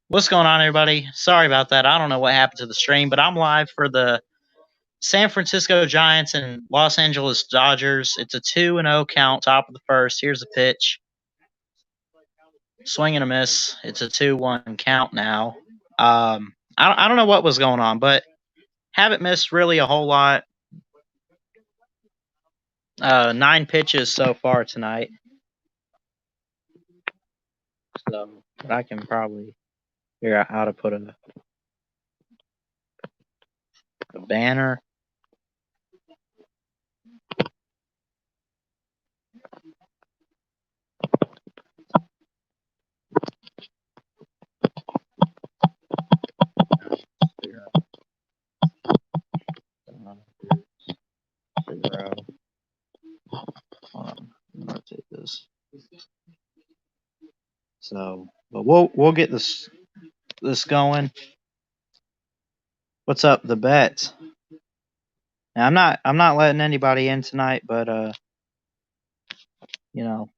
What's going on, everybody? Sorry about that. I don't know what happened to the stream, but I'm live for the San Francisco Giants and Los Angeles Dodgers. It's a 2-0 count, top of the first. Here's the pitch. Swing and a miss. It's a 2-1 count now. I don't know what was going on, but haven't missed really a whole lot. 9 pitches so far tonight. So, but I can probably figure out how to put a banner. Figure out. Hold on, I'm gonna take this. So, but we'll get this going. What's up, the bet? Now, I'm not letting anybody in tonight, but you know,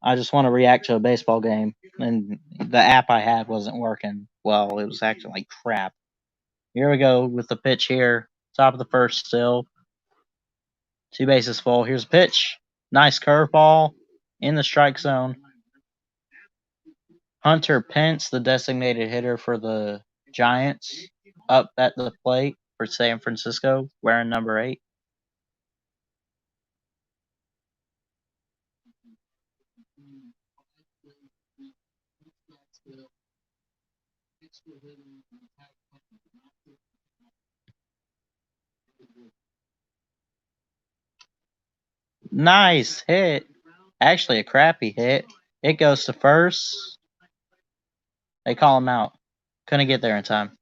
I just want to react to a baseball game, and the app I had wasn't working well. It was acting like crap. Here we go with the pitch here, top of the first still. 2 bases full. Here's a pitch. Nice curveball in the strike zone. Hunter Pence, the designated hitter for the Giants, up at the plate for San Francisco, wearing number 8. Nice hit. Actually, a crappy hit. It goes to first. They call him out. Couldn't get there in time.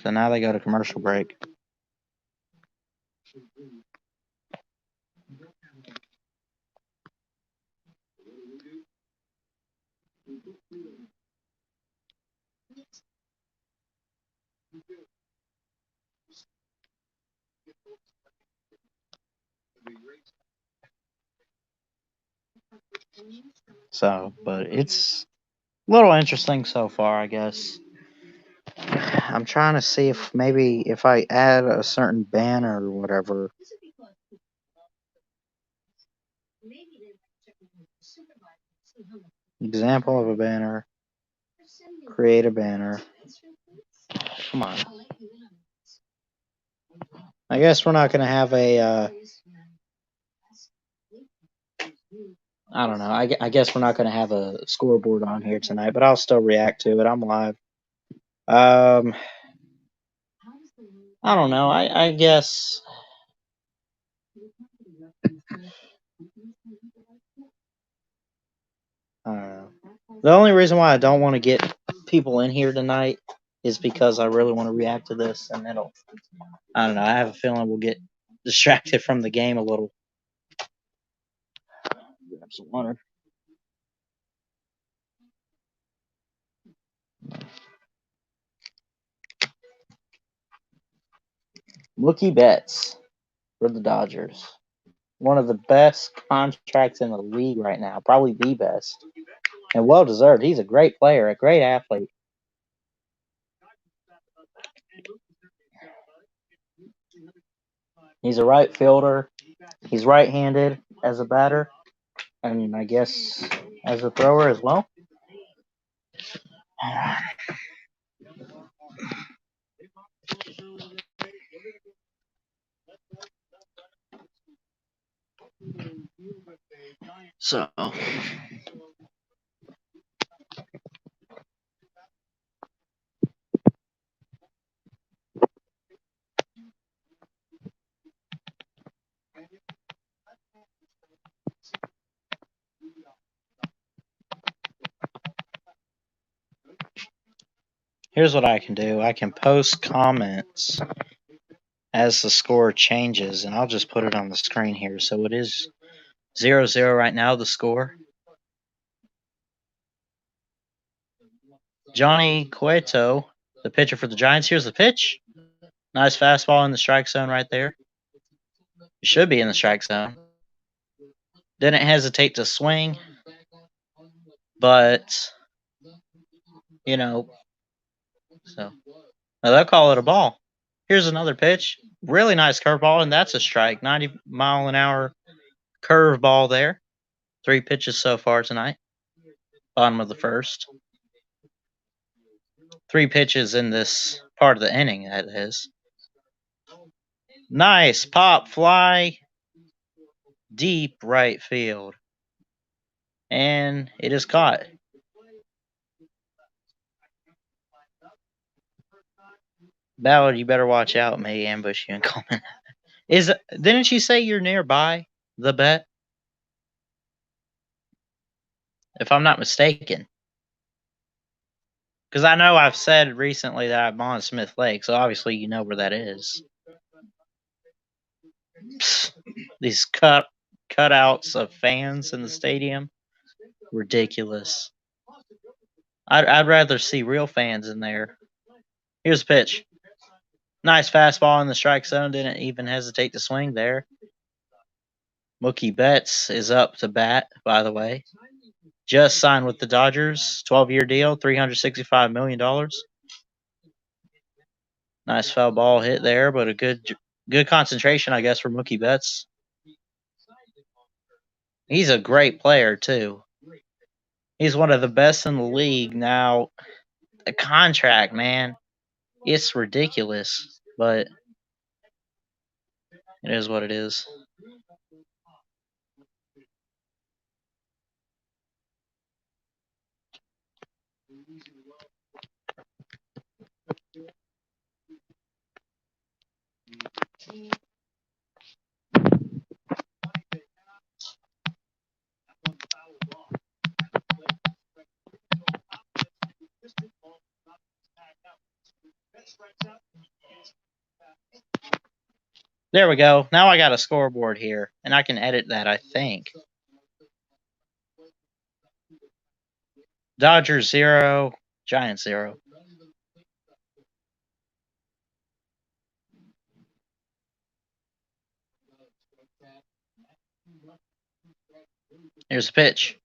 So now they go to commercial break. So, but it's a little interesting so far, I guess. I'm trying to see if maybe if I add a certain banner or whatever. Example of a banner. Create a banner. Come on. I guess we're not going to have a. I don't know. I guess we're not going to have a scoreboard on here tonight, but I'll still react to it. I'm live. I don't know. I guess. I don't know. The only reason why I don't want to get people in here tonight is because I really want to react to this, and it'll. I don't know. I have a feeling we'll get distracted from the game a little. Grab some water. Mookie Betts for the Dodgers. One of the best contracts in the league right now, probably the best, and well deserved. He's a great player, a great athlete. He's a right fielder. He's right-handed as a batter, and I guess as a thrower as well. So, here's what I can do. I can post comments as the score changes, and I'll just put it on the screen here. So it is 0-0 right now, the score. Johnny Cueto, the pitcher for the Giants. Here's the pitch. Nice fastball in the strike zone right there. It should be in the strike zone. Didn't hesitate to swing, but you know, so now they'll call it a ball. Here's another pitch. Really nice curveball, and that's a strike. 90-mile-an-hour curveball there. 3 pitches so far tonight. Bottom of the first. 3 pitches in this part of the inning, that is. Nice pop fly. Deep right field. And it is caught. Ballard, you better watch out. May ambush you and comment. Didn't you say you're nearby the bet? If I'm not mistaken. Because I know I've said recently that I'm on Smith Lake, so obviously you know where that is. Psst, these cutouts of fans in the stadium, ridiculous. I'd rather see real fans in there. Here's a pitch. Nice fastball in the strike zone. Didn't even hesitate to swing there. Mookie Betts is up to bat, by the way. Just signed with the Dodgers. 12-year deal, $365 million. Nice foul ball hit there, but a good concentration, I guess, for Mookie Betts. He's a great player, too. He's one of the best in the league. Now, the contract, man, it's ridiculous, but it is what it is. There we go. Now I got a scoreboard here, and I can edit that, I think. Dodgers 0, Giants 0. Here's a pitch.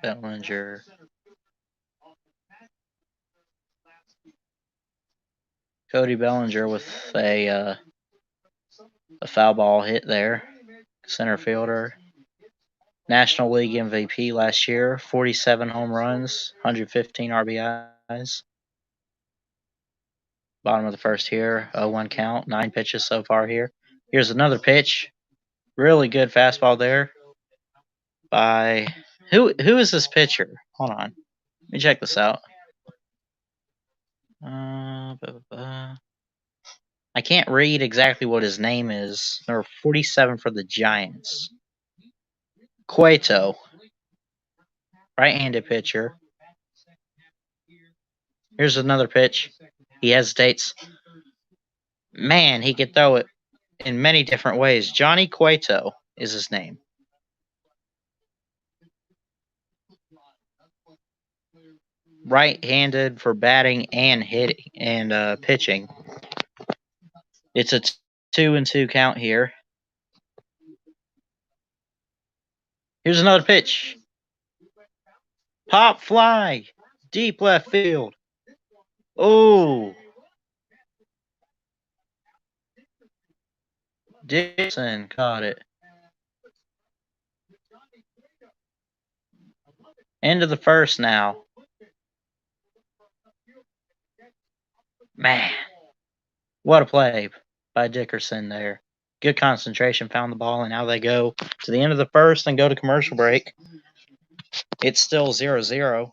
Bellinger. Cody Bellinger with a foul ball hit there. Center fielder. National League MVP last year. 47 home runs, 115 RBIs. Bottom of the first here. 0-1 count. 9 pitches so far here. Here's another pitch. Really good fastball there. By who is this pitcher? Hold on. Let me check this out. I can't read exactly what his name is. Number 47 for the Giants. Cueto. Right-handed pitcher. Here's another pitch. He hesitates. Man, he could throw it in many different ways. Johnny Cueto is his name. Right-handed for batting and hitting and pitching. It's a 2-2 count here. Here's another pitch. Pop fly. Deep left field. Oh. Dixon caught it. End of the first now. Man. What a play by Dickerson there. Good concentration, found the ball, and now they go to the end of the first and go to commercial break. It's still 0-0.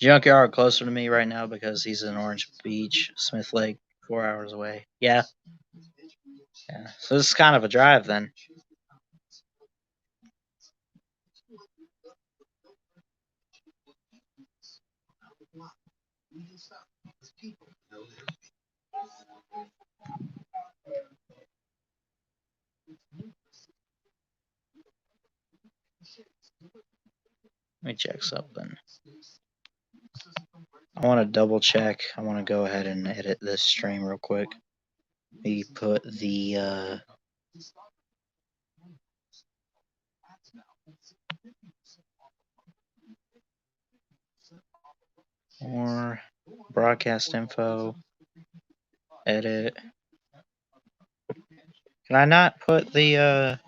Junkyard closer to me right now because he's in Orange Beach, Smith Lake, 4 hours away. Yeah. So this is kind of a drive then. Let me check something. I want to double check. I want to go ahead and edit this stream real quick. We put the more broadcast info, edit. Can I not put the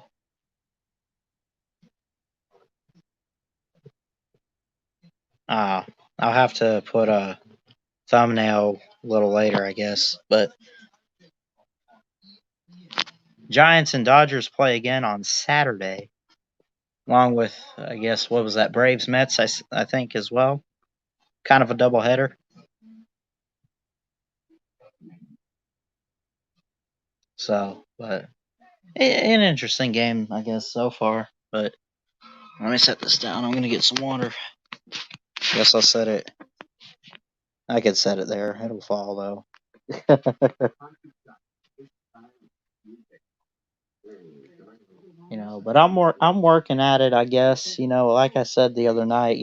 I'll have to put a thumbnail a little later, I guess. But Giants and Dodgers play again on Saturday, along with, I guess, what was that, Braves Mets, I think, as well. Kind of a doubleheader. So, but an interesting game, I guess, so far. But let me set this down. I'm going to get some water. I guess I'll set it. I could set it there. It'll fall, though. But I'm working at it, I guess. Like I said the other night,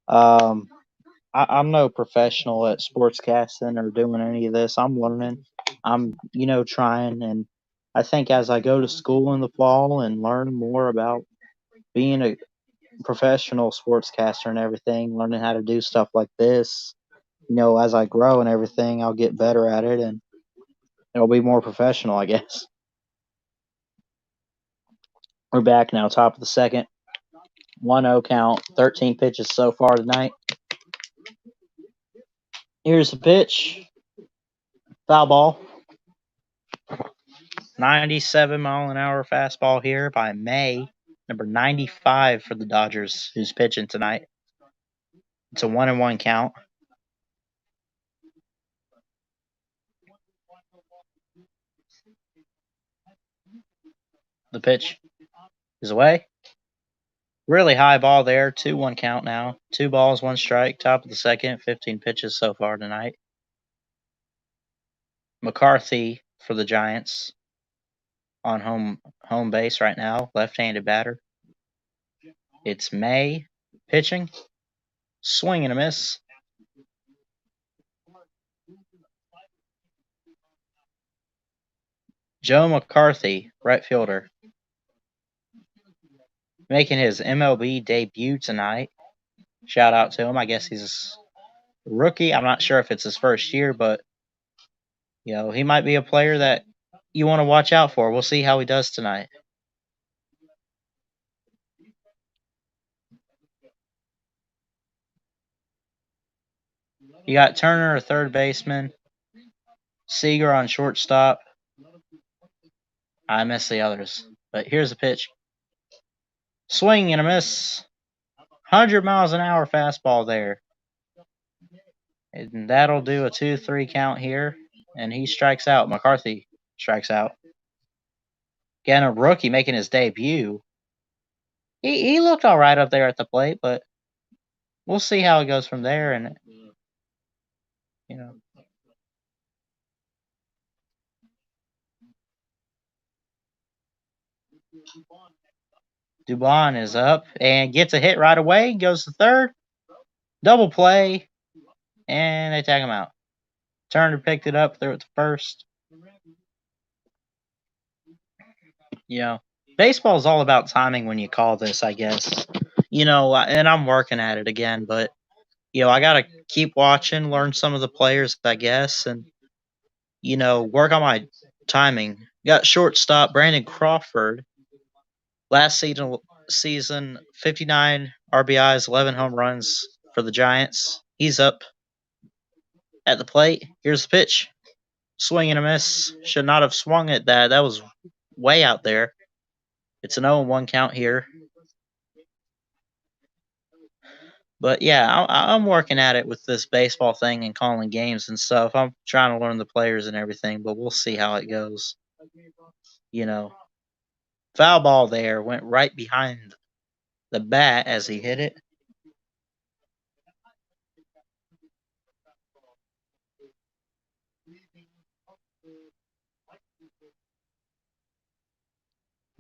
I'm no professional at sportscasting or doing any of this. I'm learning. I'm, trying. And I think as I go to school in the fall and learn more about being a professional sportscaster and everything, learning how to do stuff like this, as I grow and everything, I'll get better at it and it'll be more professional, I guess. We're back now, top of the second. 1-0 count, 13 pitches so far tonight. Here's the pitch. Foul ball. 97-mile-an-hour fastball here by May, number 95 for the Dodgers, who's pitching tonight. It's a 1-1 count. The pitch is away. Really high ball there. 2-1 count now. 2 balls, 1 strike. Top of the second. 15 pitches so far tonight. McCarthy for the Giants on home base right now. Left-handed batter. It's May pitching. Swing and a miss. Joe McCarthy, right fielder, making his MLB debut tonight. Shout out to him. I guess he's a rookie. I'm not sure if it's his first year, but he might be a player that you want to watch out for. We'll see how he does tonight. You got Turner, a third baseman. Seager on shortstop. I miss the others. But here's the pitch. Swing and a miss. 100 miles an hour fastball there. And that'll do a 2-3 count here. And he strikes out. McCarthy strikes out. Again, a rookie making his debut. He looked all right up there at the plate, but we'll see how it goes from there. And, Dubon is up and gets a hit right away. Goes to third. Double play. And they tag him out. Turner picked it up there at the first. Baseball is all about timing when you call this, I guess. And I'm working at it again, but, I got to keep watching, learn some of the players, I guess, and, work on my timing. Got shortstop Brandon Crawford. Last season, 59 RBIs, 11 home runs for the Giants. He's up at the plate. Here's the pitch. Swing and a miss. Should not have swung at that. That was way out there. It's an 0-1 count here. But yeah, I'm working at it with this baseball thing and calling games and stuff. I'm trying to learn the players and everything, but we'll see how it goes. Foul ball there went right behind the bat as he hit it.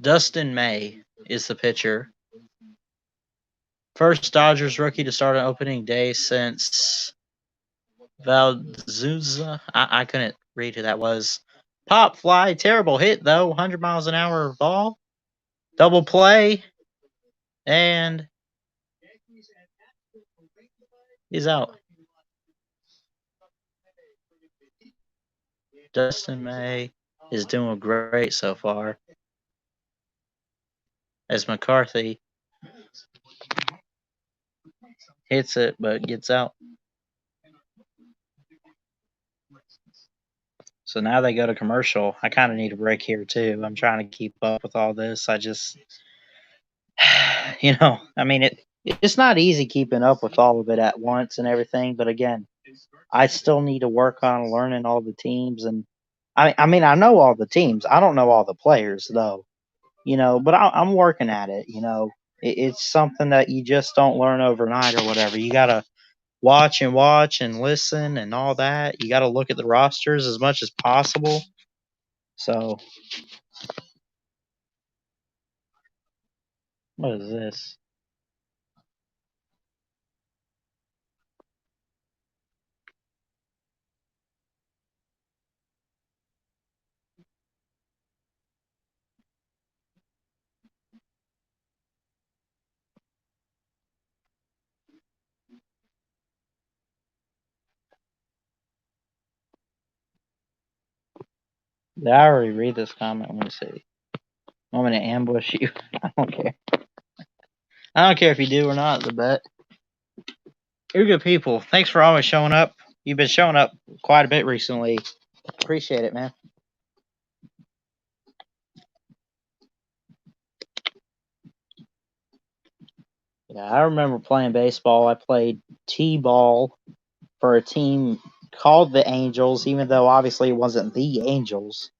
Dustin May is the pitcher. First Dodgers rookie to start an opening day since Valzuza. I couldn't read who that was. Pop fly, terrible hit though. 100 miles an hour ball. Double play, and he's out. Dustin May is doing great so far. As McCarthy hits it but gets out. So now they go to commercial. I kind of need a break here too. I'm trying to keep up with all this. I just, I mean, it's not easy keeping up with all of it at once and everything. But again, I still need to work on learning all the teams. And I mean, I know all the teams. I don't know all the players though. But I'm working at it. It's something that you just don't learn overnight or whatever. You gotta watch and listen and all that. You gotta look at the rosters as much as possible. So what is this? Did I already read this comment? Let me see. Want me to ambush you? I don't care. I don't care if you do or not, the bet. You're good people. Thanks for always showing up. You've been showing up quite a bit recently. Appreciate it, man. Yeah, I remember playing baseball. I played T-ball for a team called the Angels, even though obviously it wasn't the Angels.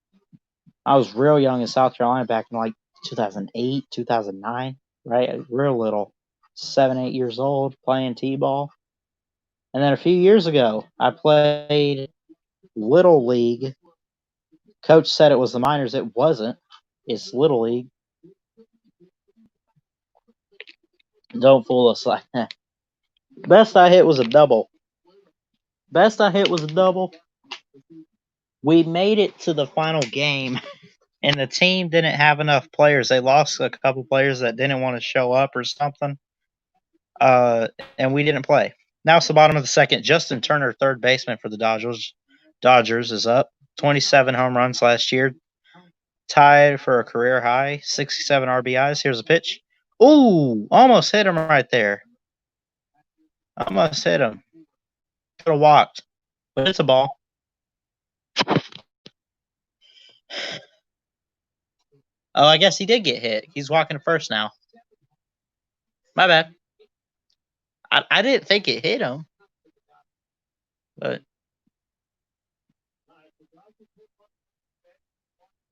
I was real young in South Carolina back in like 2008, 2009, right? Real little, 7, 8 years old playing T-ball. And then a few years ago, I played Little League. Coach said it was the minors. It wasn't. It's Little League. Don't fool us like that. Best I hit was a double. We made it to the final game, and the team didn't have enough players. They lost a couple players that didn't want to show up or something. And we didn't play. Now it's the bottom of the second. Justin Turner, third baseman for the Dodgers is up. 27 home runs last year. Tied for a career high. 67 RBIs. Here's a pitch. Ooh, almost hit him right there. Almost hit him. Could have walked. But it's a ball. Oh, I guess he did get hit. He's walking to first now. My bad. I didn't think it hit him. But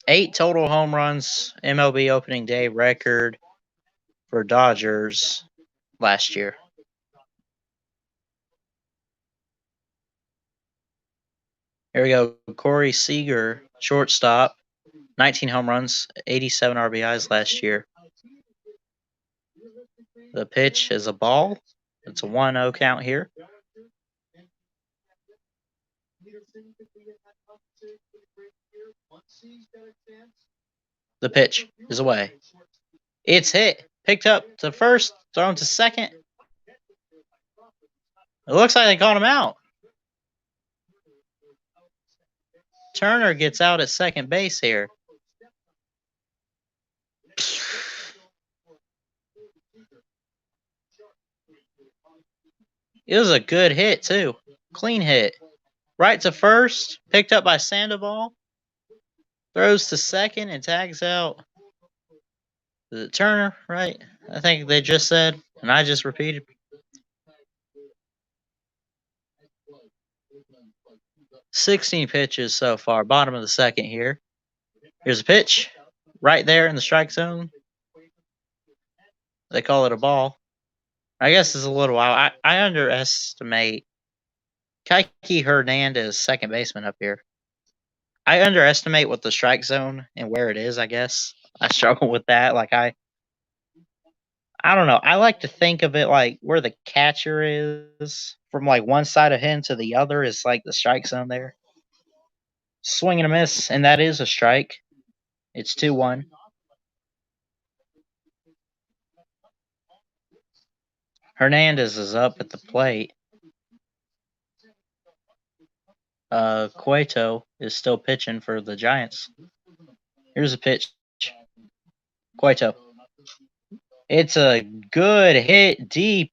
8 total home runs, MLB opening day record for Dodgers last year. Here we go. Corey Seager, shortstop, 19 home runs, 87 RBIs last year. The pitch is a ball. It's a 1-0 count here. The pitch is away. It's hit. Picked up to first, thrown to second. It looks like they caught him out. Turner gets out at second base here. It was a good hit, too. Clean hit. Right to first, picked up by Sandoval. Throws to second and tags out. Is it Turner, right? I think they just said, and I just repeated. "16 pitches so far, bottom of the second here. Here's a pitch, right there in the strike zone. They call it a ball. I guess it's a little while. I underestimate Kike Hernandez, second baseman up here. I underestimate what the strike zone and where it is, I guess. I struggle with that. Like I I don't know. I like to think of it like where the catcher is from like one side of him to the other is like the strike zone there. Swing and a miss, and that is a strike. It's 2-1. Hernandez is up at the plate. Cueto is still pitching for the Giants. Here's a pitch. Cueto. It's a good hit deep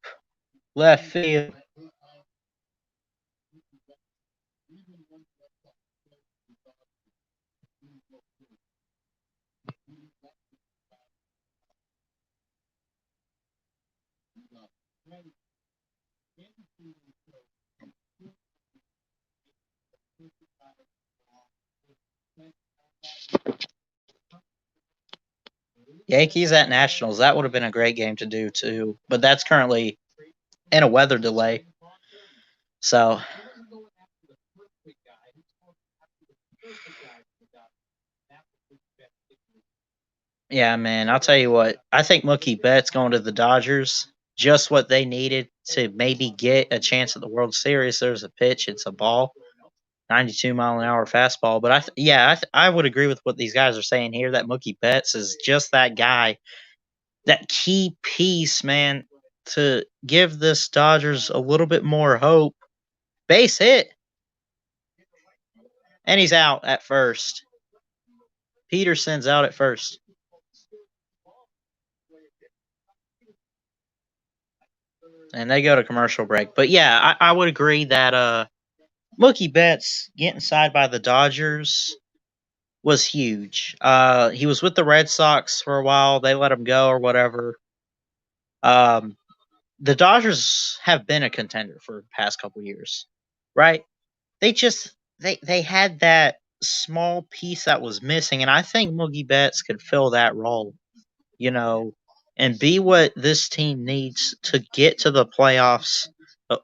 left field. Yankees at Nationals. That would have been a great game to do too. But that's currently in a weather delay. So yeah, man, I'll tell you what. I think Mookie Betts going to the Dodgers, just what they needed to maybe get a chance at the World Series. There's a pitch, it's a ball, 92-mile-an-hour fastball. But I would agree with what these guys are saying here. That Mookie Betts is just that guy, that key piece, man, to give this Dodgers a little bit more hope. Base hit, and he's out at first. Peterson's out at first. And they go to commercial break. But yeah, I would agree that Mookie Betts getting signed by the Dodgers was huge. He was with the Red Sox for a while. They let him go or whatever. Um, the Dodgers have been a contender for the past couple years, right? They just they had that small piece that was missing, and I think Mookie Betts could fill that role, you know, and be what this team needs to get to the playoffs.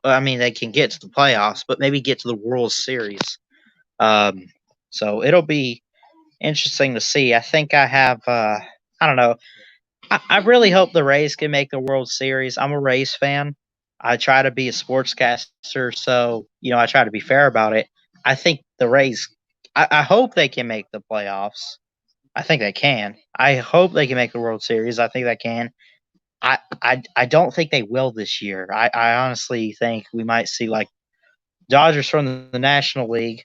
I mean, they can get to the playoffs, but maybe get to the World Series. Um, so it'll be interesting to see. I think I have. I don't know. I really hope the Rays can make the World Series. I'm a Rays fan. I try to be a sportscaster, so I try to be fair about it. I think the Rays. I hope they can make the playoffs. I think they can. I hope they can make the World Series. I think they can. I don't think they will this year. I honestly think we might see like Dodgers from the National League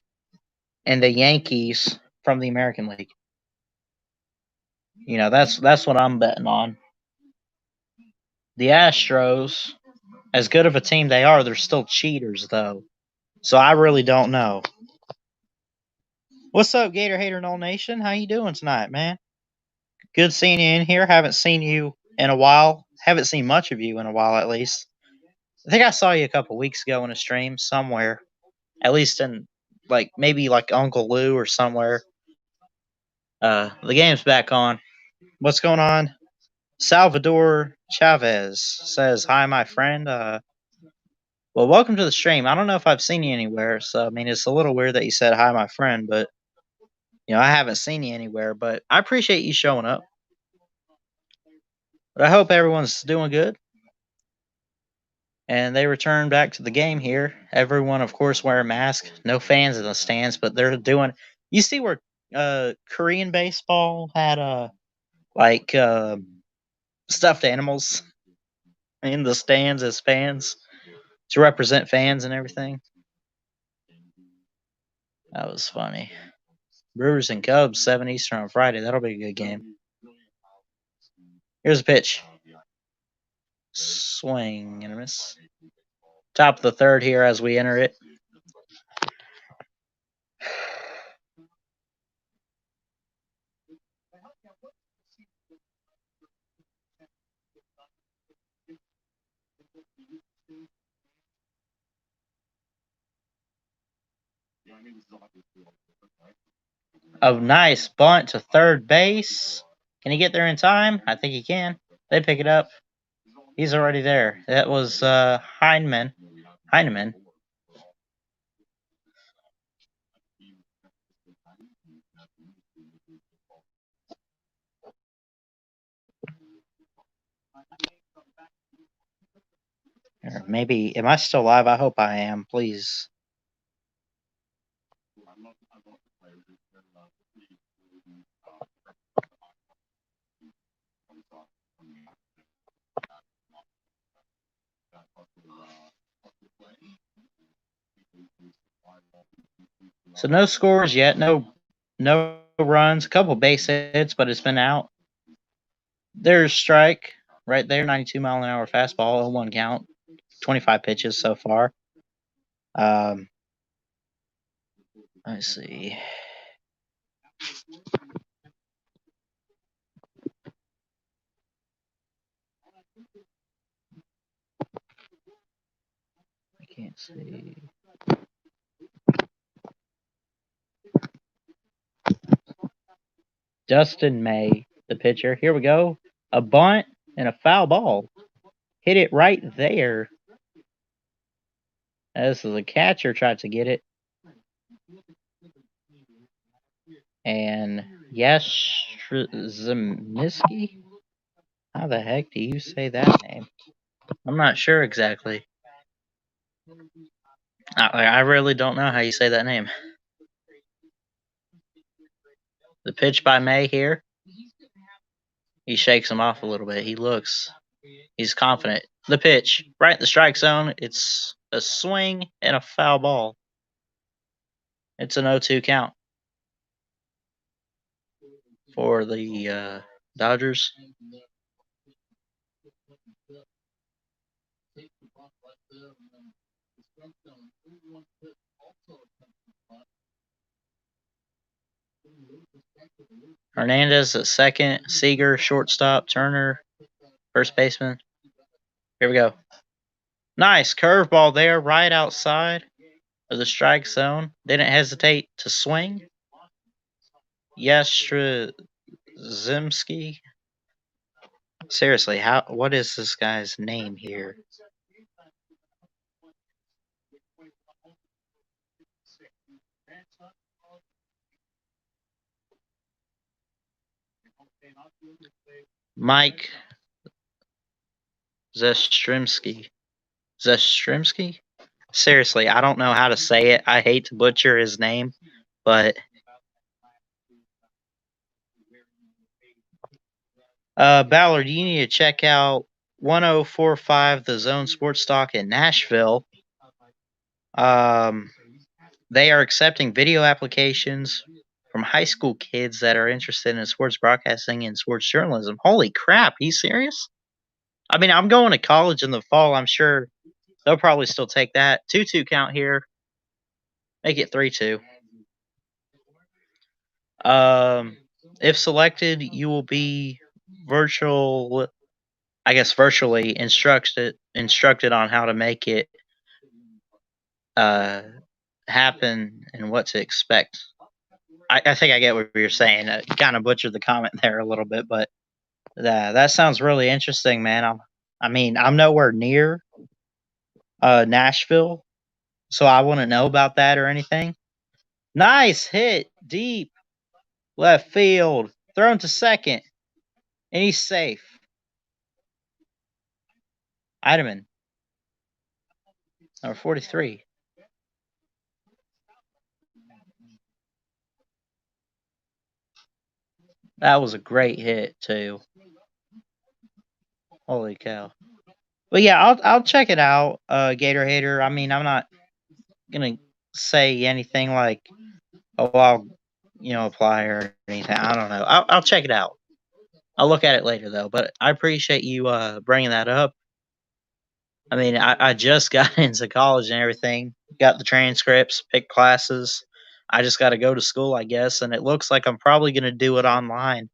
and the Yankees from the American League. That's what I'm betting on. The Astros, as good of a team they are, they're still cheaters though. So I really don't know. What's up, Gator Hater Null Nation? How you doing tonight, man? Good seeing you in here. Haven't seen you in a while. Haven't seen much of you in a while, at least. I think I saw you a couple weeks ago in a stream somewhere. At least in maybe like Uncle Lou or somewhere. The game's back on. What's going on? Salvador Chavez says, "Hi, my friend. Well, welcome to the stream. I don't know if I've seen you anywhere, so I mean, it's a little weird that you said hi, my friend, but I haven't seen you anywhere. But I appreciate you showing up. But I hope everyone's doing good." And they return back to the game here. Everyone, of course, wearing masks. No fans in the stands, but they're doing. You see where Korean baseball had like stuffed animals in the stands as fans to represent fans and everything. That was funny. Brewers and Cubs, 7 Eastern on Friday. That'll be a good game. Here's a pitch. Swing and a miss. Top of the third here as we enter it. A nice bunt to third base. Can he get there in time? I think he can. They pick it up. He's already there. That was Heineman. Heineman. maybe. Am I still live? I hope I am. Please. So no scores yet. No runs. A couple base hits, but it's been out. There's strike right there. 92-mile-an-hour fastball. A 1 count. 25 pitches so far. Let's see. I can't see. Dustin May, the pitcher. Here we go. A bunt and a foul ball. Hit it right there. As the catcher tried to get it. And Yastrzemski? How the heck do you say that name? I'm not sure exactly. I really don't know how you say that name. The pitch by May here. He shakes him off a little bit. He's confident. The pitch, right in the strike zone. It's a swing and a foul ball. It's an 0-2 count for the Dodgers. Hernandez at second, Seager shortstop, Turner first baseman. Here we go. Nice curveball there, right outside of the strike zone. Didn't hesitate to swing. Yastrzemski. Seriously, what is this guy's name here? Mike Zestrimsky. Seriously, I don't know how to say it. I hate to butcher his name, but Ballard, you need to check out 1045 The Zone Sports Talk in Nashville. They are accepting video applications from high school kids that are interested in sports broadcasting and sports journalism. Holy crap, he's serious? I mean, I'm going to college in the fall. I'm sure they'll probably still take that. 2-2 count here. Make it 3-2. If selected, you will be virtually instructed on how to make it happen and what to expect. I think I get what you're saying. You kind of butchered the comment there a little bit, but that sounds really interesting, man. I'm nowhere near Nashville, so I wouldn't know about that or anything. Nice hit, deep left field, thrown to second, and he's safe. Eideman, number 43. That was a great hit too. Holy cow! But yeah, I'll check it out, Gator Hater. I mean, I'm not gonna say anything like, oh, I'll apply or anything. I don't know. I'll check it out. I'll look at it later though. But I appreciate you bringing that up. I mean, I just got into college and everything. Got the transcripts, picked classes. I just got to go to school, I guess, and it looks like I'm probably going to do it online,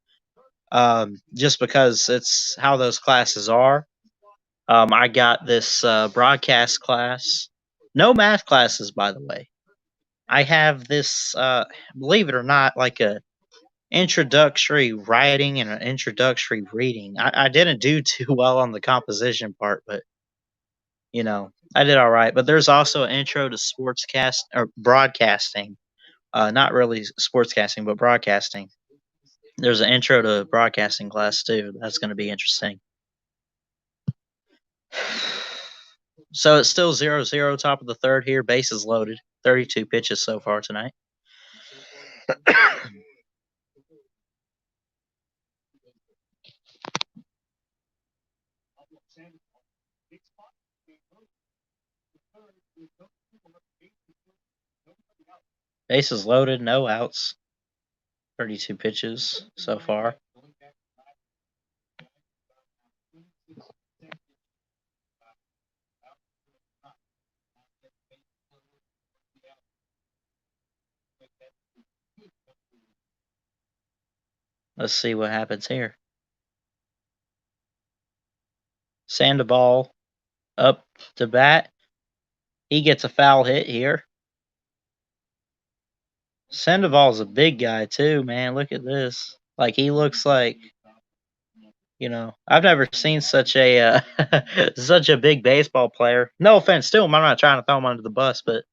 just because it's how those classes are. I got this broadcast class. No math classes, by the way. I have this, believe it or not, like a introductory writing and an introductory reading. I didn't do too well on the composition part, but I did all right. But there's also an intro to sportscast or broadcasting. Not really sportscasting, but broadcasting. There's an intro to broadcasting class too. That's going to be interesting. So it's still 0-0, top of the third here. Bases loaded. 32 pitches so far tonight. Bases loaded, no outs. 32 pitches so far. Let's see what happens here. Sandoval up to bat. He gets a foul hit here. Sandoval's a big guy too, man. Look at this. Like, he looks like, I've never seen such a such a big baseball player. No offense to him. I'm not trying to throw him under the bus, but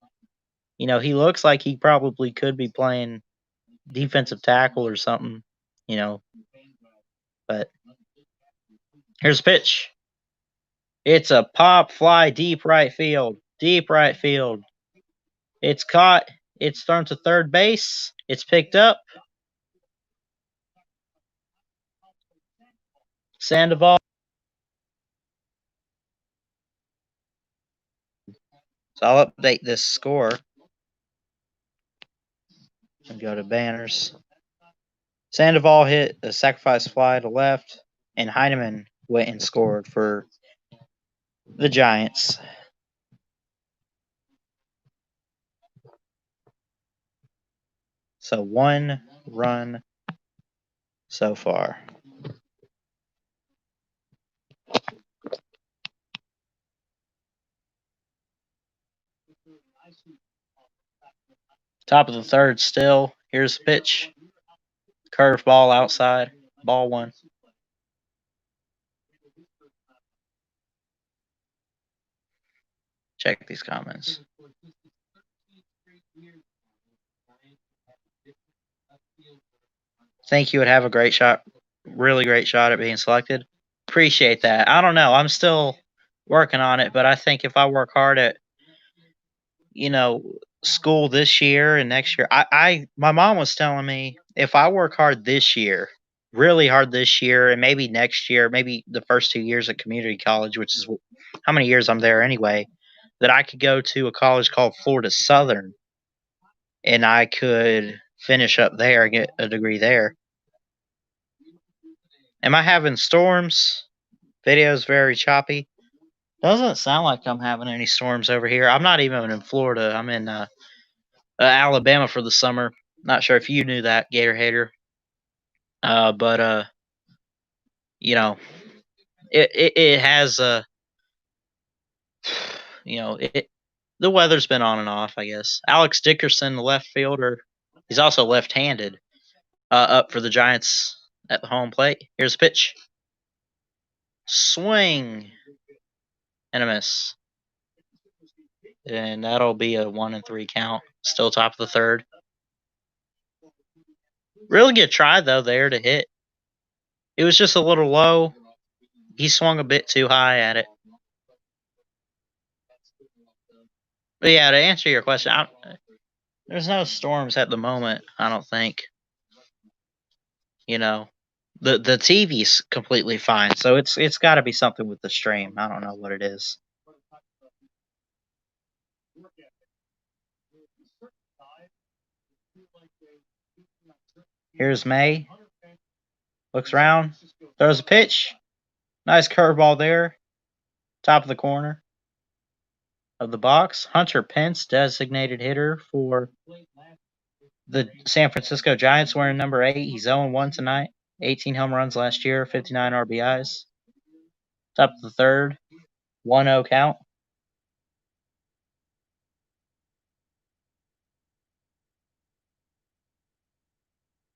he looks like he probably could be playing defensive tackle or something. But here's a pitch. It's a pop fly deep right field. Deep right field. It's caught. It's thrown to third base. It's picked up. Sandoval. So I'll update this score and go to banners. Sandoval hit a sacrifice fly to left, and Heineman went and scored for the Giants. So 1 run so far. Top of the third still. Here's the pitch. Curve ball outside. Ball 1. Check these comments. Think you would have a great shot, really great shot at being selected. Appreciate that. I don't know. I'm still working on it, but I think if I work hard at, school this year and next year, my mom was telling me if I work hard this year, really hard this year, and maybe next year, maybe the first 2 years at community college, which is how many years I'm there anyway, that I could go to a college called Florida Southern and I could finish up there and get a degree there. Am I having storms? Video's very choppy. Doesn't sound like I'm having any storms over here. I'm not even in Florida. I'm in Alabama for the summer. Not sure if you knew that, Gator Hater. But it has the weather's been on and off, I guess. Alex Dickerson, the left fielder, he's also left-handed, up for the Giants at the home plate. Here's a pitch. Swing and a miss. And that'll be a 1-3 count. Still top of the third. Really good try, though, there to hit. It was just a little low. He swung a bit too high at it. But yeah, to answer your question, there's no storms at the moment, I don't think. The TV's completely fine, so it's got to be something with the stream. I don't know what it is. Here's May. Looks around. Throws a pitch. Nice curveball there. Top of the corner of the box. Hunter Pence, designated hitter for the San Francisco Giants, wearing number 8. He's 0-1 tonight. 18 home runs last year, 59 RBIs. Top of the third. 1-0 count.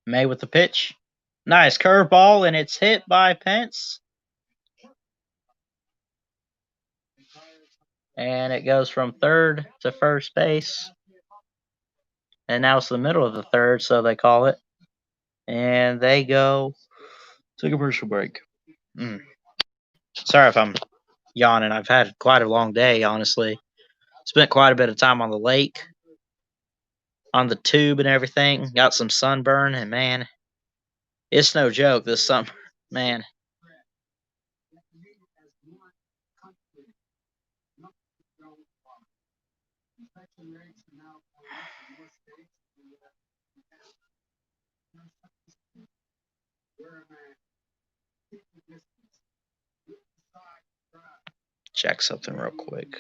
May with the pitch. Nice curveball, and it's hit by Pence. And it goes from third to first base. And now it's the middle of the third, so they call it. And they go to commercial break. Sorry if I'm yawning. I've had quite a long day, honestly. Spent quite a bit of time on the lake, on the tube and everything. Got some sunburn, and man, it's no joke this summer. Man, check something real quick.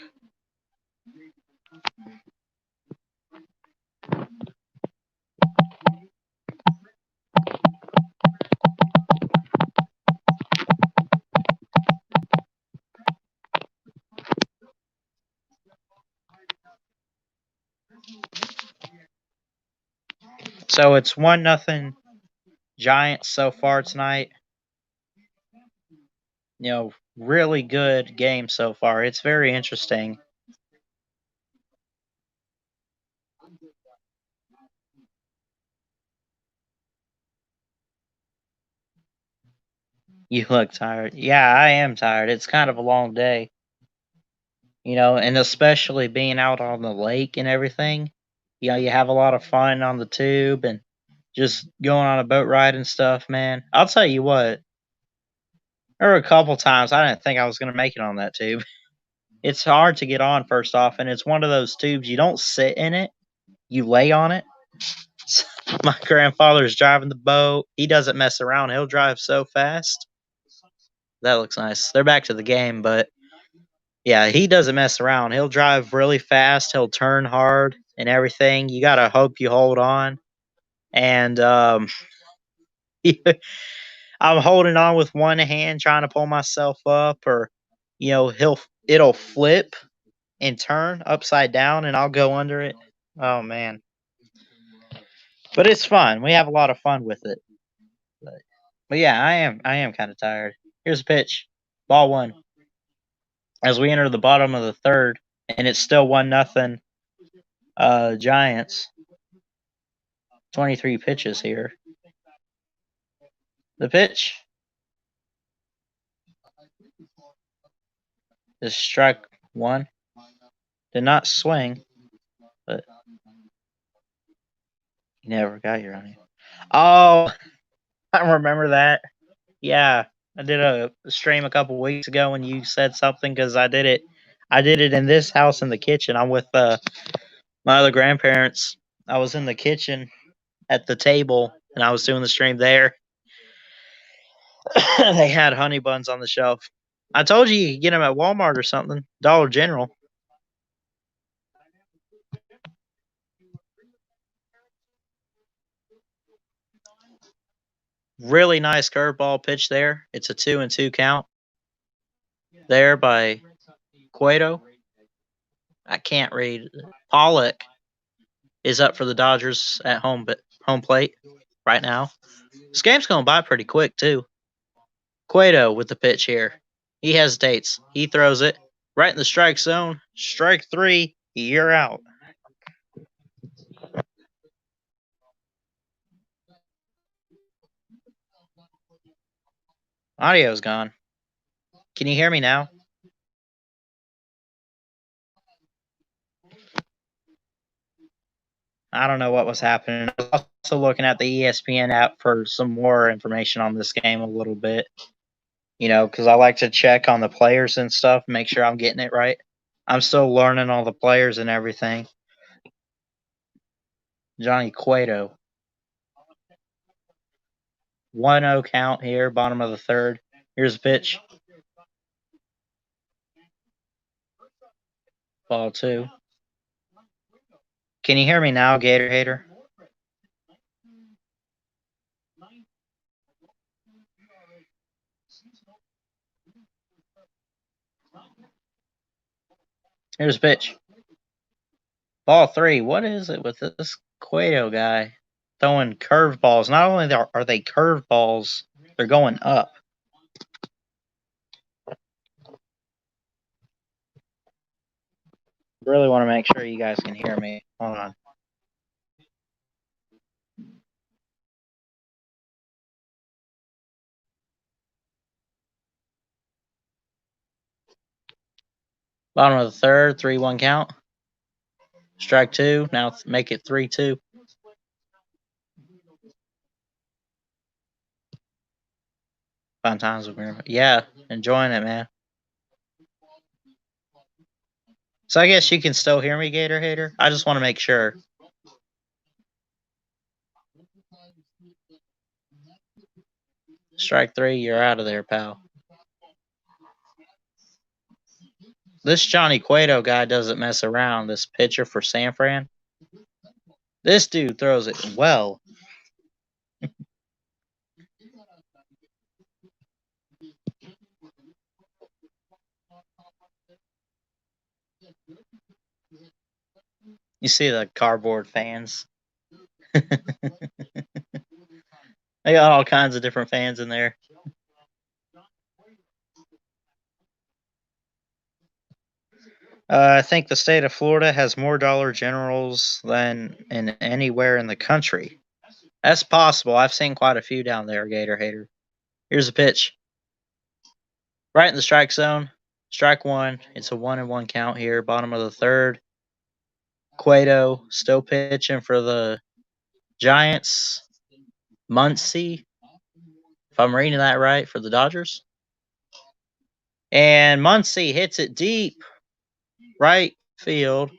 So it's 1-0 Giants so far tonight. Really good game so far. It's very interesting. You look tired. Yeah, I am tired. It's kind of a long day, and especially being out on the lake and everything. You have a lot of fun on the tube and just going on a boat ride and stuff, man. I'll tell you what, there were a couple times I didn't think I was going to make it on that tube. It's hard to get on, first off, and it's one of those tubes you don't sit in it, you lay on it. My grandfather's driving the boat. He doesn't mess around. He'll drive so fast. That looks nice. They're back to the game, but yeah, he doesn't mess around. He'll drive really fast. He'll turn hard and everything. You gotta hope you hold on. And I'm holding on with one hand, trying to pull myself up, or it'll flip and turn upside down, and I'll go under it. Oh man, but it's fun. We have a lot of fun with it. But, but yeah, I am kind of tired. Here's a pitch, ball one. As we enter the bottom of the third, and it's still 1-0 Giants. 23 pitches here. The pitch is strike one. Did not swing, but you never got your on you. Oh, I remember that. Yeah, I did a stream a couple weeks ago when you said something because I did it. I did it in this house in the kitchen. I'm with my other grandparents. I was in the kitchen at the table and I was doing the stream there. They had honey buns on the shelf. I told you could get them at Walmart or something, Dollar General. Really nice curveball pitch there. It's a 2-2 count there by Cueto. I can't read. Pollock is up for the Dodgers at home plate right now. This game's going by pretty quick too. Cueto with the pitch here. He hesitates. He throws it right in the strike zone. Strike three. You're out. Audio's gone. Can you hear me now? I don't know what was happening. I was also looking at the ESPN app for some more information on this game a little bit. Because I like to check on the players and stuff, make sure I'm getting it right. I'm still learning all the players and everything. Johnny Cueto. 1-0 count here, bottom of the third. Here's a pitch. Ball two. Can you hear me now, Gator Hater? Here's a pitch. Ball three. What is it with this Cueto guy throwing curveballs? Not only are they curveballs, they're going up. Really want to make sure you guys can hear me. Hold on. Bottom of the third, 3-1 count. Strike two. Now make it 3-2. Fun times with me. Yeah, enjoying it, man. So I guess you can still hear me, Gator Hater. I just want to make sure. Strike three, you're out of there, pal. This Johnny Cueto guy doesn't mess around. This pitcher for San Fran. This dude throws it well. You see the cardboard fans. They got all kinds of different fans in there. I think the state of Florida has more Dollar Generals than in anywhere in the country. That's possible. I've seen quite a few down there, Gator Hater. Here's a pitch. Right in the strike zone. Strike one. It's a 1-1 count here. Bottom of the third. Cueto still pitching for the Giants. Muncy, if I'm reading that right, for the Dodgers. And Muncy hits it deep right field.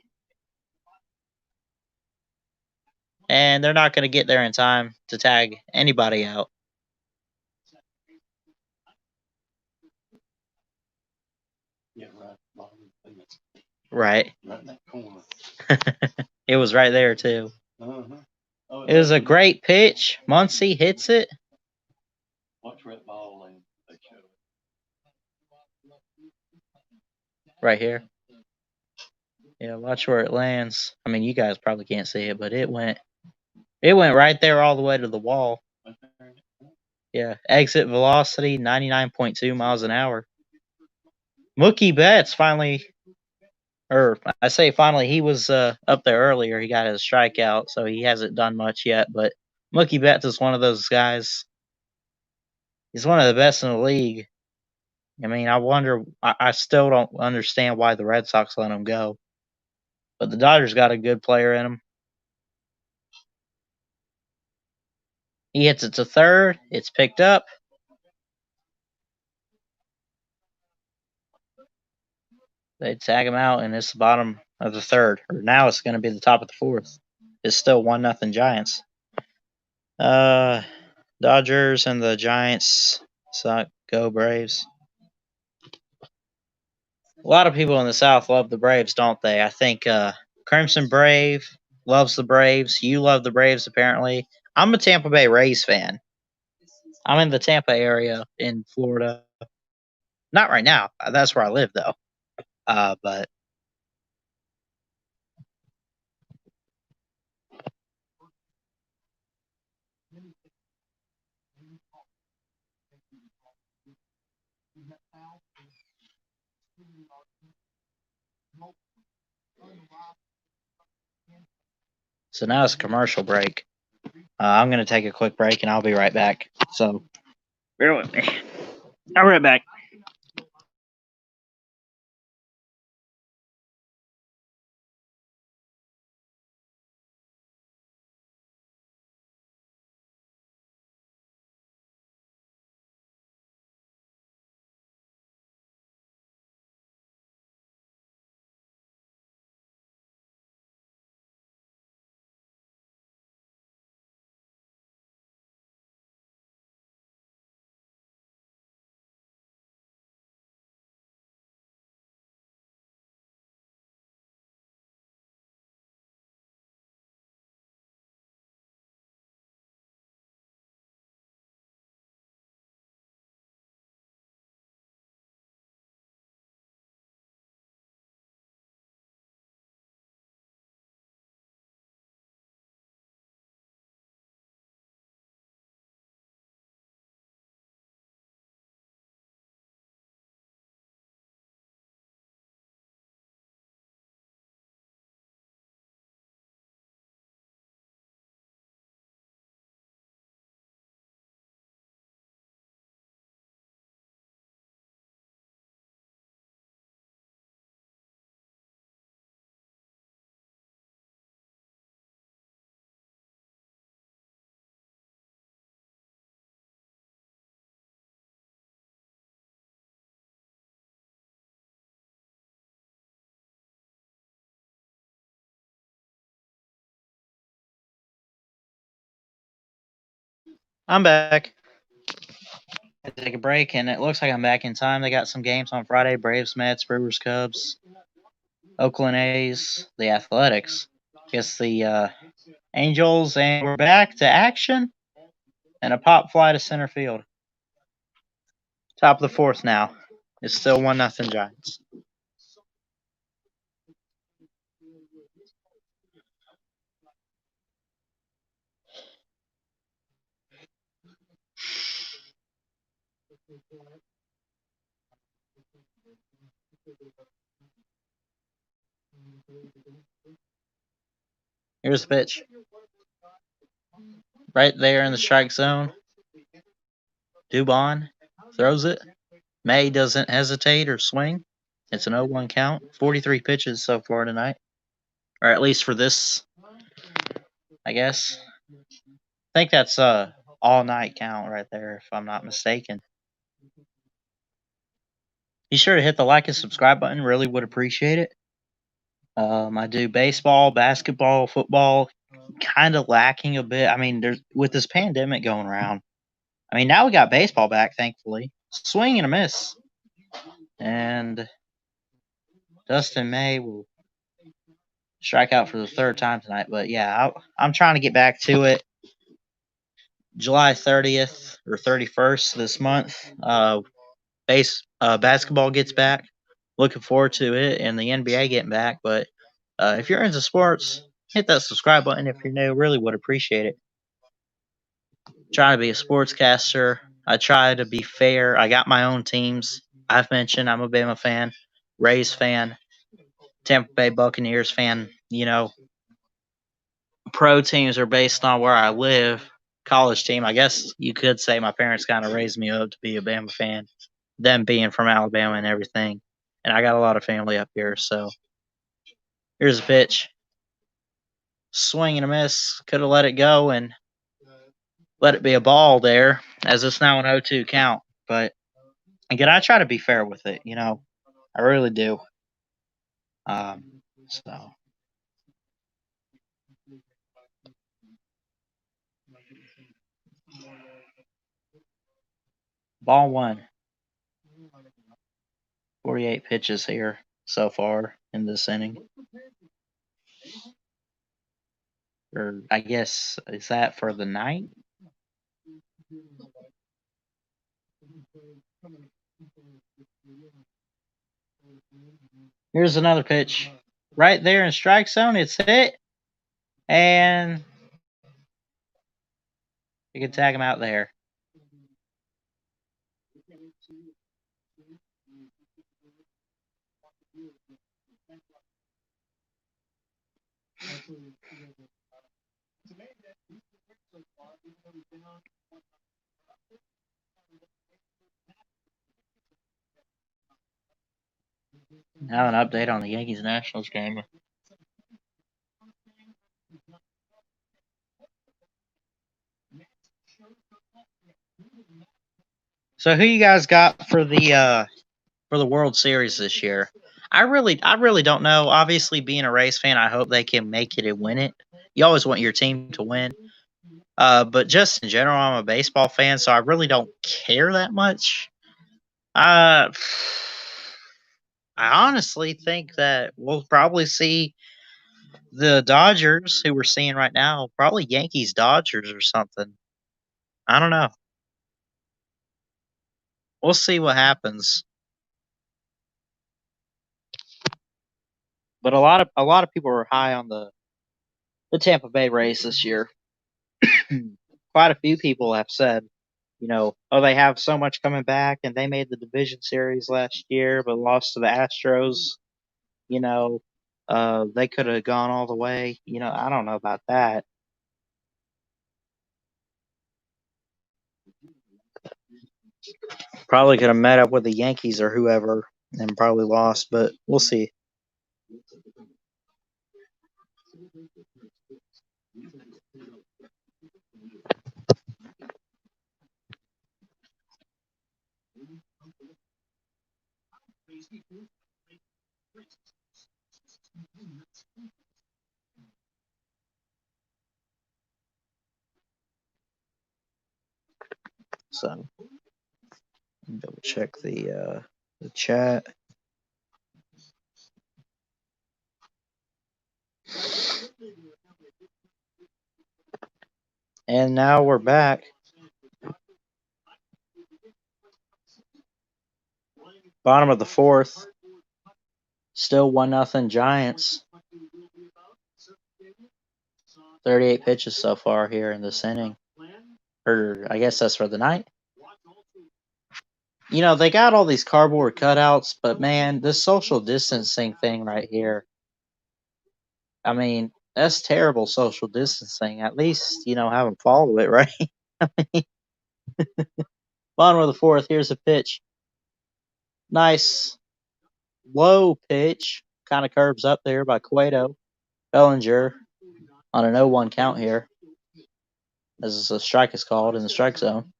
And they're not going to get there in time to tag anybody out. Right. It was right there, too. It was a great pitch. Muncy hits it. Right here. Yeah, watch where it lands. I mean, you guys probably can't see it, but it went right there all the way to the wall. Yeah, exit velocity 99.2 miles an hour. Mookie Betts finally, or I say finally, he was up there earlier. He got his strikeout, so he hasn't done much yet. But Mookie Betts is one of those guys. He's one of the best in the league. I mean, I wonder. I still don't understand why the Red Sox let him go. But the Dodgers got a good player in him. He hits it to third. It's picked up. They tag him out, and it's the bottom of the third. Or now it's going to be the top of the fourth. It's still 1-0 Giants. Dodgers and the Giants suck. Go Braves. A lot of people in the South love the Braves, don't they? I think Crimson Brave loves the Braves. You love the Braves, apparently. I'm a Tampa Bay Rays fan. I'm in the Tampa area in Florida. Not right now. That's where I live, though. But so now it's a commercial break. I'm going to take a quick break, and I'll be right back. So bear with me. I'll be right back. I'm back. I had to take a break, and it looks like I'm back in time. They got some games on Friday: Braves, Mets, Brewers, Cubs, Oakland A's, the Athletics. I guess the Angels, and we're back to action and a pop fly to center field. Top of the fourth now. It's still 1-0 Giants. Here's the pitch. Right there in the strike zone. Dubon throws it. May doesn't hesitate or swing. It's an 0-1 count. 43 pitches so far tonight. Or at least for this, I guess. I think that's all night count right there, if I'm not mistaken. Be sure to hit the like and subscribe button. Really would appreciate it. I do baseball, basketball, football. Kind of lacking a bit. I mean, there's with this pandemic going around. I mean, now we got baseball back, thankfully. Swing and a miss, and Dustin May will strike out for the third time tonight. But yeah, I'm trying to get back to it. July 30th or 31st this month. Basketball gets back. Looking forward to it, and the NBA getting back. But if you're into sports, hit that subscribe button if you're new. Really would appreciate it. Try to be a sportscaster. I try to be fair. I got my own teams. I've mentioned I'm a Bama fan, Rays fan, Tampa Bay Buccaneers fan. You know, pro teams are based on where I live. College team, I guess you could say my parents kind of raised me up to be a Bama fan, them being from Alabama and everything. And I got a lot of family up here, so here's a pitch. Swing and a miss. Could have let it go and let it be a ball there, as it's now an 0-2 count. But again, I try to be fair with it, you know. I really do. So ball one. 48 pitches here so far in this inning. Or I guess is that for the night? Here's another pitch. Right there in strike zone, it's hit. And you can tag him out there. Now an update on the Yankees Nationals game. So who you guys got for the World Series this year? I really don't know. Obviously, being a Rays fan, I hope they can make it and win it. You always want your team to win. But just in general, I'm a baseball fan, so I really don't care that much. Uh, I honestly think that we'll probably see the Dodgers, who we're seeing right now, probably Yankees Dodgers or something. I don't know. We'll see what happens. But a lot of people are high on the Tampa Bay Rays this year. Quite a few people have said, oh, they have so much coming back, and they made the division series last year, but lost to the Astros. You know, they could have gone all the way. I don't know about that. Probably could have met up with the Yankees or whoever and probably lost, but we'll see. So double check the chat. And now we're back. Bottom of the fourth. Still 1-0 Giants. 38 pitches so far here in this inning. Or I guess that's for the night. You know, they got all these cardboard cutouts, but man, this social distancing thing right here. I mean, that's terrible social distancing. At least, you know, have them follow it, right? Bottom of the fourth, here's a pitch. Nice low pitch. Kind of curves up there by Cueto. Bellinger on an 0-1 count here. As a strike is called in the strike zone.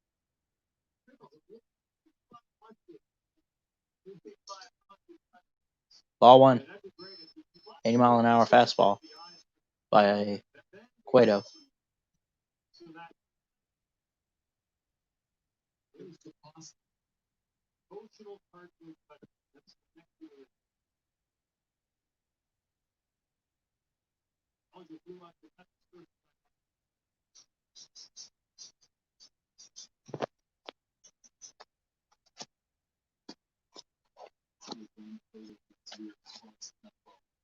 Ball one. 80-mile-an-hour fastball by Cueto.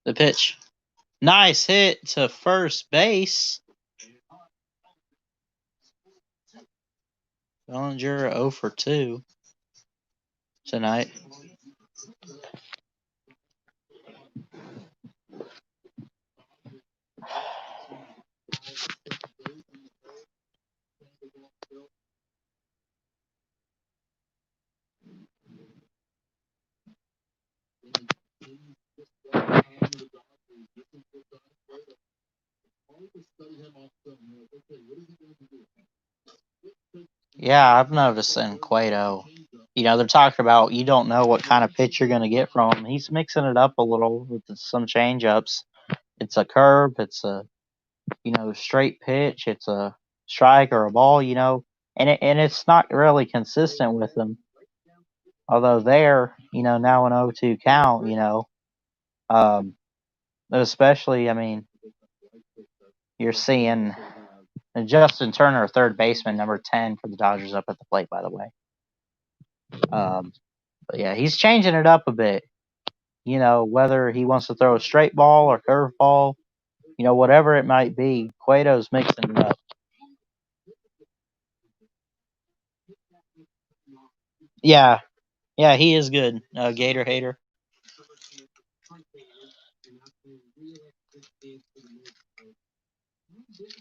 The pitch. Nice hit to first base. Bellinger 0 for 2 tonight. Yeah, I've noticed in Cueto, you know, they're talking about you don't know what kind of pitch you're going to get from him. He's mixing it up a little with some change ups. It's a curve, it's a, you know, straight pitch, it's a strike or a ball, you know, and it's not really consistent with him. Although there, you know, now an 0-2 count, you know, um, especially, I mean, you're seeing Justin Turner, third baseman, number 10 for the Dodgers, up at the plate, by the way. But yeah, he's changing it up a bit. You know, whether he wants to throw a straight ball or curve ball, you know, whatever it might be, Cueto's mixing it up. Yeah, yeah, he is good. Gator hater.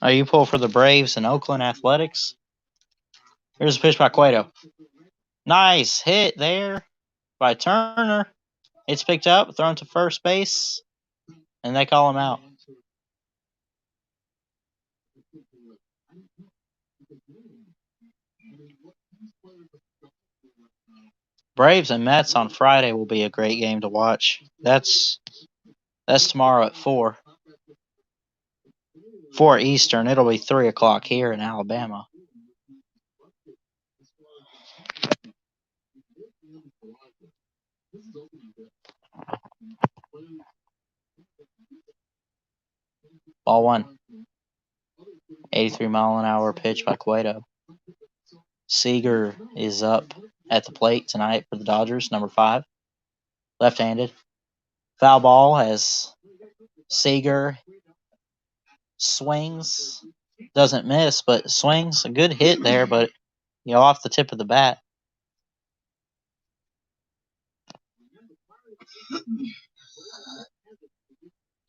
Oh, you pull for the Braves and Oakland Athletics? Here's a pitch by Cueto. Nice hit there by Turner. It's picked up, thrown to first base, and they call him out. Braves and Mets on Friday will be a great game to watch. That's tomorrow at 4. 4 Eastern. It'll be 3 o'clock here in Alabama. Ball one. 83-mile-an-hour pitch by Cueto. Seager is up at the plate tonight for the Dodgers, number 5. Left-handed. Foul ball as Seager swings. Doesn't miss, but swings. A good hit there, but, you know, off the tip of the bat.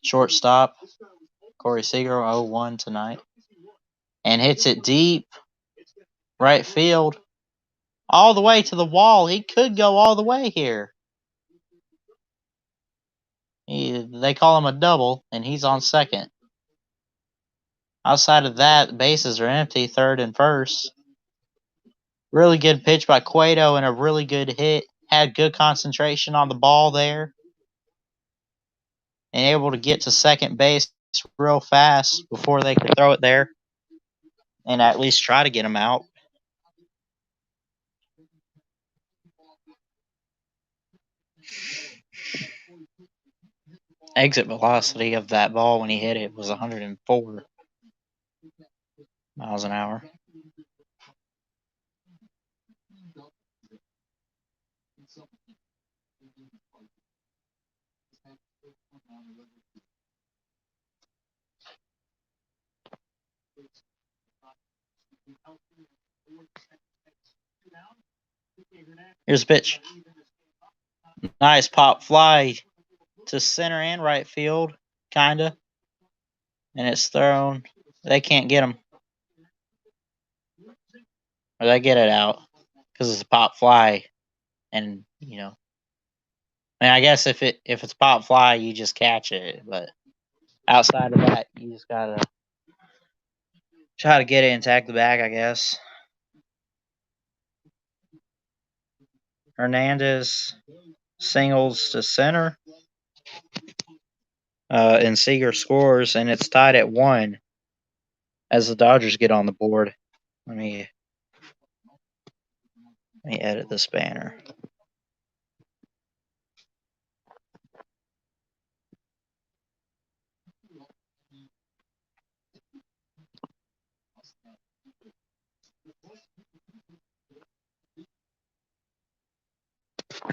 Shortstop. Corey Seager, 0-1 tonight. And hits it deep. Right field. All the way to the wall. He could go all the way here. They call him a double, and he's on second. Outside of that, bases are empty, third and first. Really good pitch by Cueto and a really good hit. Had good concentration on the ball there. And able to get to second base real fast before they could throw it there. And at least try to get him out. Exit velocity of that ball when he hit it was 104 miles an hour. Here's a pitch. Nice pop fly to center and right field, kinda. And it's thrown. They can't get him. Or they get it out because it's a pop fly. And, I mean, I guess if it's pop fly, you just catch it. But outside of that, you just gotta try to get it and tag the bag, I guess. Hernandez singles to center. And Seager scores, and it's tied at 1 as the Dodgers get on the board. Let me edit this banner.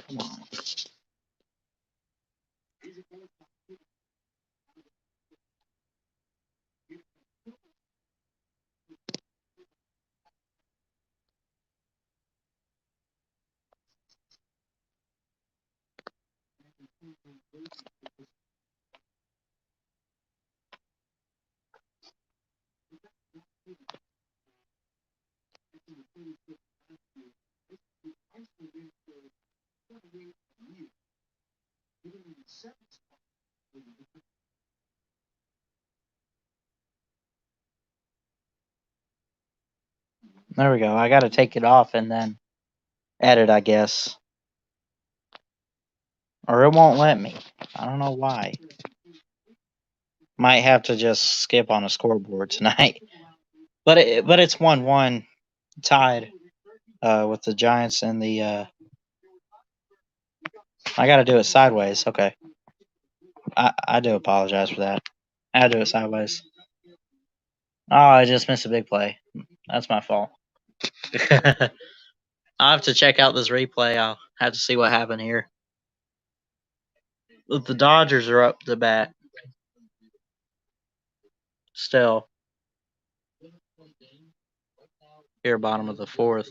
Come on. There we go. I got to take it off and then edit, I guess. Or it won't let me. I don't know why. Might have to just skip on a scoreboard tonight. But it's 1-1 tied with the Giants and the. I got to do it sideways. Okay. I do apologize for that. I had to do it sideways. Oh, I just missed a big play. That's my fault. I'll have to check out this replay. I'll have to see what happened here. The Dodgers are up to bat. Still. Here, bottom of the 4th.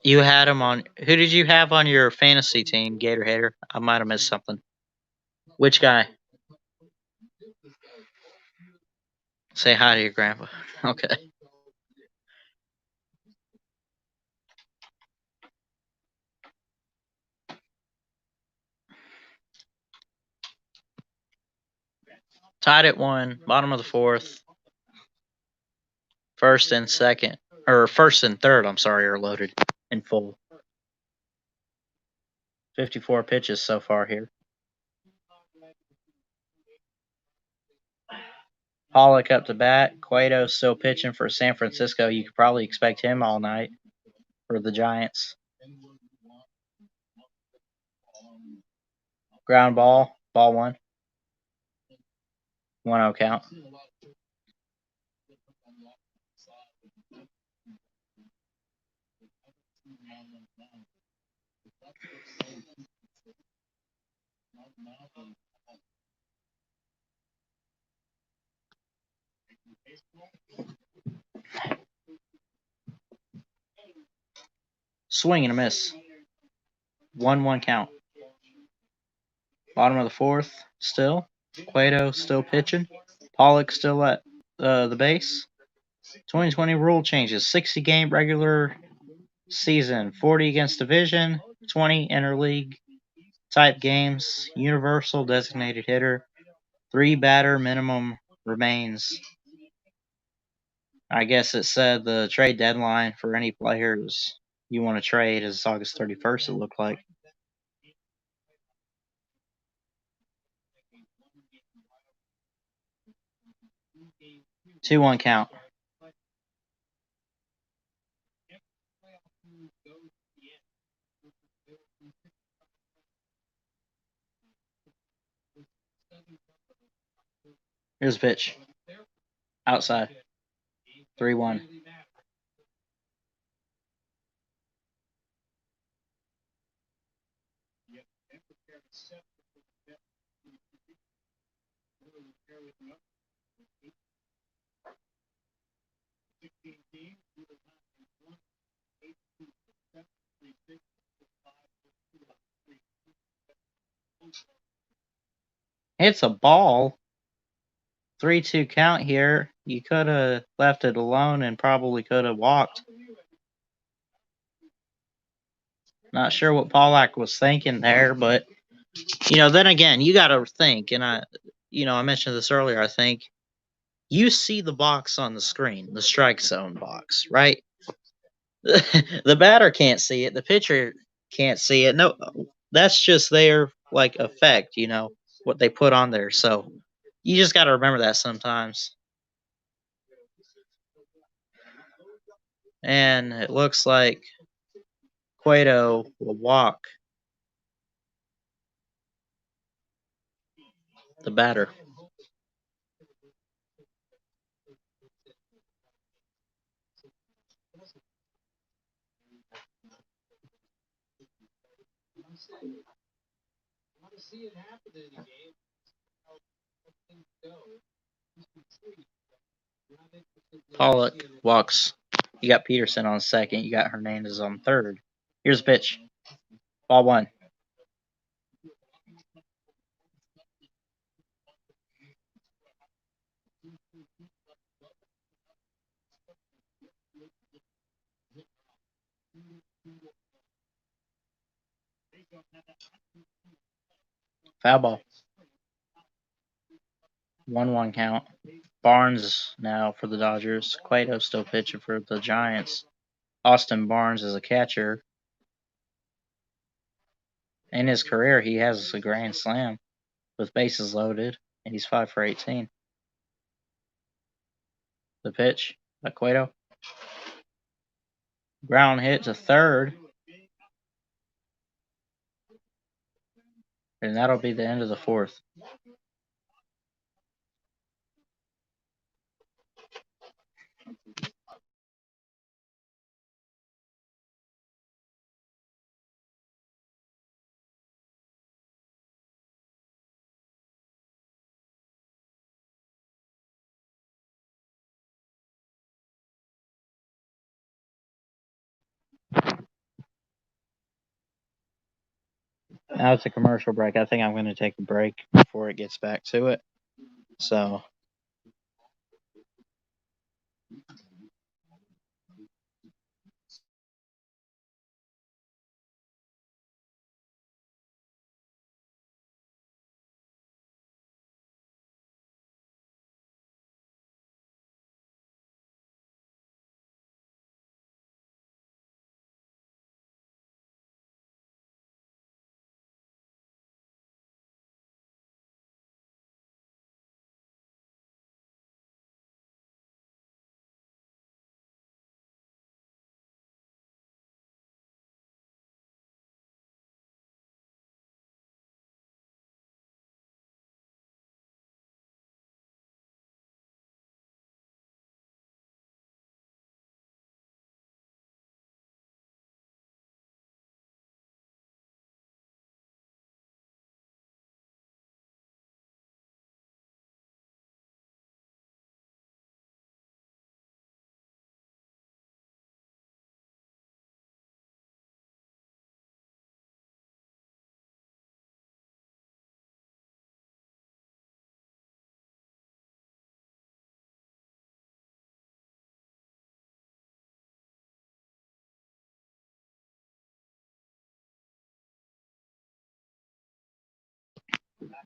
You had him on. Who did you have on your fantasy team, Gator Hater? I might have missed something. Which guy? Say hi to your grandpa. Okay. Tied at 1, bottom of the 4th. First and third, I'm sorry, are loaded in full. 54 pitches so far here. Pollock up to bat. Cueto still pitching for San Francisco. You could probably expect him all night for the Giants. Ground ball. Ball 1. 1-0 count. Swing and a miss. 1-1 count. Bottom of the 4th still. Cueto still pitching. Pollock still at the base. 2020 rule changes. 60 game regular season. 40 against division. 20 interleague type games. Universal designated hitter. 3 batter minimum remains. I guess it said the trade deadline for any players you want to trade is August 31st, it looked like. 2-1 count. Here's a pitch. Outside. 3-1. It's a ball. 3-2 count here. You could have left it alone and probably could have walked. Not sure what Pollack was thinking there, but then again, you got to think, and I mentioned this earlier. I think you see the box on the screen, the strike zone box, right? The batter can't see it. The pitcher can't see it. No, that's just their effect. What they put on there. So you just got to remember that sometimes. And it looks like Cueto will walk the batter. Pollock walks. You got Peterson on second. You got Hernandez on third. Here's a pitch. Ball one. Foul ball. 1-1 count. Barnes now for the Dodgers. Cueto still pitching for the Giants. Austin Barnes is a catcher. In his career, he has a grand slam with bases loaded, and he's 5 for 18. The pitch by Cueto. Ground hit to third. And that'll be the end of the fourth. Now it's a commercial break. I think I'm going to take a break before it gets back to it. So.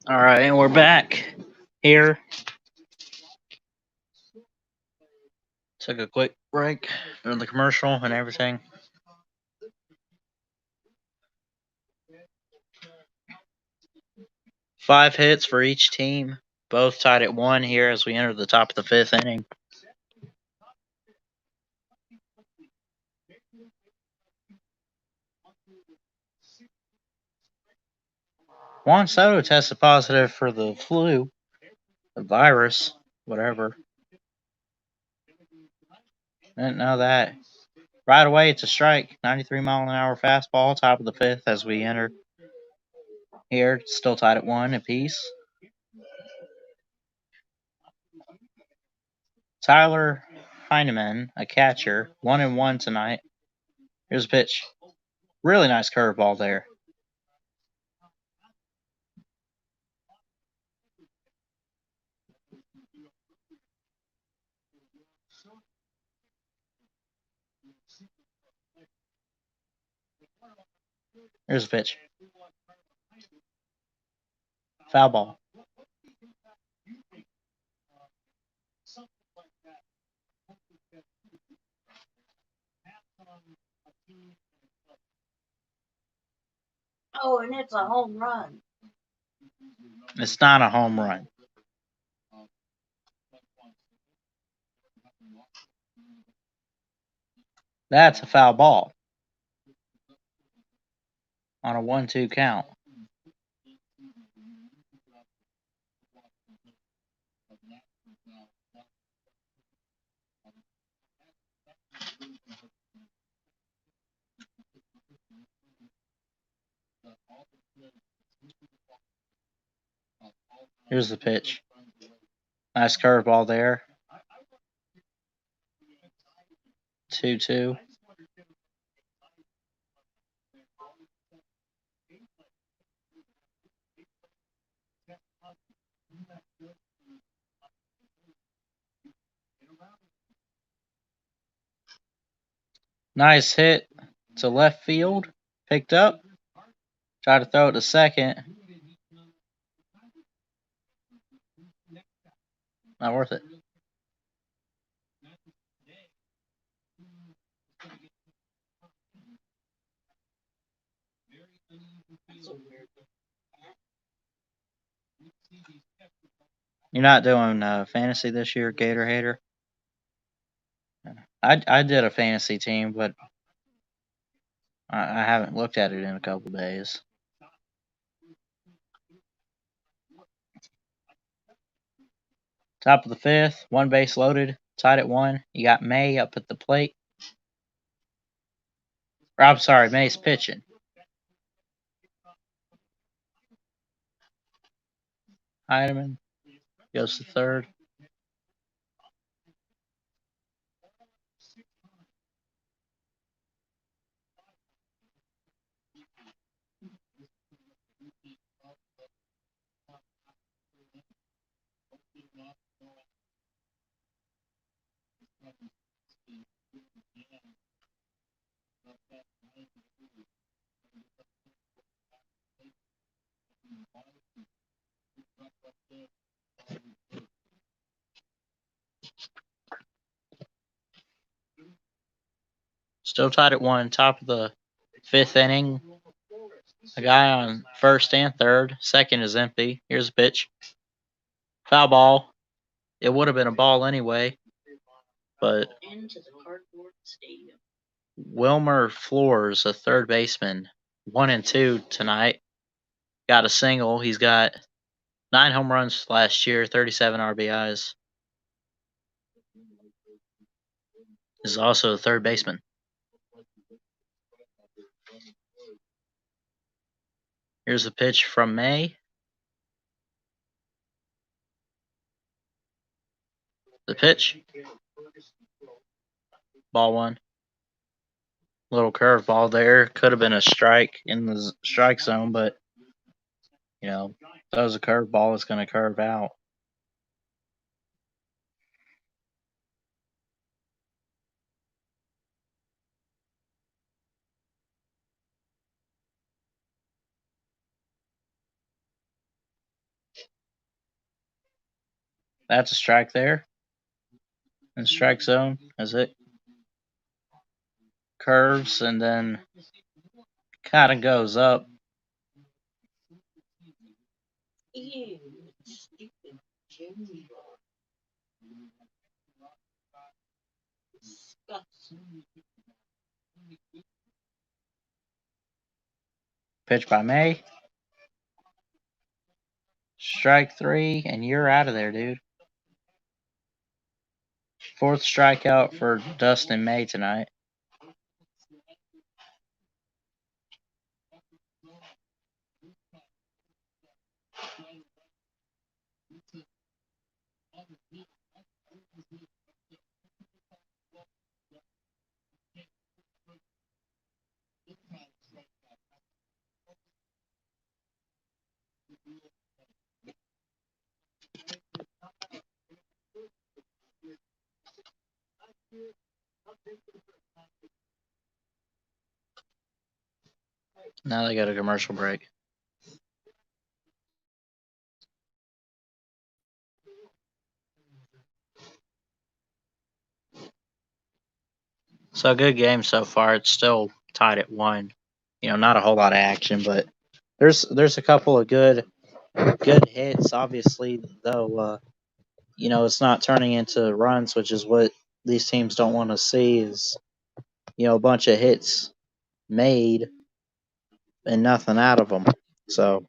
All right, and we're back here. Took a quick break during the commercial and everything. Five hits for each team, both tied at 1 here as we enter the top of the 5th inning. Juan Soto tested positive for the flu, the virus, whatever. Didn't know that. Right away, it's a strike. 93-mile-an-hour fastball, top of the fifth as we enter here. Still tied at 1 apiece. Tyler Heineman, a catcher, 1-1 tonight. Here's a pitch. Really nice curveball there. Here's a pitch. Foul ball. Oh, and it's a home run. It's not a home run. That's a foul ball on a 1-2 count. Here's the pitch. Nice curveball there. 2-2. Nice hit to left field. Picked up. Tried to throw it to second. Not worth it. You're not doing fantasy this year, Gator Hater? I did a fantasy team, but I haven't looked at it in a couple days. Top of the fifth, 1 base loaded, tied at 1. You got May up at the plate. Or, I'm sorry, May's pitching. Heidemann goes to third. Still tied at 1, top of the fifth inning. A guy on first and third. Second is empty. Here's a pitch. Foul ball. It would have been a ball anyway, but Into the cardboard stadium. Wilmer Flores, a third baseman, 1-2 tonight. Got a single. He's got 9 home runs last year, 37 RBIs. Is also a third baseman. Here's a pitch from May. The pitch. Ball 1. Little curveball there. Could have been a strike in the strike zone, but that was a curveball. It's going to curve out. That's a strike there. In strike zone as it curves and then kind of goes up. Ew, stupid Junior. Disgusting. Pitch by May. Strike 3, and you're out of there, dude. Fourth strikeout for Dustin May tonight. Now they got a commercial break. So a good game so far. It's still tied at 1. Not a whole lot of action, but there's a couple of good hits. Obviously, though, it's not turning into runs, which is what these teams don't want to see. Is a bunch of hits made and nothing out of them. So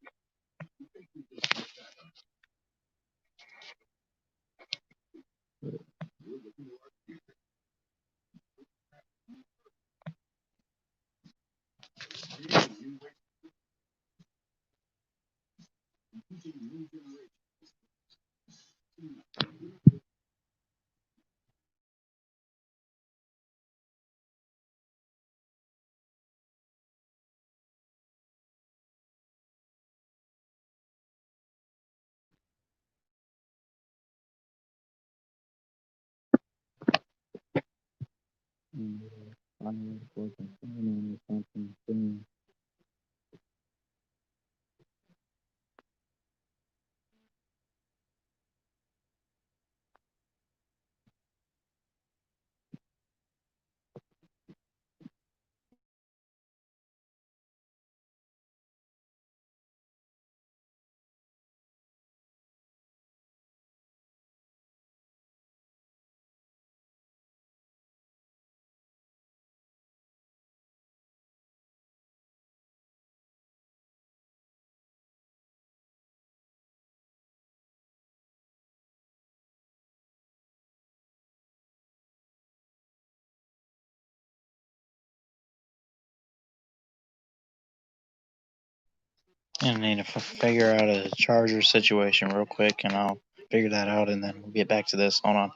I need to figure out a charger situation real quick, and I'll figure that out, and then we'll get back to this. Hold on.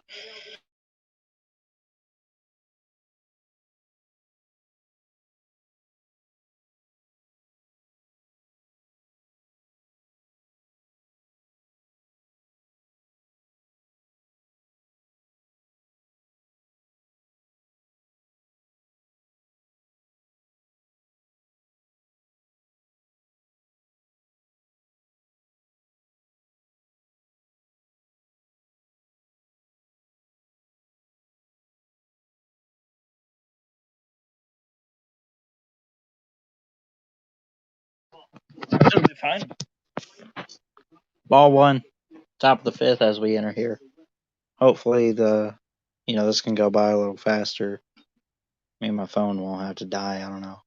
It'll be fine. Ball 1, top of the 5th as we enter here. Hopefully this can go by a little faster. Maybe my phone won't have to die. I don't know.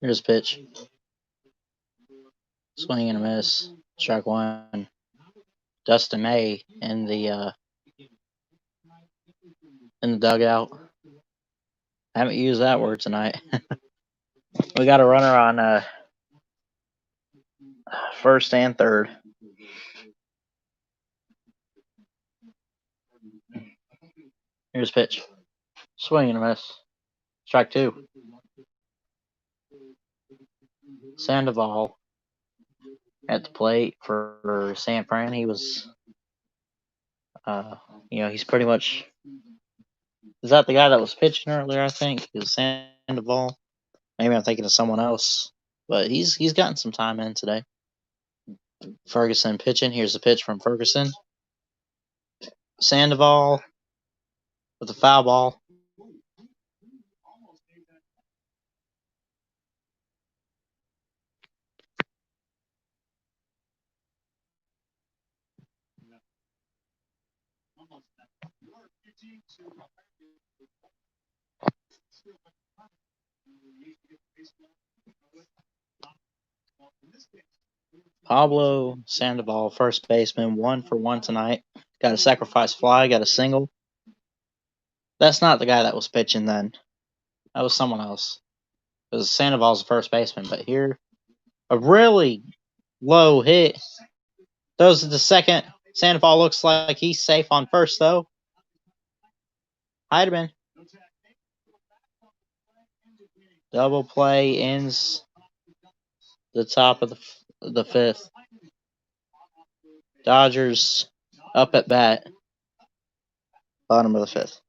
Here's a pitch. Swing and a miss. Strike 1. Dustin May in the dugout. I haven't used that word tonight. We got a runner on first and third. Here's a pitch. Swing and a miss. Strike 2. Sandoval at the plate for San Fran. He was, he's pretty much. Is that the guy that was pitching earlier? I think it was Sandoval. Maybe I'm thinking of someone else, but he's gotten some time in today. Ferguson pitching. Here's the pitch from Ferguson. Sandoval with a foul ball. Pablo Sandoval, first baseman, 1-for-1 tonight. Got a sacrifice fly, got a single. That's not the guy that was pitching then. That was someone else. Because Sandoval's the first baseman, but here, a really low hit. Throws it to second. Sandoval looks like he's safe on first, though. Heidemann. Double play ends the top of the fifth. Dodgers up at bat. Bottom of the fifth.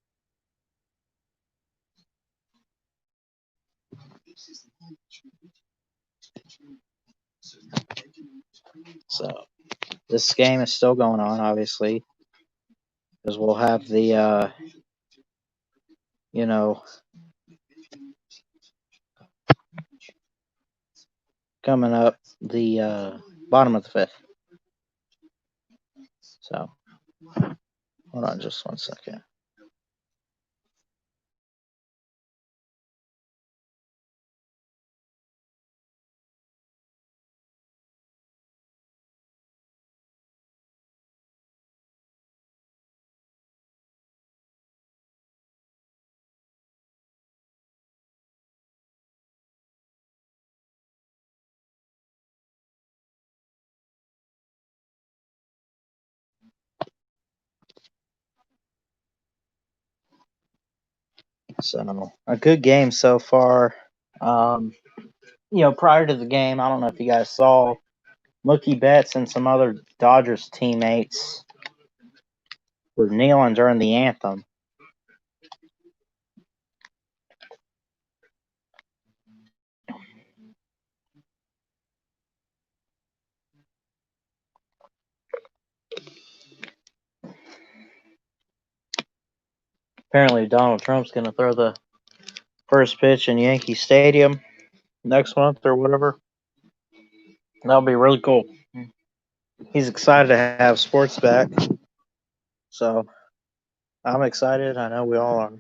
So this game is still going on, obviously, because we'll have the coming up the bottom of the fifth. So hold on just 1 second. So a good game so far. Prior to the game, I don't know if you guys saw Mookie Betts and some other Dodgers teammates were kneeling during the anthem. Apparently, Donald Trump's going to throw the first pitch in Yankee Stadium next month or whatever. That'll be really cool. He's excited to have sports back. So I'm excited. I know we all are.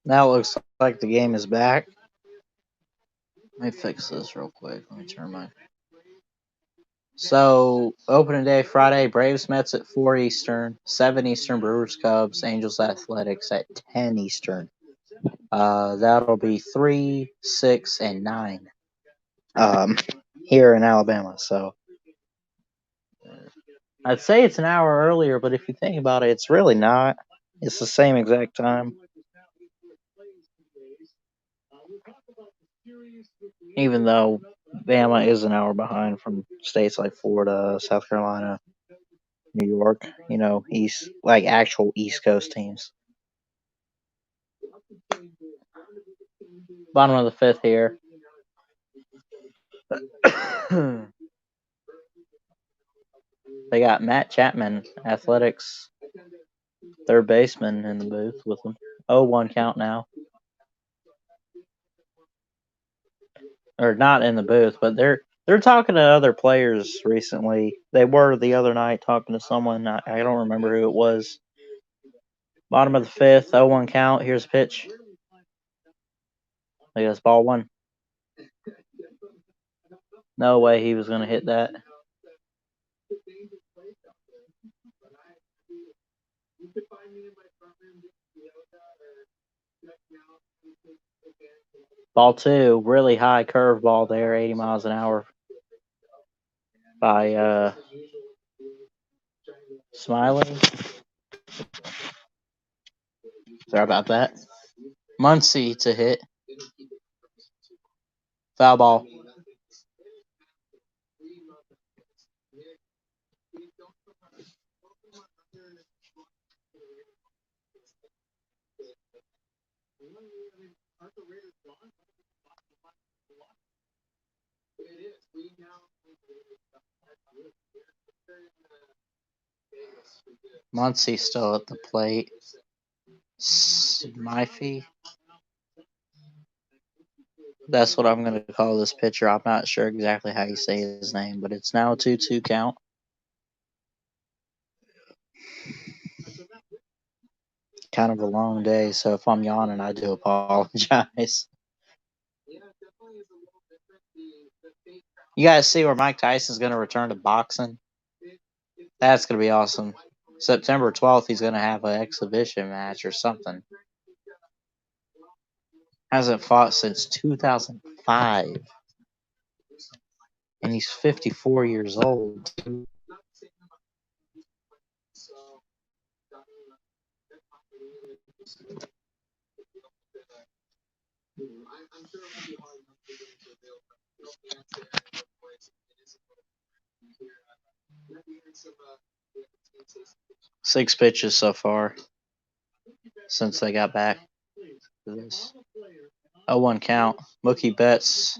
Now it looks like the game is back. Let me fix this real quick. Let me turn my. So opening day Friday, Braves Mets at 4 Eastern, 7 Eastern, Brewers Cubs, Angels Athletics at 10 Eastern. That'll be 3, 6, and 9. Here in Alabama. So I'd say it's an hour earlier, but if you think about it, it's really not. It's the same exact time. Even though Bama is an hour behind from states like Florida, South Carolina, New York, actual East Coast teams. Bottom of the fifth here. They got Matt Chapman, Athletics, third baseman, in the booth with them. 0-1 count now. Or not in the booth, but they're talking to other players recently. They were the other night talking to someone. I don't remember who it was. Bottom of the fifth, 0-1 count. Here's a pitch. I guess ball one. No way he was going to hit that. Ball two, really high curveball there, 80 miles an hour by Smiley. Sorry about that. Muncy to hit. Foul ball. Muncie still at the plate. Smythe. That's what I'm going to call this pitcher. I'm not sure exactly how you say his name, but it's now a 2-2 count. Kind of a long day, so if I'm yawning, I do apologize. You guys see where Mike Tyson's going to return to boxing? That's going to be awesome. September 12th, he's going to have an exhibition match or something. Hasn't fought since 2005. And he's 54 years old. Six pitches so far since they got back to this. 0-1 count. Mookie Betts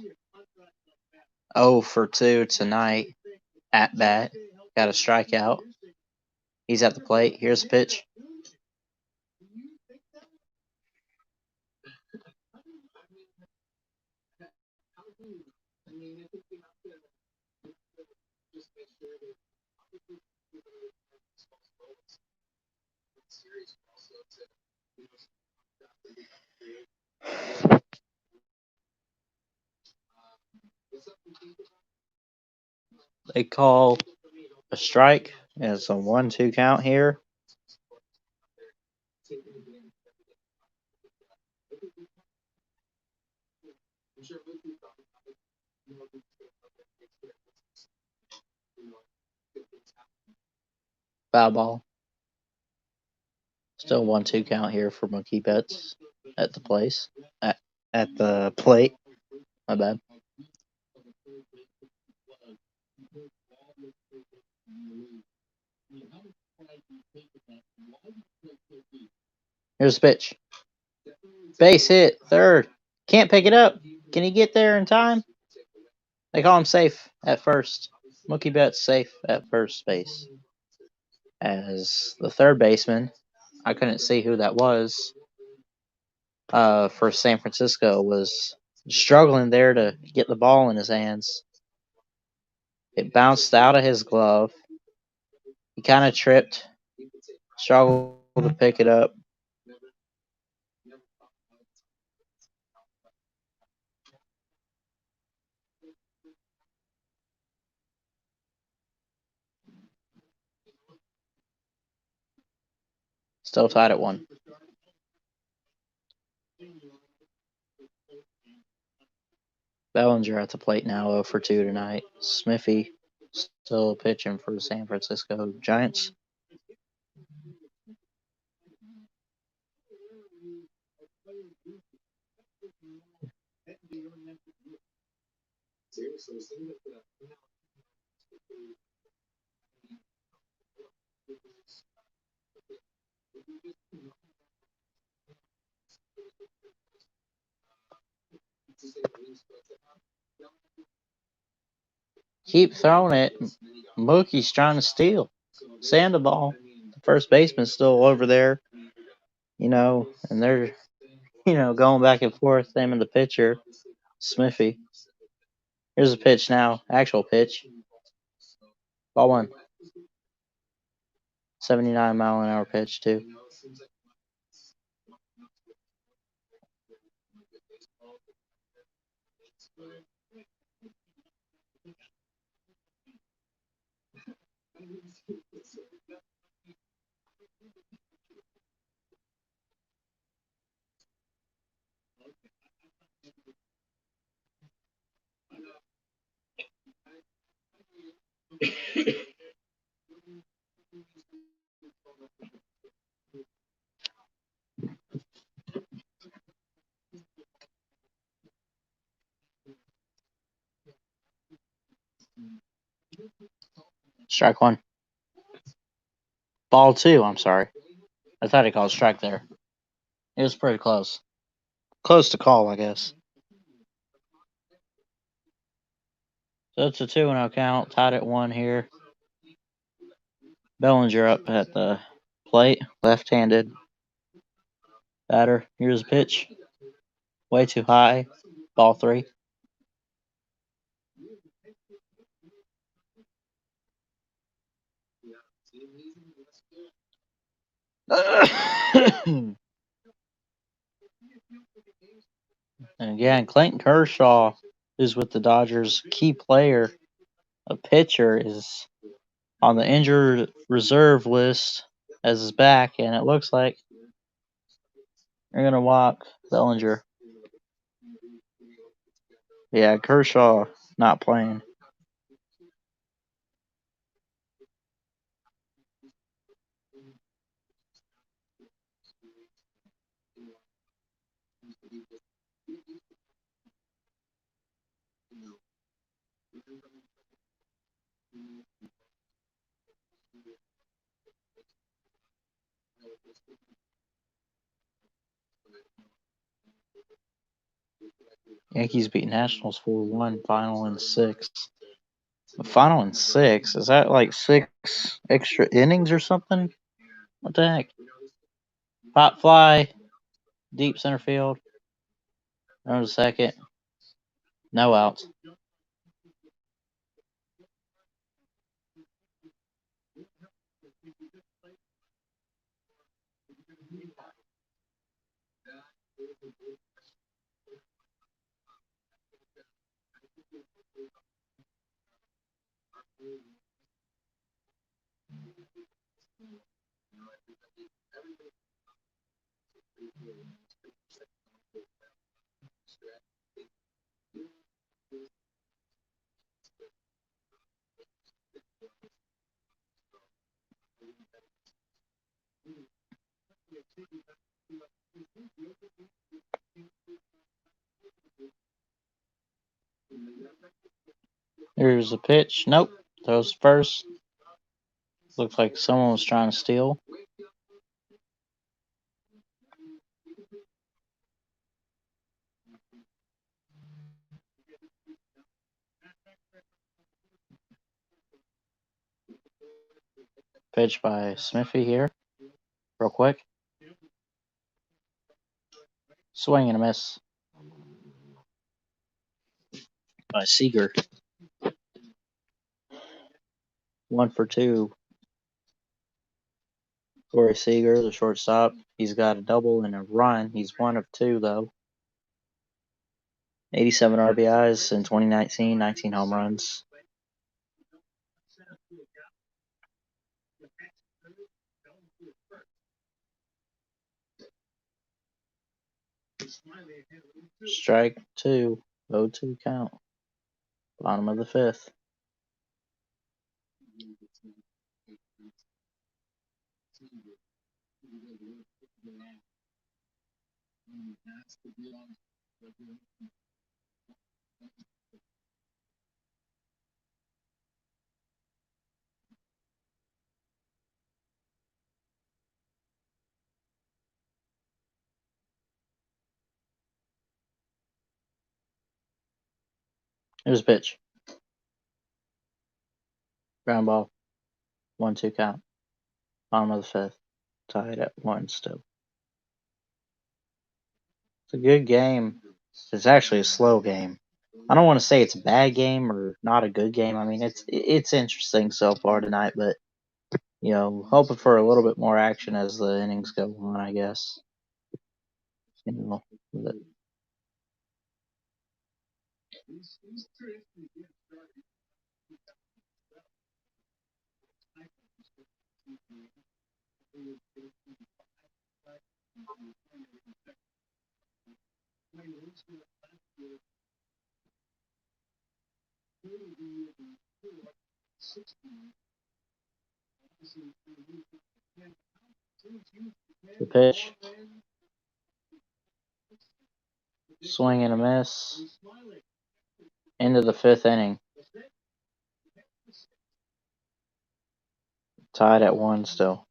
0 for 2 tonight at bat. Got a strikeout. He's at the plate. Here's a pitch. They call a strike. It's a 1-2 count here. Foul ball. Still 1-2 count here for Mookie Betts at the place. At the plate. My bad. Here's the pitch. Base hit, third. Can't pick it up. Can he get there in time? They call him safe at first. Mookie Betts safe at first base. As the third baseman, I couldn't see who that was, for San Francisco, was struggling there to get the ball in his hands. It bounced out of his glove. He kind of tripped, struggled to pick it up. Still tied at 1. Bellinger at the plate now, 0 for 2 tonight. Smithy still pitching for the San Francisco Giants. Keep throwing it. Mookie's trying to steal. Sandoval, the first baseman's still over there, and they're, going back and forth, them and the pitcher, Smithy. Here's a pitch now, actual pitch. Ball 1. 79-mile-an-hour pitch, too. Strike 1. Ball 2, I'm sorry. I thought he called strike there. It was pretty close. Close to call, I guess. So it's a 2-0 count, tied at 1 here. Bellinger up at the plate, left-handed batter. Here's a pitch. Way too high. Ball 3. And again, Clayton Kershaw is with the Dodgers. Key player, a pitcher, is on the injured reserve list as his back, and it looks like they're going to walk Bellinger. Yeah, Kershaw not playing. Yankees beat Nationals 4-1, final in 6. The final in 6? Is that like 6 extra innings or something? What the heck? Pop fly, deep center field. There's a second. No outs. Here's a pitch. Nope. Throws first. Looks like someone was trying to steal. Pitch by Smithy here. Real quick. Swing and a miss by Seager. 1 for 2. Corey Seager, the shortstop. He's got a double and a run. He's 1 of 2, though. 87 RBIs in 2019, 19 home runs. Strike 2. 0-2 count. Bottom of the 5th. Here's a pitch. Ground ball. 1-2 count. Bottom of the 5th. Tied at 1 still. It's a good game. It's actually a slow game. I don't want to say it's a bad game or not a good game. I mean, it's interesting so far tonight, but hoping for a little bit more action as the innings go on, I guess. But the pitch, swing and a miss, into the 5th inning. Tied at 1 still.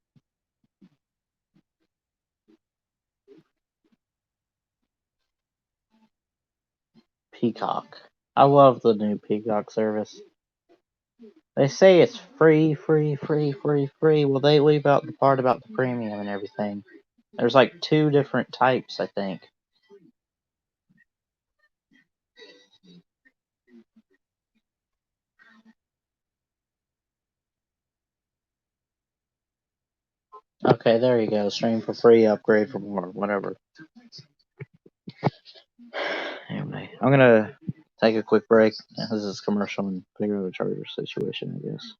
Peacock. I love the new Peacock service. They say it's free. Well, they leave out the part about the premium and everything. There's like 2 different types, I think. Okay, there you go. Stream for free, upgrade for more, whatever. Anyway, I'm gonna take a quick break. This is commercial and figure out a charger situation, I guess.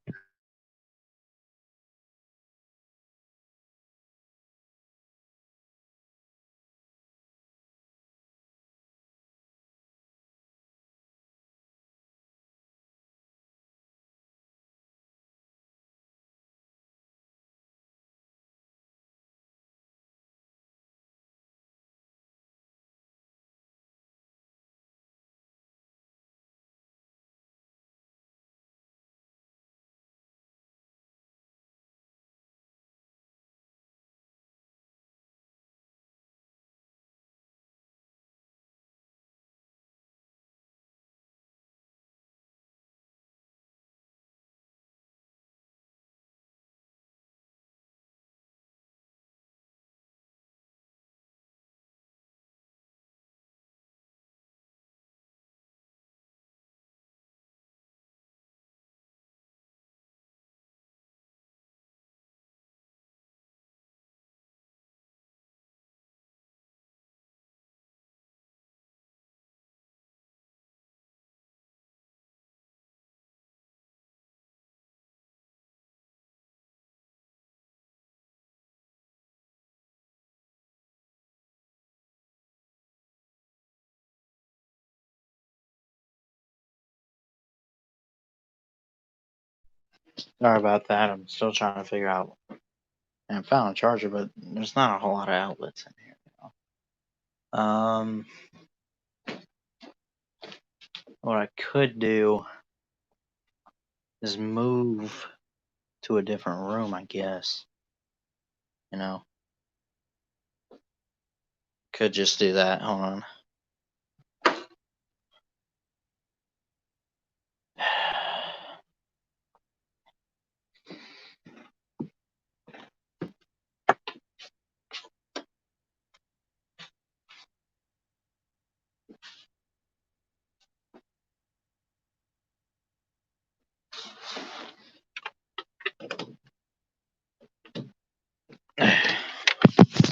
Sorry about that. I'm still trying to figure out. And I found a charger, but there's not a whole lot of outlets in here. What I could do is move to a different room, I guess. Could just do that. Hold on.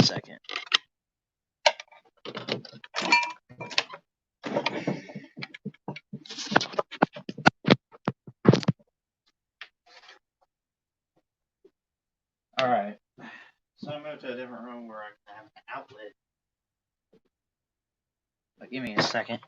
Second. All right. So I moved to a different room where I can have an outlet. But give me a second.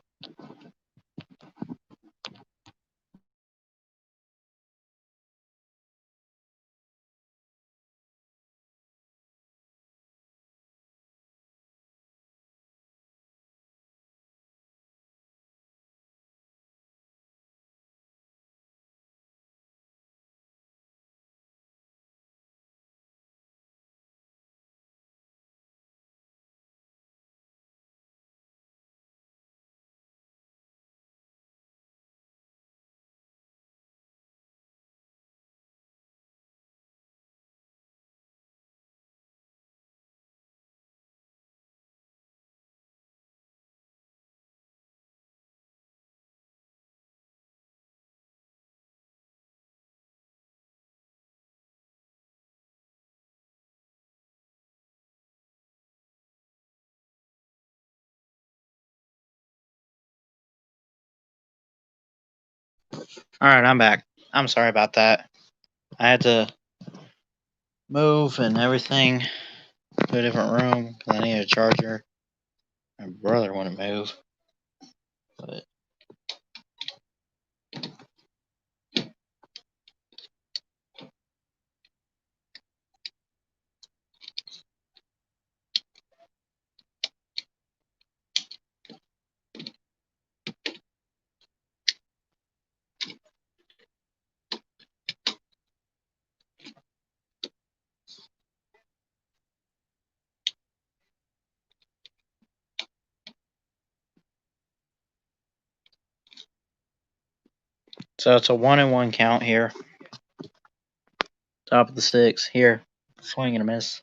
All right, I'm back. I'm sorry about that. I had to move and everything to a different room because I needed a charger. My brother wouldn't move. But So it's a 1-1 count here. Top of the 6th. Here. Swing and a miss.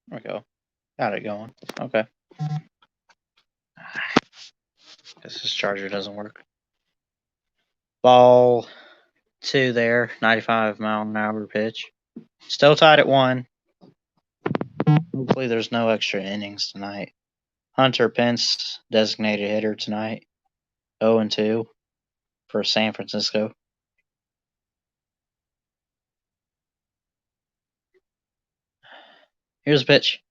There we go. Got it going. Okay. Guess this charger doesn't work. Ball 2 there. 95-mile-an-hour pitch. Still tied at 1. Hopefully there's no extra innings tonight. Hunter Pence, designated hitter tonight. 0-2 for San Francisco. Here's a pitch.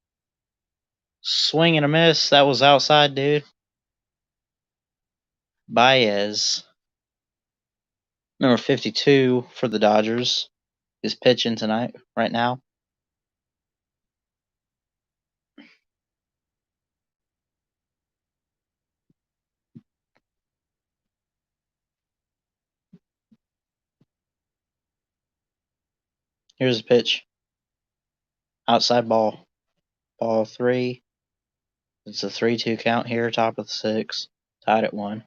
Swing and a miss. That was outside, dude. Baez, number 52 for the Dodgers, is pitching tonight, right now. Here's a pitch. Outside ball. Ball 3. It's a 3-2 count here, top of the 6th. Tied at 1.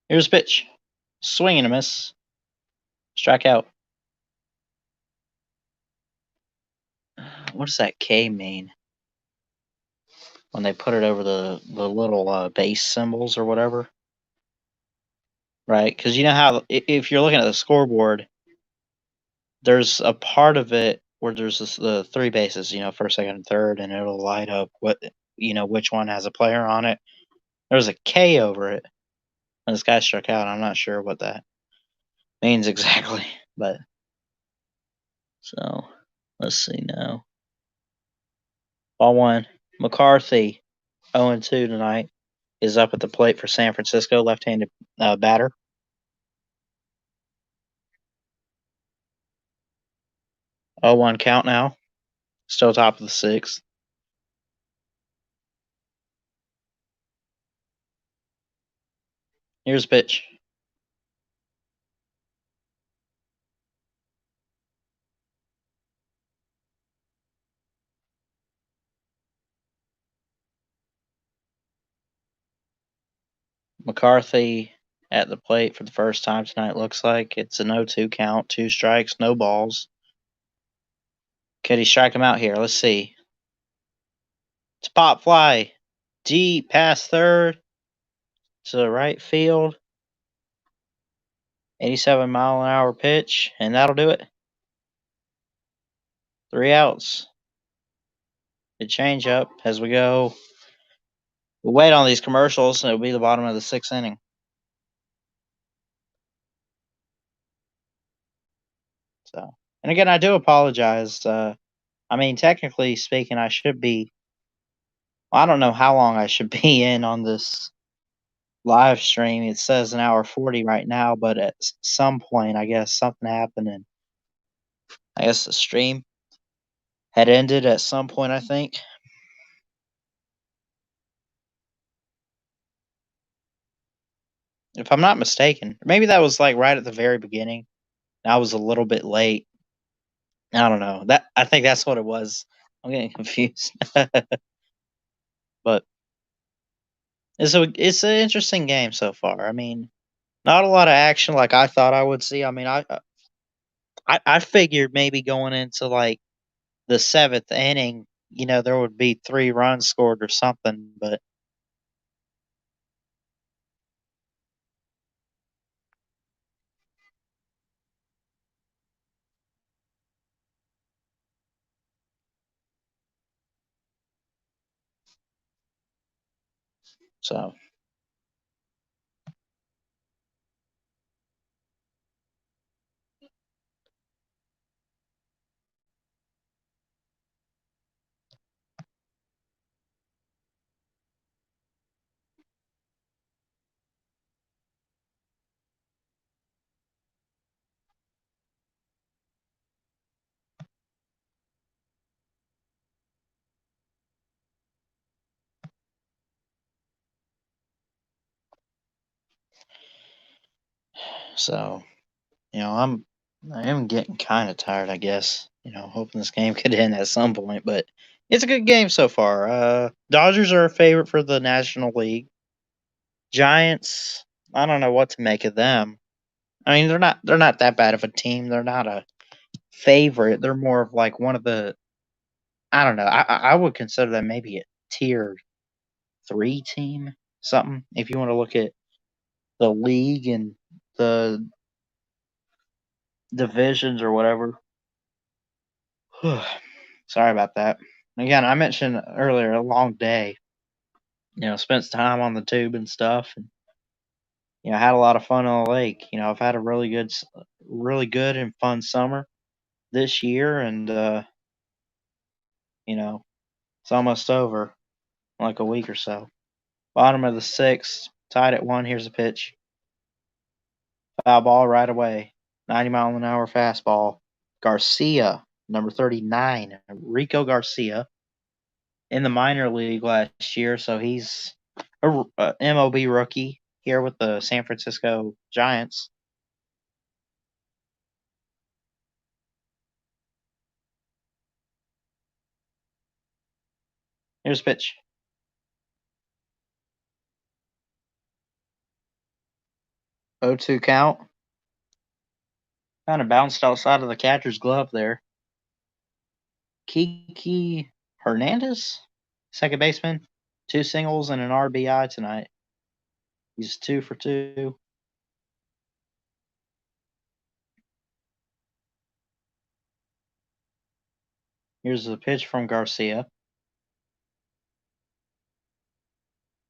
Here's a pitch. Swing and a miss. Strike out. What does that K mean? When they put it over the little base symbols or whatever? Right? Because you know how, if you're looking at the scoreboard, there's a part of it where there's the 3 bases, first, second, and third, and it'll light up which one has a player on it. There's a K over it. And this guy struck out. I'm not sure what that means exactly, but so let's see now. Ball 1. McCarthy, 0-2 tonight, is up at the plate for San Francisco, left-handed batter. Oh, 1 count now. Still top of the 6th. Here's a pitch. McCarthy at the plate for the first time tonight, looks like. It's an 0-2 count, 2 strikes, no balls. Could he strike him out here? Let's see. It's a pop fly. Deep past third to right field. 87-mile-an-hour pitch, and that'll do it. 3 outs. The change up as we go. We'll wait on these commercials, and it'll be the bottom of the 6th inning. So, and again, I do apologize. Technically speaking, I should be. I don't know how long I should be in on this live stream. It says an hour 40 right now, but at some point, I guess something happened, and I guess the stream had ended at some point, I think. If I'm not mistaken. Maybe that was like right at the very beginning. I was a little bit late. I don't know. I think that's what it was. I'm getting confused. But it's an interesting game so far. Not a lot of action like I thought I would see. I figured maybe going into like the 7th inning, there would be 3 runs scored or something, but so So, I am getting kind of tired, I guess. Hoping this game could end at some point, but it's a good game so far. Dodgers are a favorite for the National League. Giants, I don't know what to make of them. I mean, they're not that bad of a team. They're not a favorite. They're more of like one of the. I don't know. I would consider them maybe a tier 3 team, something. If you want to look at the league and the divisions or whatever. Sorry about that. Again, I mentioned earlier a long day. Spent time on the tube and stuff, and had a lot of fun on the lake. I've had a really good and fun summer this year, and it's almost over, like a week or so. Bottom of the 6th, tied at 1. Here's a pitch, foul ball right away. 90-mile-an-hour fastball. Garcia, number 39, Rico Garcia, in the minor league last year, so he's a MLB rookie here with the San Francisco Giants. Here's a pitch. 0-2 count. Kind of bounced outside of the catcher's glove there. Kiki Hernandez, second baseman, 2 singles and an RBI tonight. He's 2 for 2. Here's the pitch from Garcia.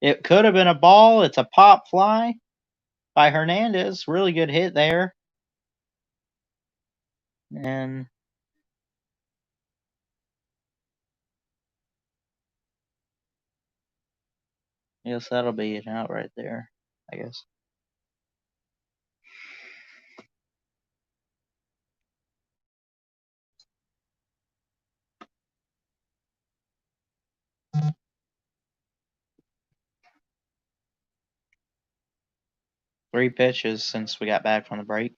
It could have been a ball. It's a pop fly by Hernandez. Really good hit there. And I guess that'll be it out right there, I guess. Three pitches since we got back from the break.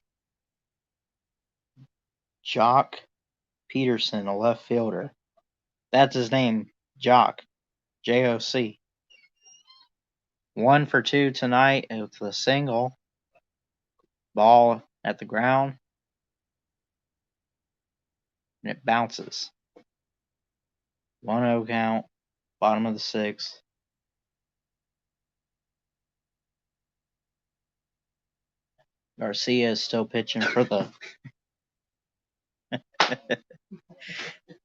Jock Peterson, a left fielder. That's his name, Jock. J-O-C. 1 for 2 tonight with a single. Ball at the ground. And it bounces. 1-0 count. Bottom of the 6th. Garcia is still pitching for the.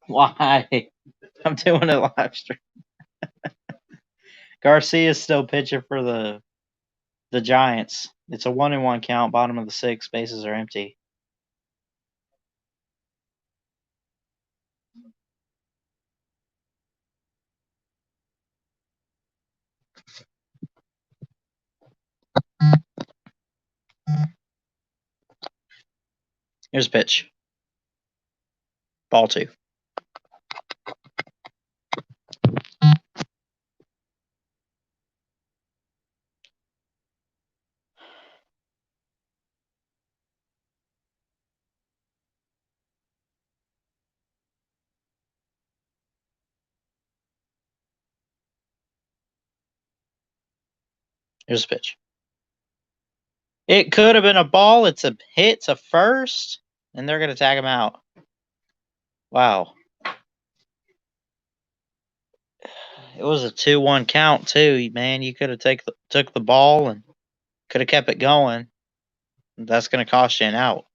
Why? I'm doing a live stream. Garcia is still pitching for the Giants. It's a 1-1 count. Bottom of the 6th. Bases are empty. Here's a pitch. Ball 2. Here's a pitch. It could have been a ball. It's a hit to first, and they're going to tag him out. Wow. It was a 2-1 count, too, man. You could have took the ball and could have kept it going. That's going to cost you an out.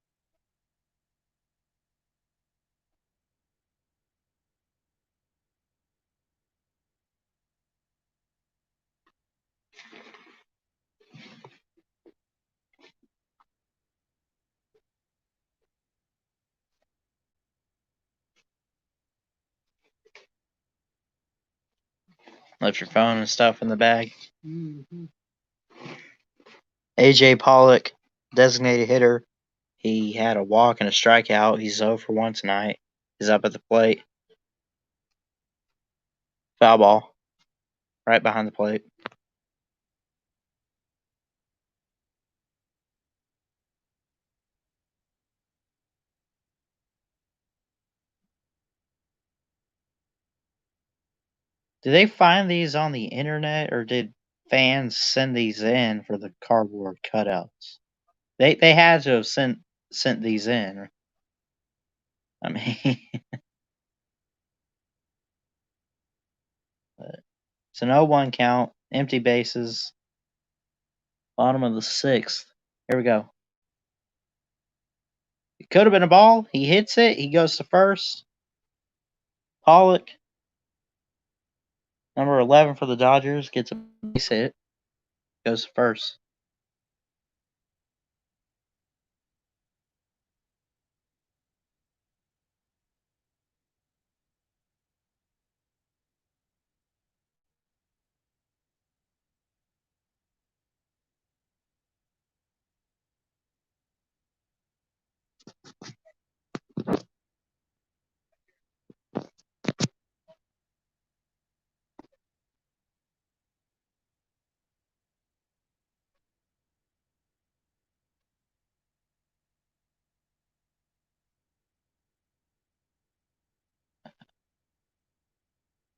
Left your phone and stuff in the bag. Mm-hmm. A.J. Pollock, designated hitter. He had a walk and a strikeout. He's 0 for 1 tonight. He's up at the plate. Foul ball. Right behind the plate. Did they find these on the internet or did fans send these in for the cardboard cutouts? They had to have sent these in. I mean, it's an 0-1 count, empty bases, bottom of the 6th. Here we go. It could have been a ball. He hits it. He goes to first. Pollock, number 11 for the Dodgers, gets a base hit. Goes to first.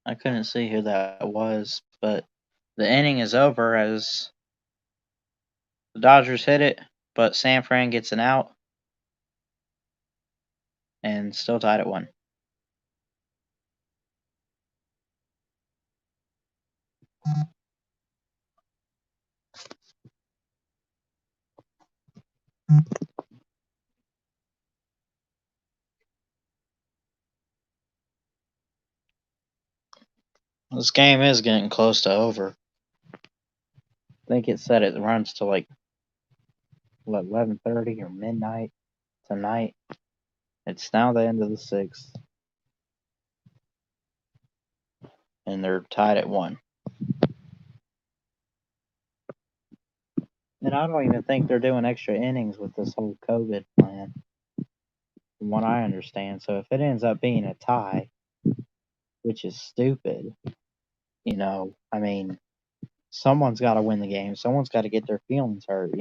I couldn't see who that was, but the inning is over as the Dodgers hit it, but San Fran gets an out and still tied at 1. This game is getting close to over. I think it said it runs to like 11:30 or midnight tonight. It's now the end of the 6th, and they're tied at 1. And I don't even think they're doing extra innings with this whole COVID plan, from what I understand. So if it ends up being a tie, which is stupid, I mean, someone's got to win the game. Someone's got to get their feelings hurt.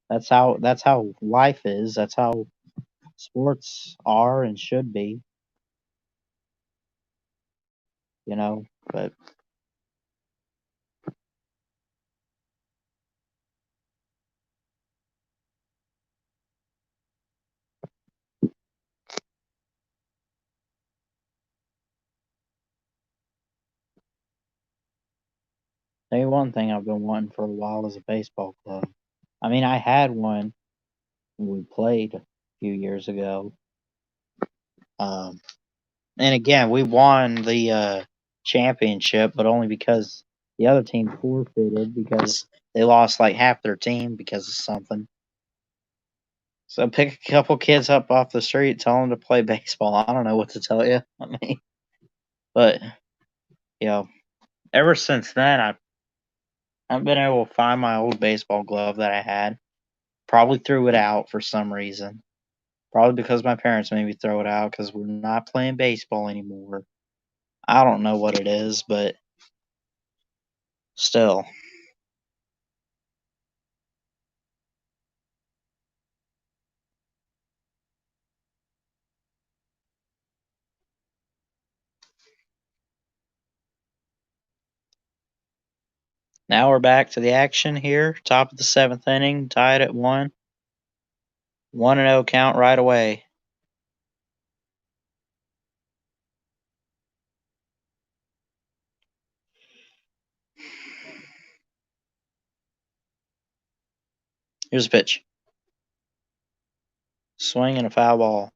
That's how life is. That's how sports are and should be. But tell you one thing I've been wanting for a while is a baseball club. I mean, I had one when we played a few years ago. Um, and again, we won the championship, but only because the other team forfeited because they lost like half their team because of something. So pick a couple kids up off the street, tell them to play baseball. I don't know what to tell you. I mean, but ever since then, I've been able to find my old baseball glove that I had. Probably threw it out for some reason. Probably because my parents made me throw it out because we're not playing baseball anymore. I don't know what it is, but still. Now we're back to the action here. Top of the 7th inning, tied at 1. 1-0 count right away. Here's a pitch. Swing and a foul ball.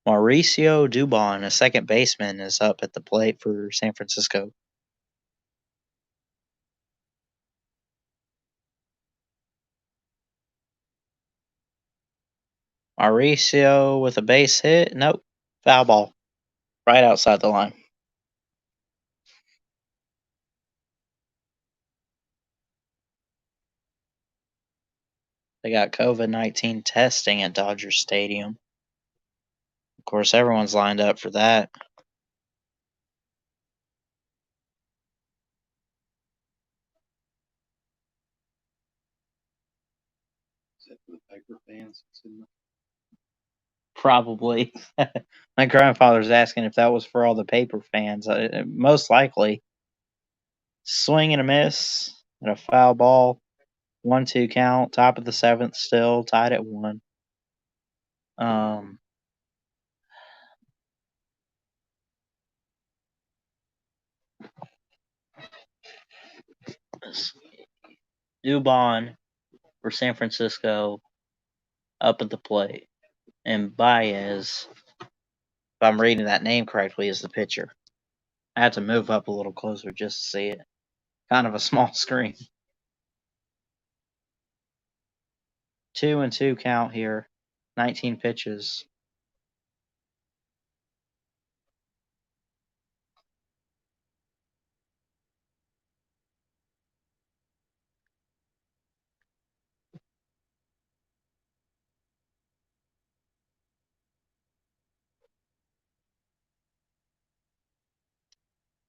Mauricio Dubon, a second baseman, is up at the plate for San Francisco. Mauricio with a base hit. Nope. Foul ball. Right outside the line. They got COVID-19 testing at Dodger Stadium. Of course, everyone's lined up for that. fans. Probably. My grandfather's asking if that was for all the paper fans. Most likely. Swing and a miss and a foul ball. 1-2 count. Top of the seventh. Still tied at 1. Dubon for San Francisco up at the plate. And Baez, if I'm reading that name correctly, is the pitcher. I had to move up a little closer just to see it. Kind of a small screen. 2-2 count here. 19 pitches.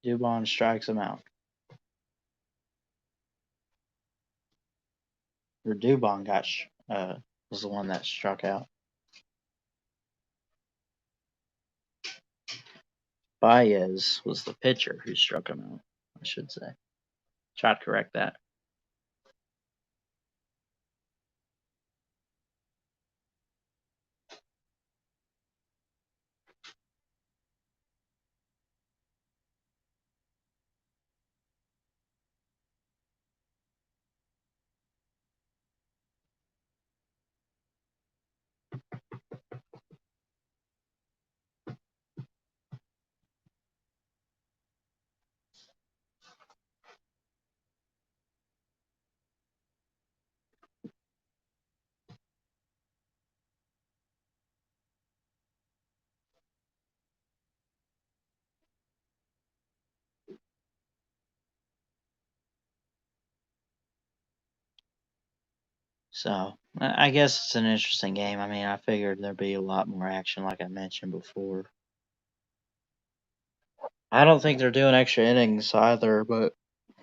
Dubon strikes him out. Or Dubon was the one that struck out. Baez was the pitcher who struck him out, I should say. Try to correct that. So, I guess it's an interesting game. I mean, I figured there'd be a lot more action, like I mentioned before. I don't think they're doing extra innings either, but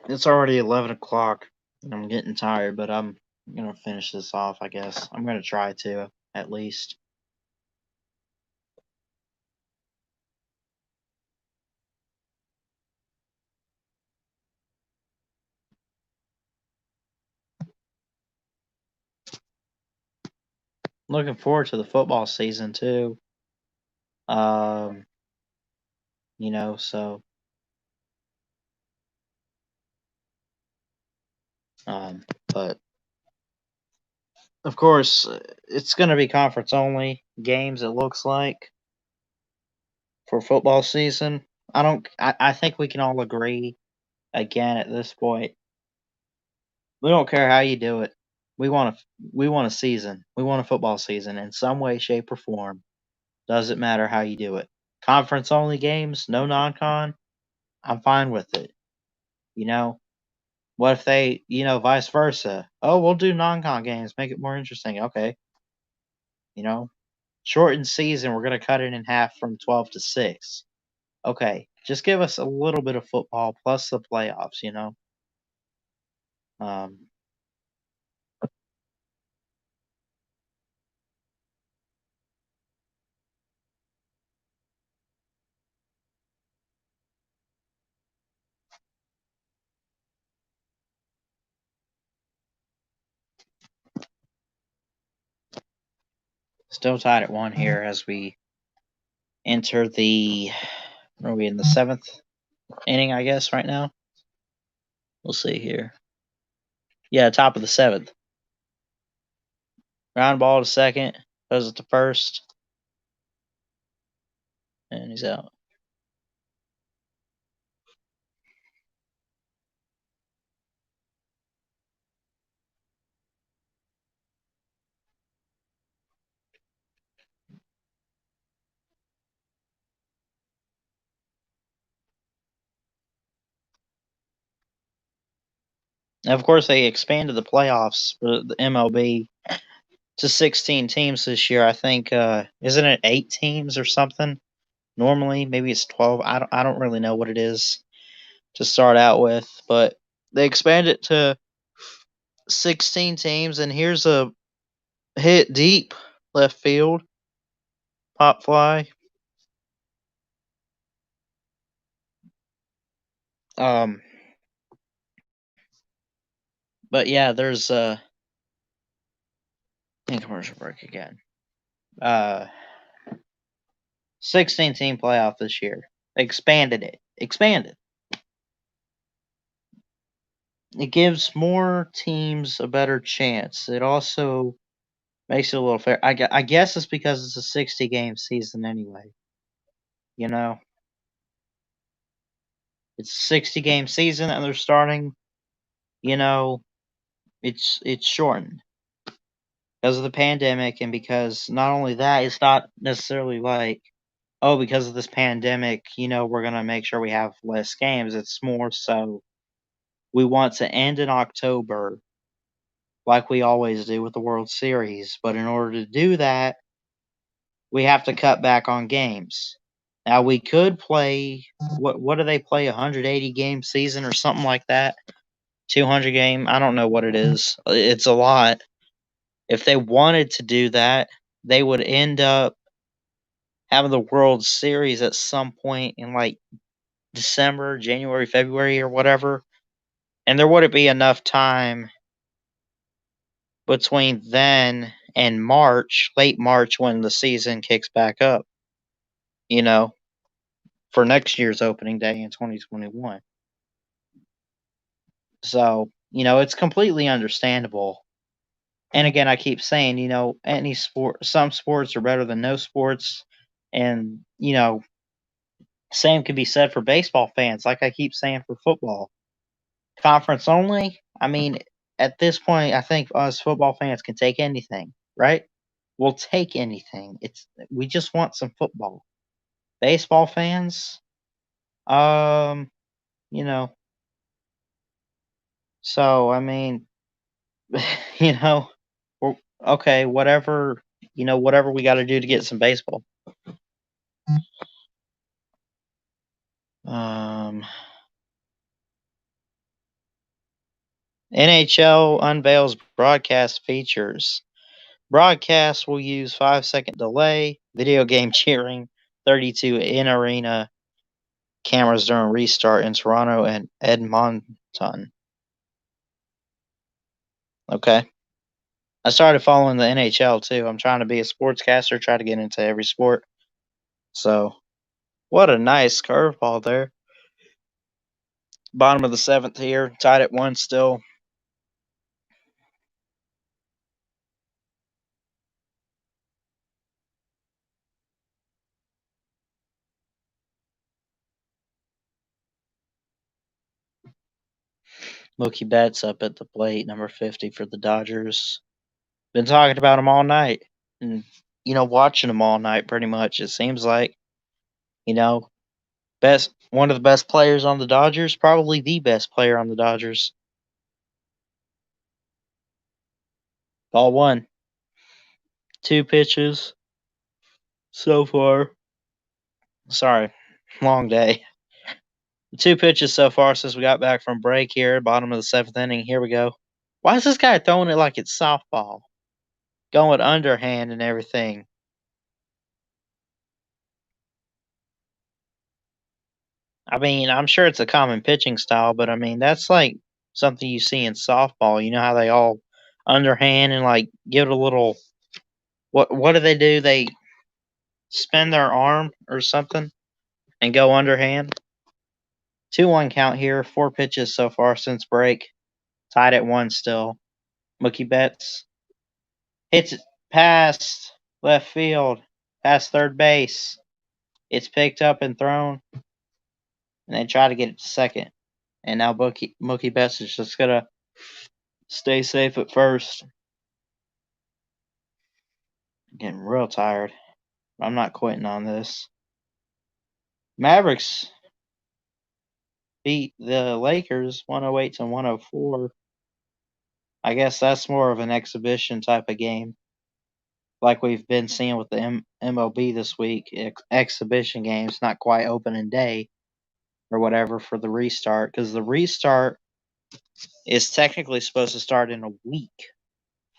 it's already 11 o'clock. And I'm getting tired, but I'm going to finish this off, I guess. I'm going to try to, at least. Looking forward to the football season, too. So but of course it's going to be conference only games, it looks like, for football season. I think we can all agree again at this point, we don't care how you do it. We want a season. We want a football season in some way, shape, or form. Doesn't matter how you do it. Conference only games, no non-con. I'm fine with it. What if they, vice versa? Oh, we'll do non-con games, make it more interesting. Okay. Shortened season, we're going to cut it in half from 12 to 6. Okay. Just give us a little bit of football plus the playoffs, Still tied at 1 here as we enter what are we in the 7th inning, I guess, right now? We'll see here. Yeah, top of the 7th. Ground ball to second, goes it to first, and he's out. And of course, they expanded the playoffs for the MLB to 16 teams this year. I think, isn't it 8 teams or something? Normally, maybe it's 12. I don't really know what it is to start out with, but they expanded it to 16 teams, and here's a hit deep left field, pop fly. Um, but yeah, there's in commercial break again. 16 team playoff this year. Expanded it. Expanded. It gives more teams a better chance. It also makes it a little fair. I guess it's because it's a 60 game season anyway. You know, it's a 60 game season and they're starting, you know, it's shortened because of the pandemic and because not only that, it's not necessarily like, oh, because of this pandemic, we're going to make sure we have less games. It's more so we want to end in October like we always do with the World Series. But in order to do that, we have to cut back on games. Now we could play what do they play, 180 game season or something like that? 200 game, I don't know what it is. It's a lot. If they wanted to do that, they would end up having the World Series at some point in like December, January, February or whatever. And there wouldn't be enough time between then and March, late March when the season kicks back up, you know, for next year's opening day in 2021. So, it's completely understandable. And again, I keep saying, any sport, some sports are better than no sports. And, same could be said for baseball fans, like I keep saying for football. Conference only, I mean, at this point, I think us football fans can take anything, right? We'll take anything. We just want some football. Baseball fans, um, you know, so I mean, you know, okay, whatever, whatever we got to do to get some baseball. Um, NHL unveils broadcast features. Broadcast will use 5-second delay, video game cheering, 32 in arena cameras during restart in Toronto and Edmonton. Okay. I started following the NHL too. I'm trying to be a sportscaster, try to get into every sport. So, what a nice curveball there. Bottom of the seventh here, tied at 1 still. Mookie Betts up at the plate, number 50 for the Dodgers. Been talking about him all night and, watching him all night pretty much. It seems like, you know, one of the best players on the Dodgers, probably the best player on the Dodgers. Ball one. 2 pitches so far. Sorry, long day. 2 pitches so far since we got back from break here, bottom of the 7th inning. Here we go. Why is this guy throwing it like it's softball? Going underhand and everything. I mean, I'm sure it's a common pitching style, but I mean, that's like something you see in softball. You know how they all underhand and like give it a little what do they do? They spin their arm or something and go underhand. 2-1 count here, 4 pitches so far since break. Tied at 1 still. Mookie Betts hits it past left field, past third base. It's picked up and thrown, and they try to get it to second. And now Mookie Betts is just gonna stay safe at first. Getting real tired. I'm not quitting on this. Mavericks beat the Lakers 108 to 104. I guess that's more of an exhibition type of game, like we've been seeing with the MLB this week. Exhibition games, not quite opening day or whatever for the restart, because the restart is technically supposed to start in a week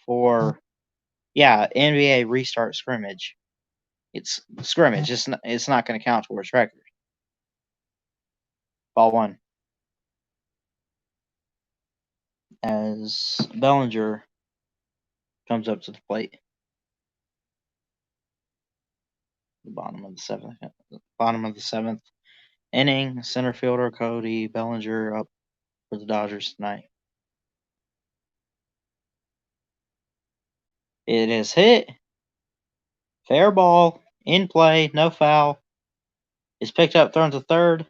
for Yeah, NBA restart scrimmage. It's scrimmage. It's not going to count towards record. Ball one. As Bellinger comes up to the plate. The bottom of the seventh inning. Center fielder Cody Bellinger up for the Dodgers tonight. It is hit. Fair ball. In play. No foul. It's picked up, thrown to third.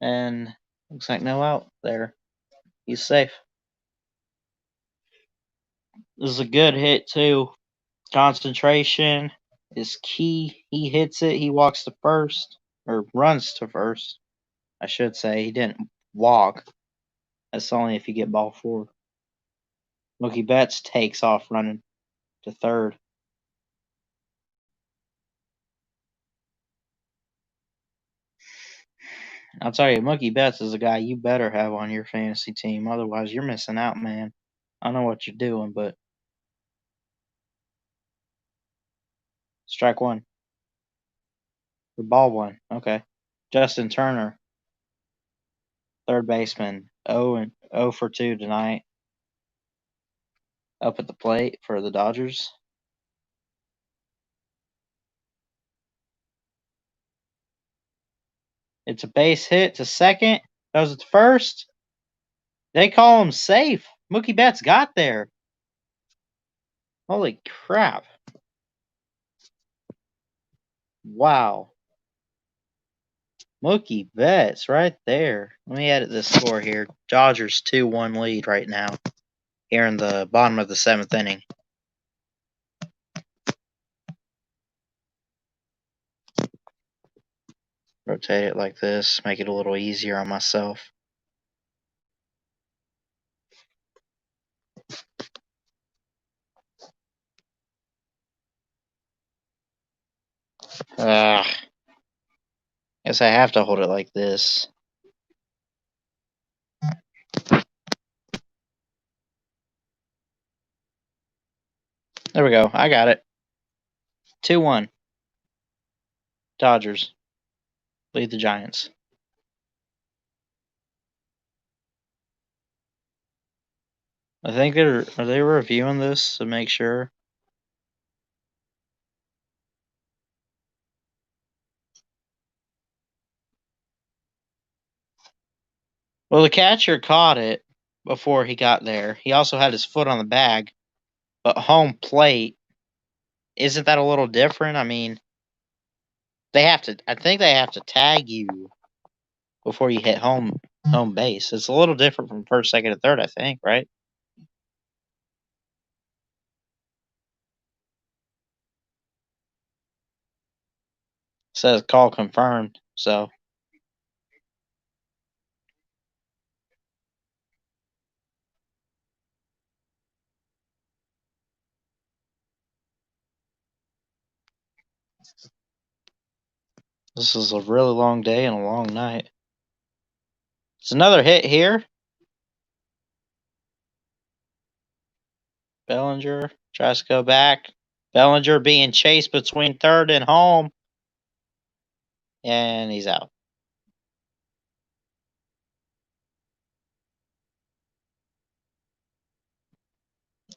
And looks like no out there. He's safe. This is a good hit, too. Concentration is key. He hits it. He walks to first. Or runs to first, I should say. He didn't walk. That's only if you get ball four. Mookie Betts takes off running to third. I'll tell you, Mookie Betts is a guy you better have on your fantasy team. Otherwise, you're missing out, man. I don't know what you're doing, but strike one. Or ball one. Okay. Justin Turner, third baseman, 0 for 2 tonight. Up at the plate for the Dodgers. It's a base hit to second. Goes it to first. They call him safe. Mookie Betts got there. Holy crap. Wow. Mookie Betts right there. Let me edit this score here. Dodgers 2-1 lead right now. Here in the bottom of the seventh inning. Rotate it like this. Make it a little easier on myself. Guess I have to hold it like this. There we go. I got it. 2-1. Dodgers lead the Giants. I think are they reviewing this to make sure? Well, the catcher caught it before he got there. He also had his foot on the bag, but home plate, isn't that a little different? I mean, I think they have to tag you before you hit home base. It's a little different from first, second, and third, I think, right? It says call confirmed, so this is a really long day and a long night. It's another hit here. Bellinger tries to go back. Bellinger being chased between third and home. And he's out.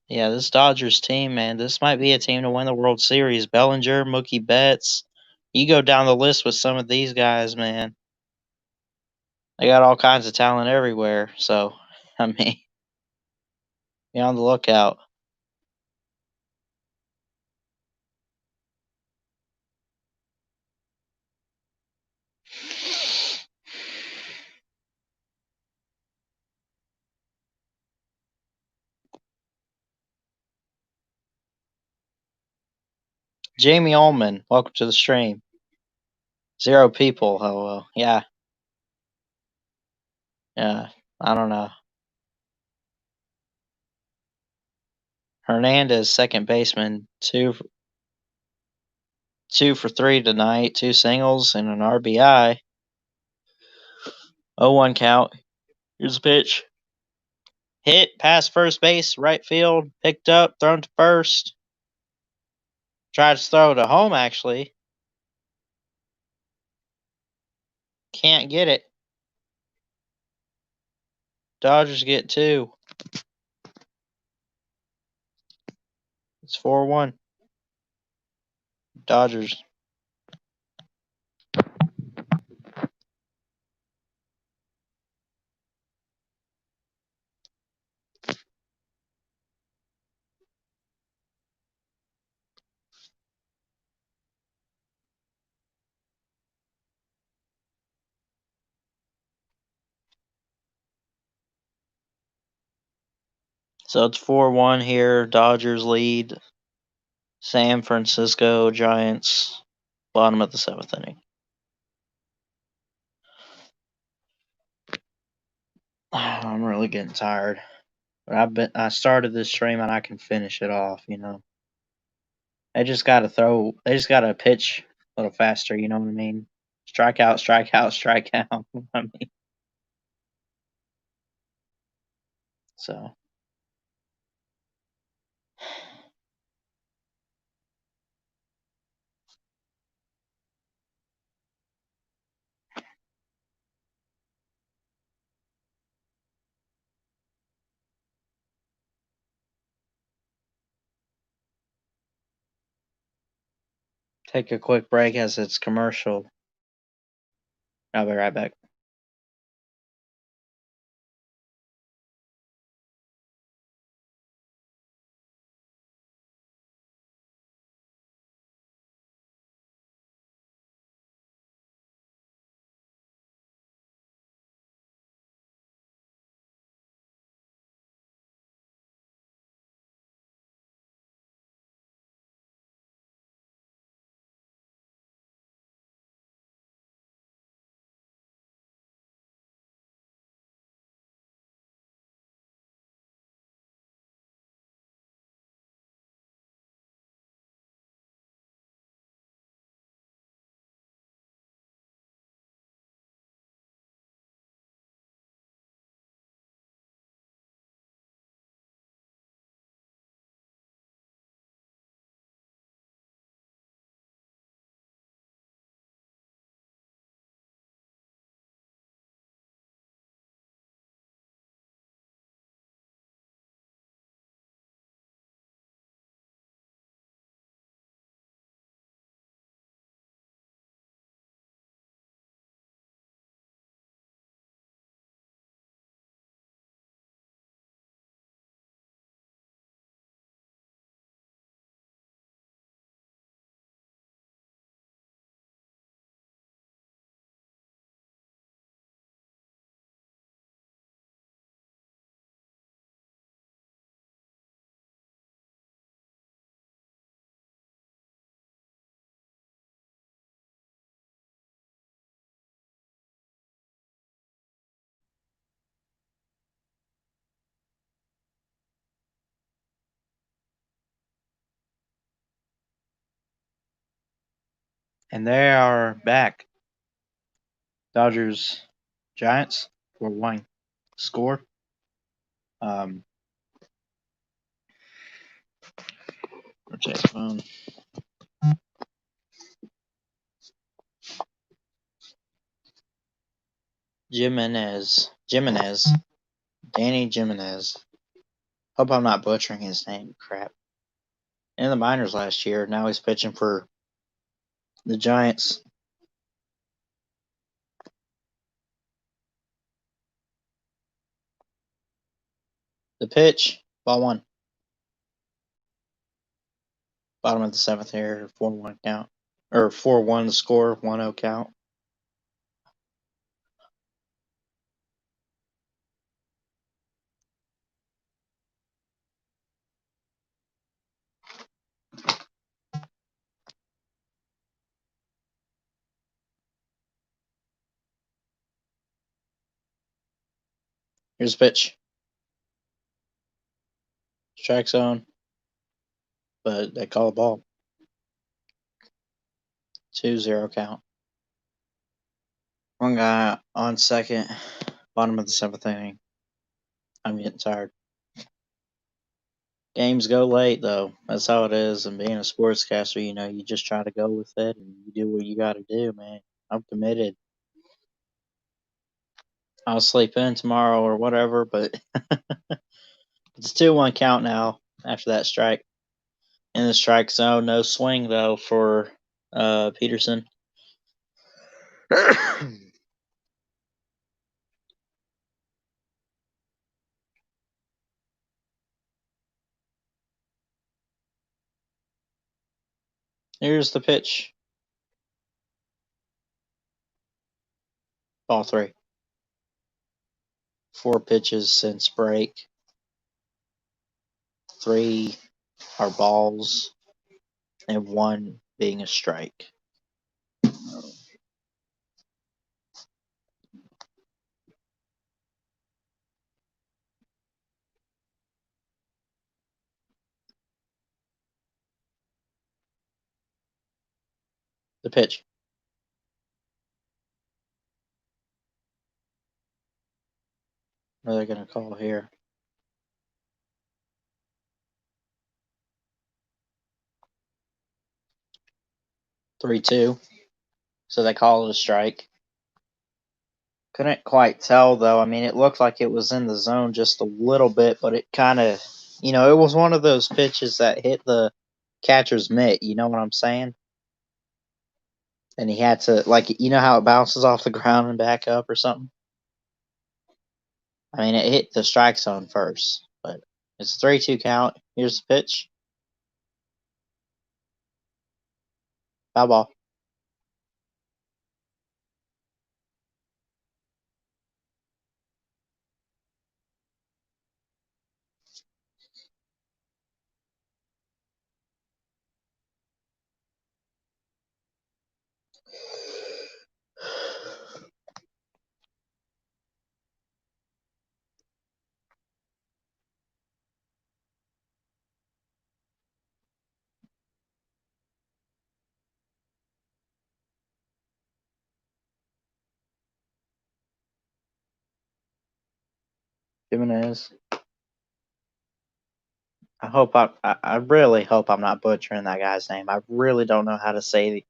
Yeah, this Dodgers team, man, this might be a team to win the World Series. Bellinger, Mookie Betts. You go down the list with some of these guys, man. They got all kinds of talent everywhere. So, I mean, be on the lookout. Jamie Ullman, welcome to the stream. 0 people, hello. Yeah. Yeah, I don't know. Hernandez, second baseman, 2 for 3 tonight, 2 singles and an RBI. 0-1 count. Here's the pitch. Hit, past first base, right field, picked up, thrown to first. Tried to throw to home, actually. Can't get it. Dodgers get 2. It's 4-1. Dodgers. So it's 4-1 here. Dodgers lead. San Francisco Giants, bottom of the 7th inning. I'm really getting tired. But I started this stream and I can finish it off, you know. They just gotta pitch a little faster, you know what I mean? Strike out, strike out, strike out. I mean, so take a quick break as it's commercial. I'll be right back. And they are back. Dodgers Giants 4-1 score. Check phone. Jimenez, Danny Jimenez. Hope I'm not butchering his name. Crap. In the minors last year. Now he's pitching for the Giants. The pitch, ball 1. Bottom of the 7th here, 4-1 count. Or 4-1 the score, 1-0 count. Here's the pitch. Strike zone. But they call the ball. 2-0 count. One guy on second Bottom of the seventh inning. I'm getting tired. Games go late though. That's how it is. And being a sportscaster, you just try to go with it and you do what you got to do, man. I'm committed. I'll sleep in tomorrow or whatever, but it's 2-1 count now after that strike. In the strike zone, no swing though for Peterson. Here's the pitch. Ball 3. 4 pitches since break. 3 are balls, and 1 being a strike. The pitch. What are they going to call here? "3-2." So they call it a strike. Couldn't quite tell though. I mean, it looked like it was in the zone just a little bit, but it kind of, it was one of those pitches that hit the catcher's mitt. You know what I'm saying? And he had to, like, how it bounces off the ground and back up or something? I mean, it hit the strike zone first, but it's 3-2 count. Here's the pitch. Foul ball. Jimenez. I really hope I'm not butchering that guy's name. I really don't know how to say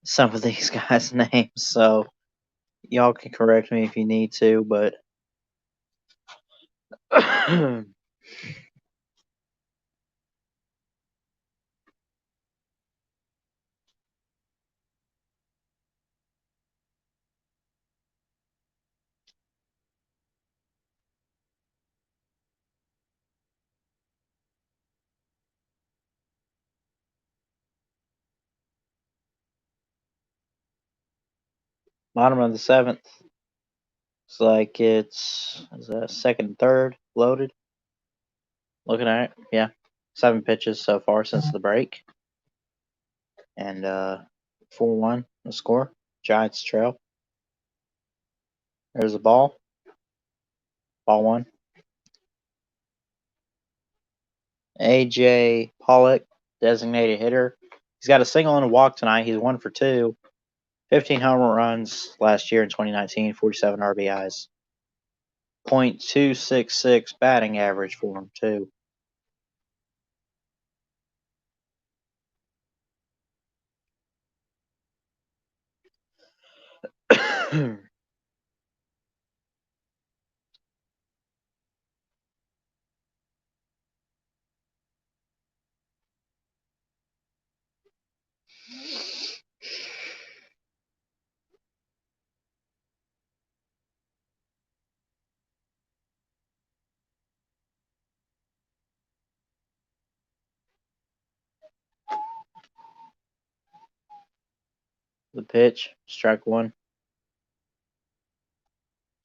some of these guys' names, so y'all can correct me if you need to, but bottom of the 7th. It's like it's second and third loaded. Looking at it, yeah. 7 pitches so far since the break. And 4-1 the score. Giants trail. There's the ball. Ball 1. AJ Pollock, designated hitter. He's got a single and a walk tonight. He's 1 for 2. 15 home runs last year in 2019, 47 RBIs. .266 batting average for him, too. The pitch, strike 1.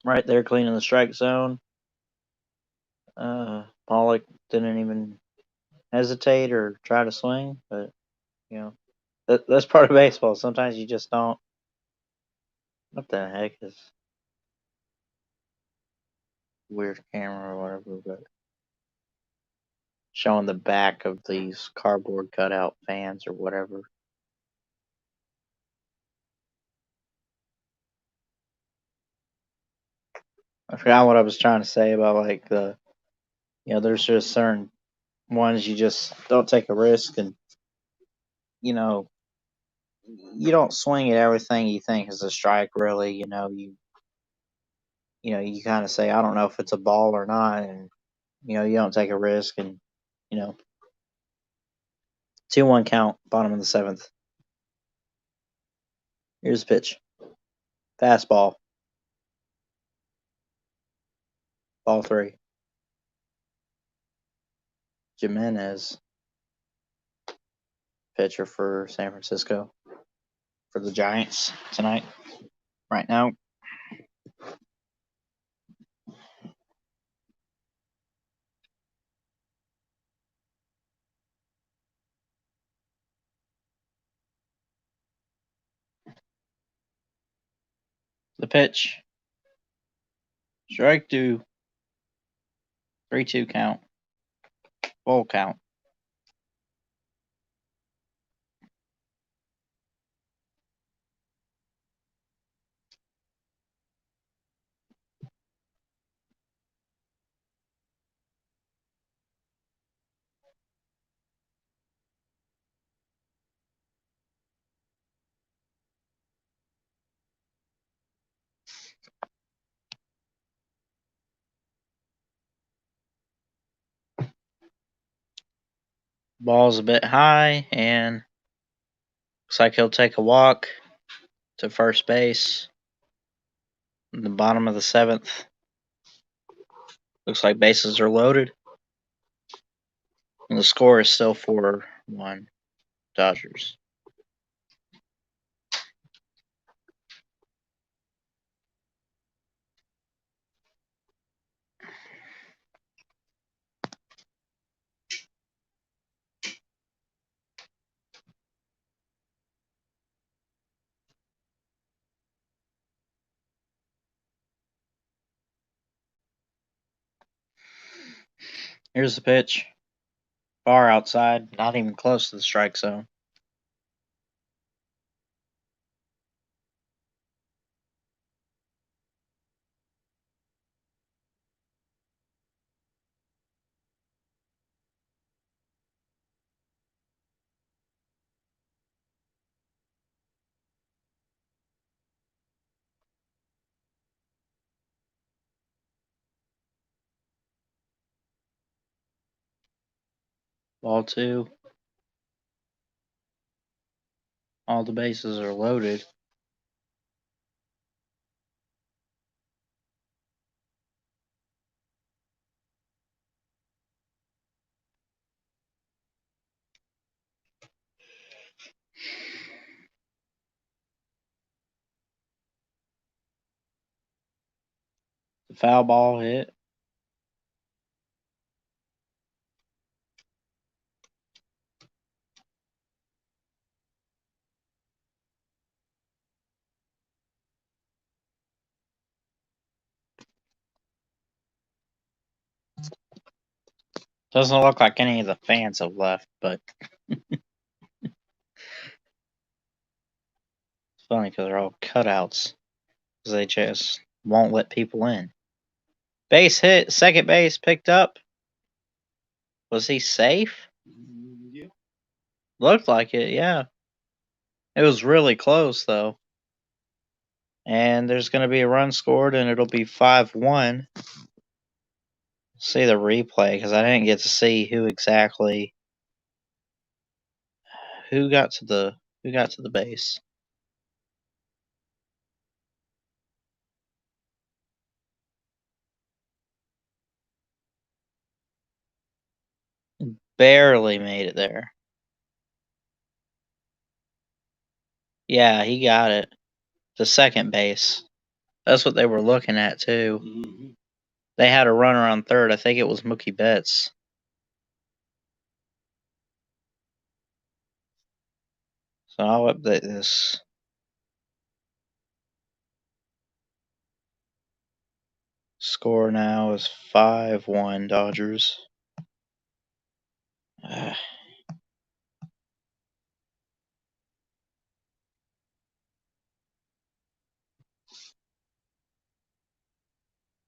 Right there, cleaning the strike zone. Pollock didn't even hesitate or try to swing, but that's part of baseball. Sometimes you just don't. What the heck is weird camera or whatever? But showing the back of these cardboard cutout fans or whatever. I forgot what I was trying to say about like there's just certain ones you just don't take a risk, and you know you don't swing at everything you think is a strike. Really, you kind of say, I don't know if it's a ball or not, and you don't take a risk, and you know 2-1 count, bottom of the seventh. Here's the pitch, fastball, ball three. Jimenez, pitcher for San Francisco, for the Giants tonight, right now. The pitch, strike two, 3-2 count, full count. Ball's a bit high, and looks like he'll take a walk to first base in the bottom of the seventh. Looks like bases are loaded, and the score is still 4-1 Dodgers. Here's the pitch, far outside, not even close to the strike zone. Ball two. All the bases are loaded. The foul ball hit. Doesn't look like any of the fans have left, but it's funny because they're all cutouts. Because they just won't let people in. Base hit, second base picked up. Was he safe? Yeah. Looked like it, yeah. It was really close, though. And there's going to be a run scored, and it'll be 5-1. See the replay, because I didn't get to see who got to the base. Barely made it there. Yeah, he got it. The second base. That's what they were looking at, too. Mm-hmm. They had a runner on third. I think it was Mookie Betts. So I'll update this. Score now is 5-1 Dodgers.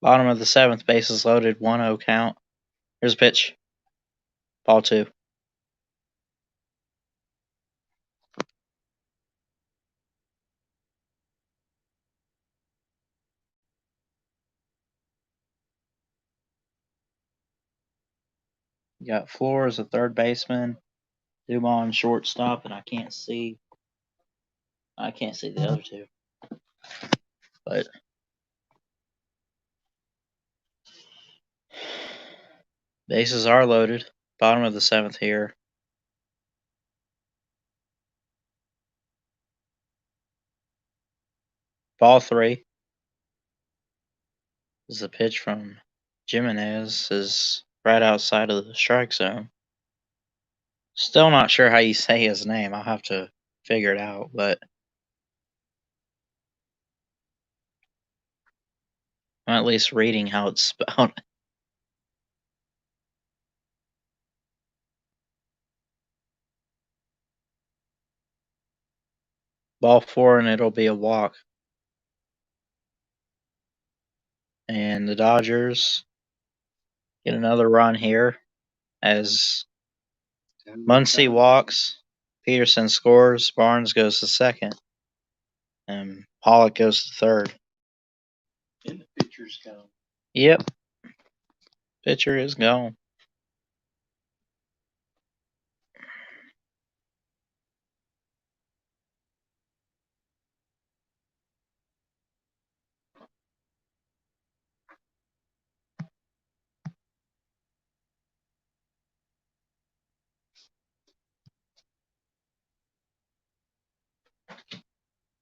Bottom of the 7th, bases loaded, 1-0 count. Here's a pitch. Ball 2. You got Flores, a third baseman, Dumont, shortstop, and I can't see the other two. But bases are loaded. Bottom of the 7th here. Ball 3. This is a pitch from Jimenez, is right outside of the strike zone. Still not sure how you say his name. I'll have to figure it out, but I'm at least reading how it's spelled. Ball 4, and it'll be a walk. And the Dodgers get another run here as Muncy walks, Peterson scores, Barnes goes to second, and Pollock goes to third. And the pitcher's gone. Yep. Pitcher is gone.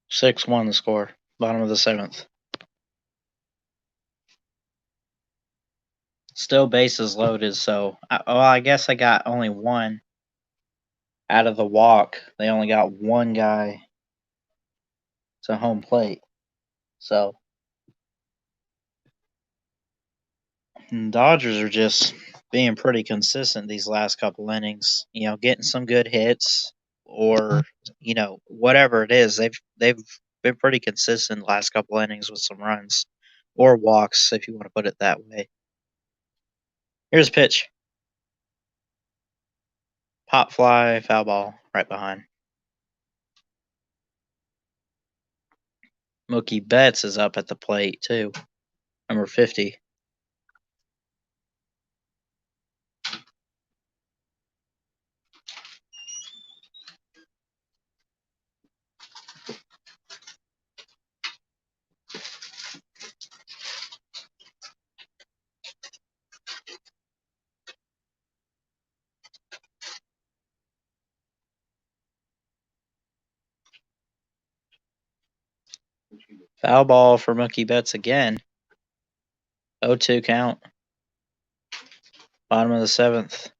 Six one the score. Bottom of the 7th. Still bases loaded, so I guess I got only one out of the walk. They only got one guy to home plate. So Dodgers are just being pretty consistent these last couple innings. Getting some good hits or whatever it is. They've been pretty consistent the last couple innings with some runs or walks, if you want to put it that way. Here's a pitch. Pop fly, foul ball, right behind. Mookie Betts is up at the plate too. Number 50. Foul ball for Mookie Betts again. 0-2 count. Bottom of the 7th.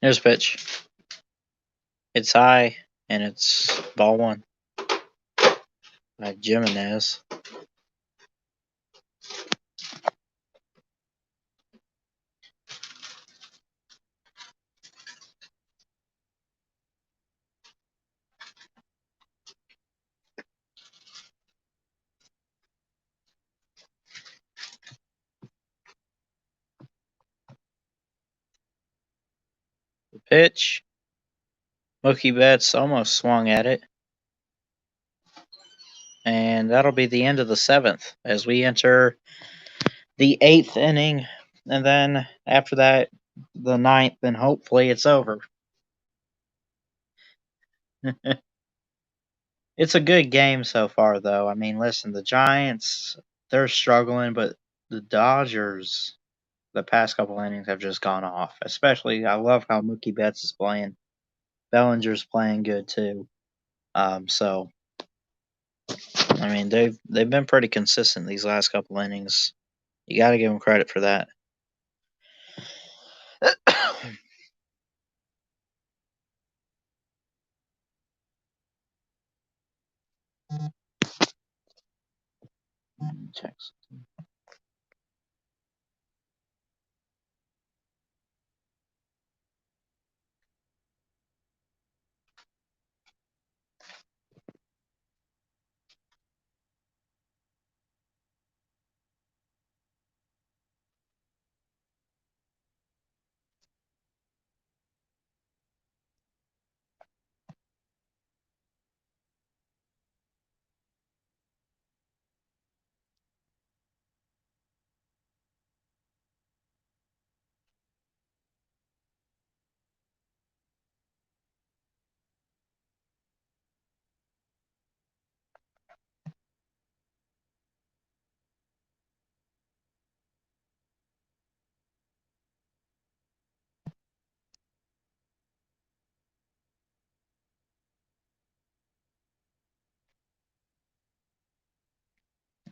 Here's a pitch. It's high, and it's ball 1 by Jimenez. The pitch. Mookie Betts almost swung at it. And that'll be the end of the 7th as we enter the 8th inning. And then after that, the 9th, and hopefully it's over. It's a good game so far, though. I mean, listen, the Giants, they're struggling, but the Dodgers, the past couple innings have just gone off. Especially, I love how Mookie Betts is playing. Bellinger's playing good too. So I mean, they've been pretty consistent these last couple innings. You got to give them credit for that. Check.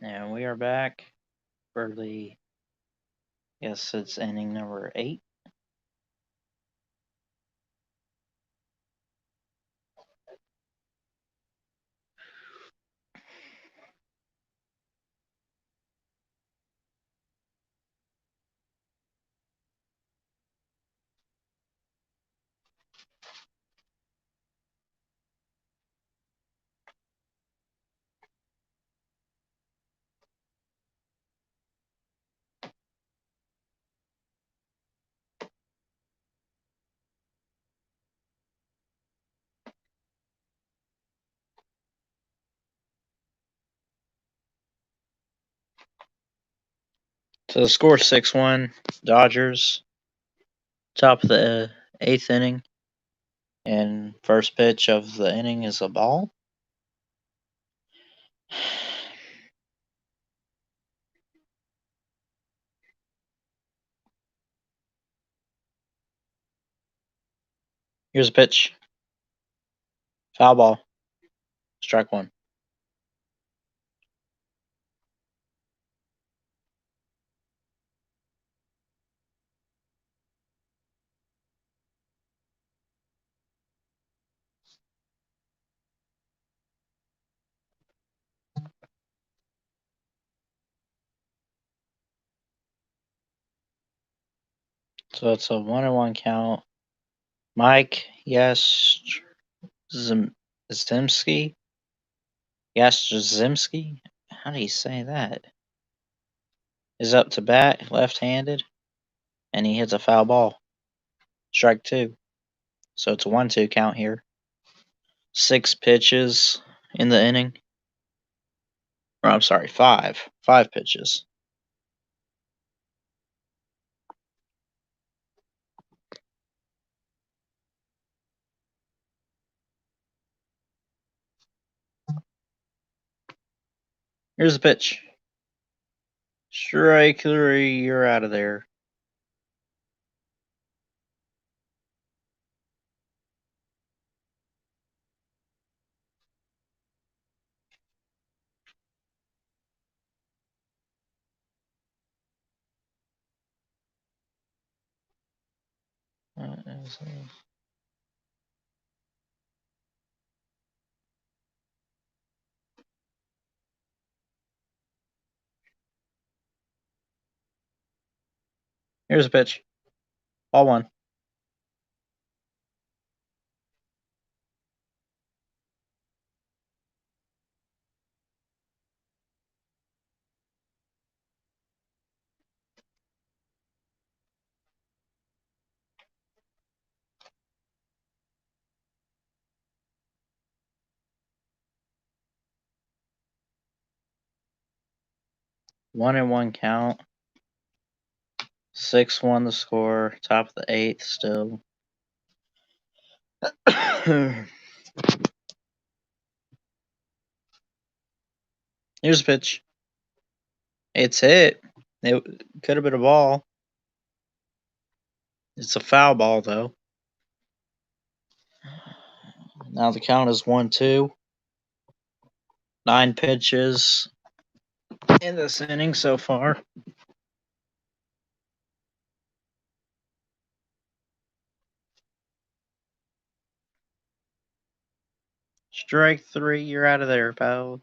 And we are back for the, yes, it's inning number 8. So the score 6-1, Dodgers. Top of the 8th inning. And first pitch of the inning is a ball. Here's a pitch. Foul ball. Strike 1. So it's a 1-1 count. Mike Yastrzemski? Yastrzemski? How do you say that? Is up to bat, left-handed, and he hits a foul ball. Strike 2. So it's a 1-2 count here. 6 pitches in the inning. Or I'm sorry, 5. 5 pitches. Here's the pitch. Strike 3, you're out of there. Here's a pitch. Ball 1. One and one count. 6-1 the score. Top of the 8th still. Here's a pitch. It's hit. It could have been a ball. It's a foul ball, though. Now the count is 1-2. 9 pitches in this inning so far. Strike 3, you're out of there, pal.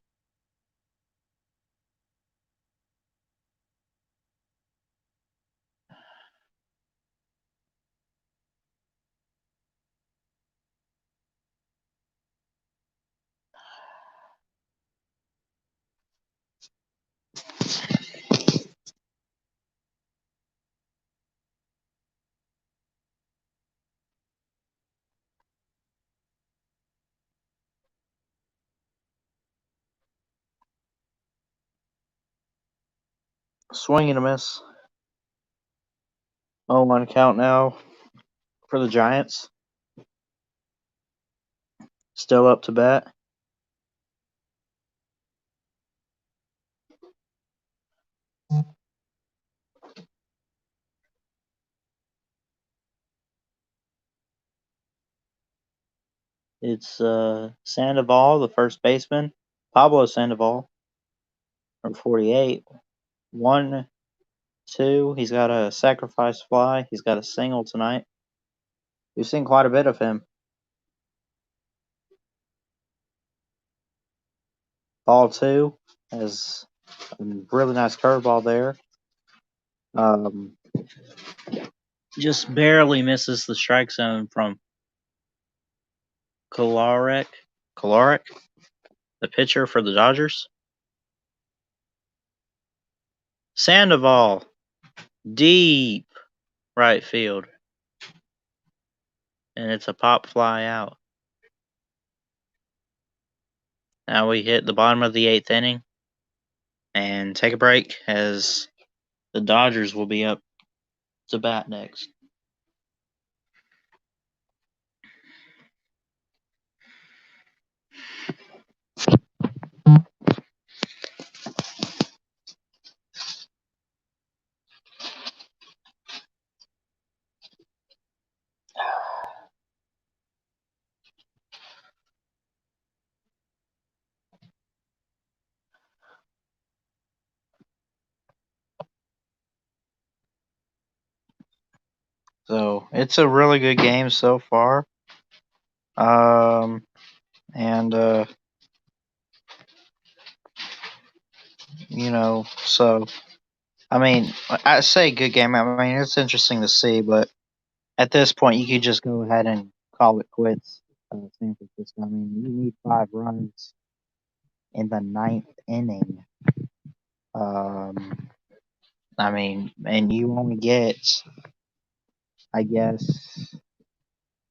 Swing and a miss. 0-1 count now for the Giants. Still up to bat. It's Sandoval, the first baseman. Pablo Sandoval, number 48. 1-2. He's got a sacrifice fly. He's got a single tonight. We've seen quite a bit of him. Ball 2 has a really nice curveball there. Just barely misses the strike zone from Kolarek, the pitcher for the Dodgers. Sandoval, deep right field. And it's a pop fly out. Now we hit the bottom of the 8th inning and take a break as the Dodgers will be up to bat next. So it's a really good game so far. So I mean, I say good game. I mean, it's interesting to see, but at this point, you could just go ahead and call it quits. San Francisco. I mean, you need 5 runs in the 9th inning. I mean, and you only get, I guess,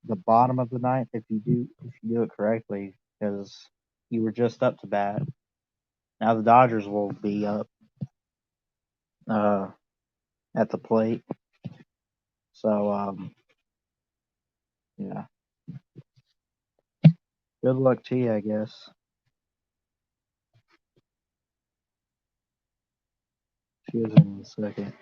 the bottom of the 9th if you do it correctly, because you were just up to bat. Now the Dodgers will be up at the plate. So yeah. Good luck to you, I guess. She is in a second.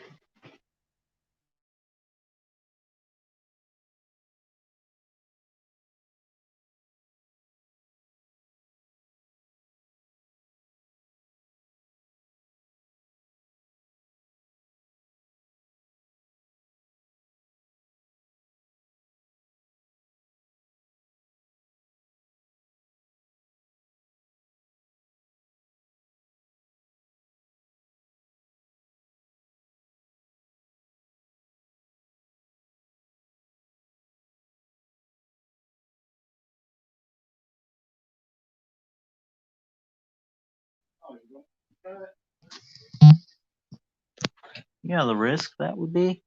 You know the risk that would be?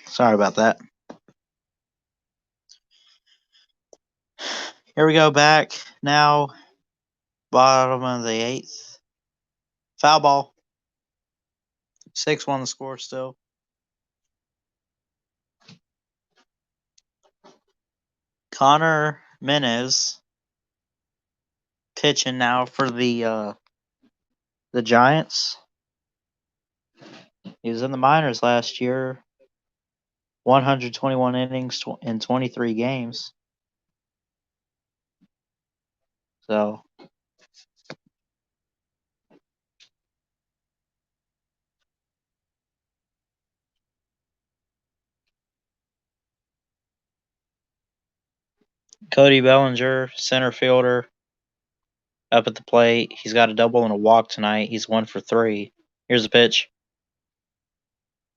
Sorry about that. Here we go back now. Bottom of the 8th. Foul ball. 6-1 the score still. Connor Menez pitching now for the Giants. He was in the minors last year. 121 innings in 23 games. So Cody Bellinger, center fielder, up at the plate. He's got a double and a walk tonight. He's 1 for 3. Here's a pitch.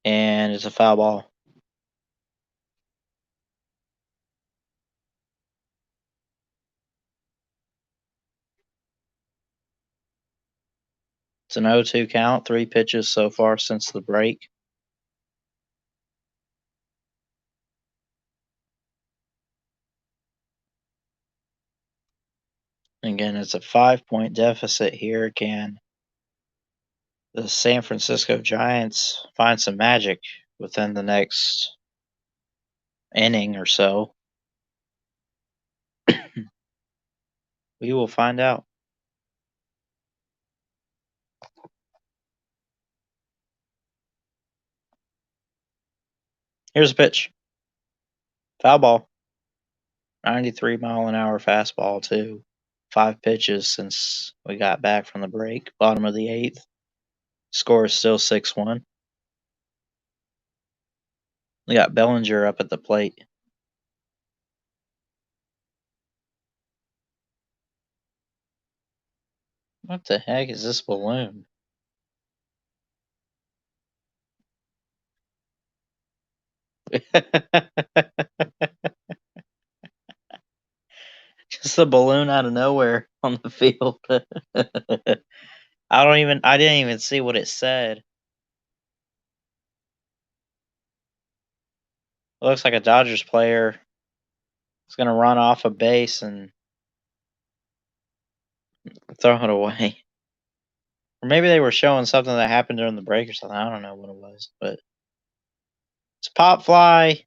And it's a foul ball. It's an 0-2 count. 3 pitches so far since the break. Again, it's a 5-point deficit here. Can the San Francisco Giants find some magic within the next inning or so, we will find out. Here's a pitch. Foul ball. 93-mile-an-hour fastball, too. 5 pitches since we got back from the break. Bottom of the 8th. Score is still 6-1. We got Bellinger up at the plate. What the heck is this balloon? Just a balloon out of nowhere on the field. I didn't even see what it said. It looks like a Dodgers player is going to run off a base and throw it away. Or maybe they were showing something that happened during the break or something. I don't know what it was, but it's a pop fly.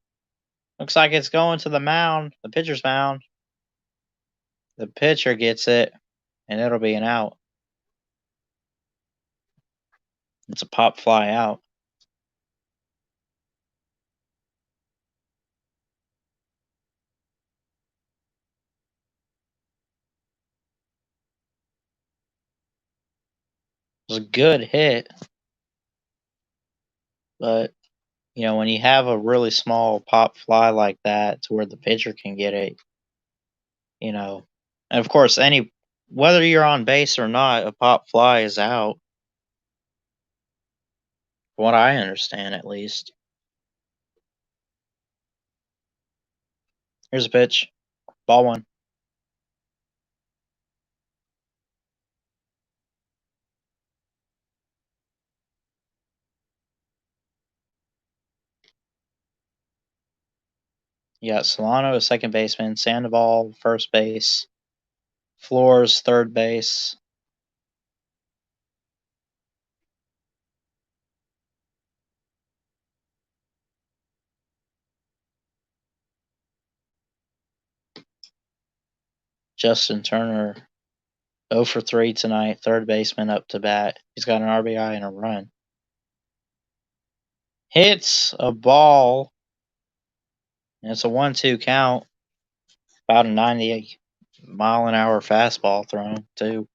Looks like it's going to the mound, the pitcher's mound. The pitcher gets it, and it'll be an out. It's a pop fly out. It was a good hit, but when you have a really small pop fly like that to where the pitcher can get it, and of course, whether you're on base or not, a pop fly is out. From what I understand, at least. Here's a pitch. Ball 1. You got Solano, second baseman, Sandoval, first base, Flores, third base. Justin Turner, 0 for 3 tonight, third baseman up to bat. He's got an RBI and a run. Hits a ball, and it's a 1-2 count. About a 90-mile-an-hour fastball thrown, too.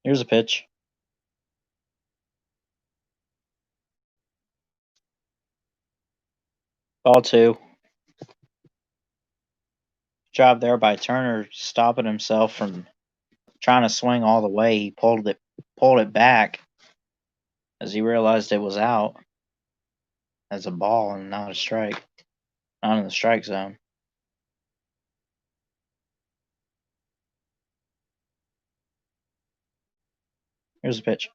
Here's a pitch. Ball 2. Job there by Turner, stopping himself from trying to swing all the way. He pulled it back as he realized it was out as a ball and not a strike. Not in the strike zone. Here's a pitch.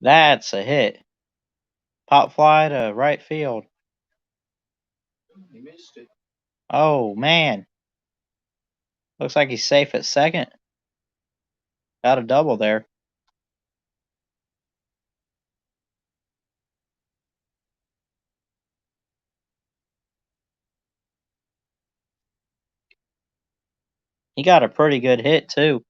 That's a hit. Pop fly to right field. He missed it. Oh, man. Looks like he's safe at second. Got a double there. He got a pretty good hit, too.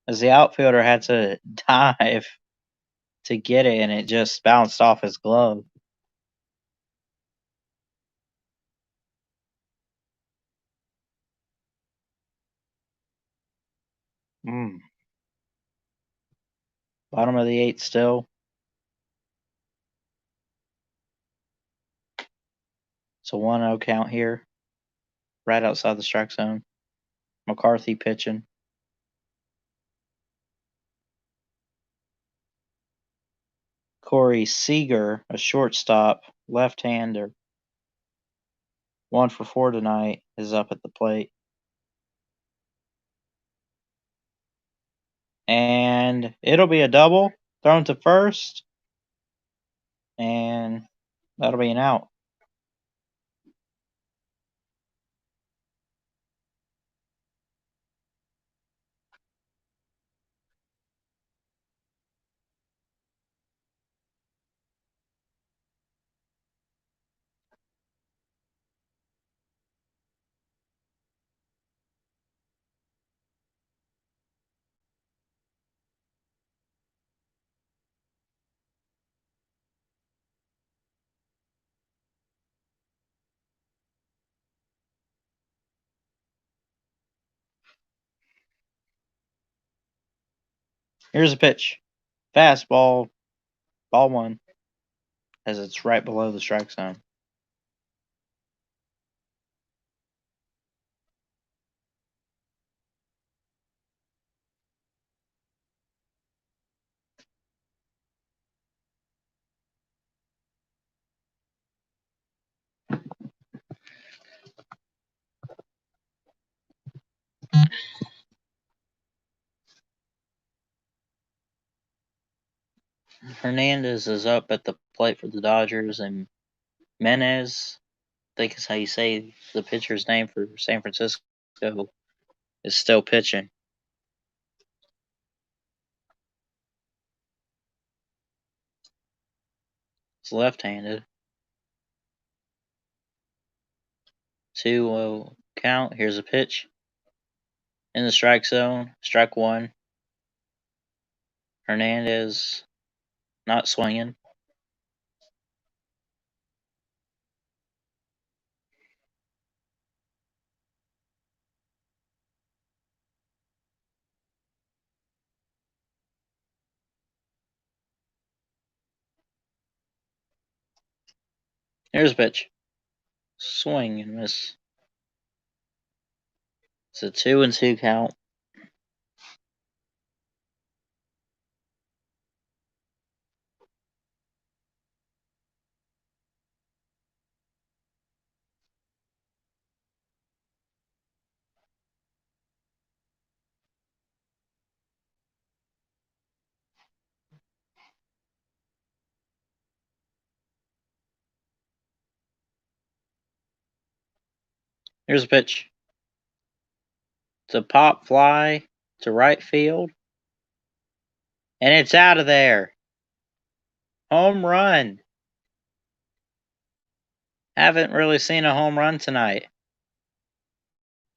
As the outfielder had to dive to get it, and it just bounced off his glove. Bottom of the 8th still. It's a 1-0 count here. Right outside the strike zone. McCarthy pitching. Corey Seager, a shortstop, left-hander. 1 for 4 tonight, is up at the plate. And it'll be a double thrown to first. And that'll be an out. Here's a pitch. Fastball, ball one, as it's right below the strike zone. Hernandez is up at the plate for the Dodgers, and Menez, I think is how you say the pitcher's name for San Francisco, is still pitching. It's left-handed. 2-0 count. Here's a pitch. In the strike zone. Strike one. Hernandez not swinging. Here's a pitch. Swing and miss. It's a 2-2 count. Here's a pitch. It's a pop fly to right field. And it's out of there. Home run. Haven't really seen a home run tonight.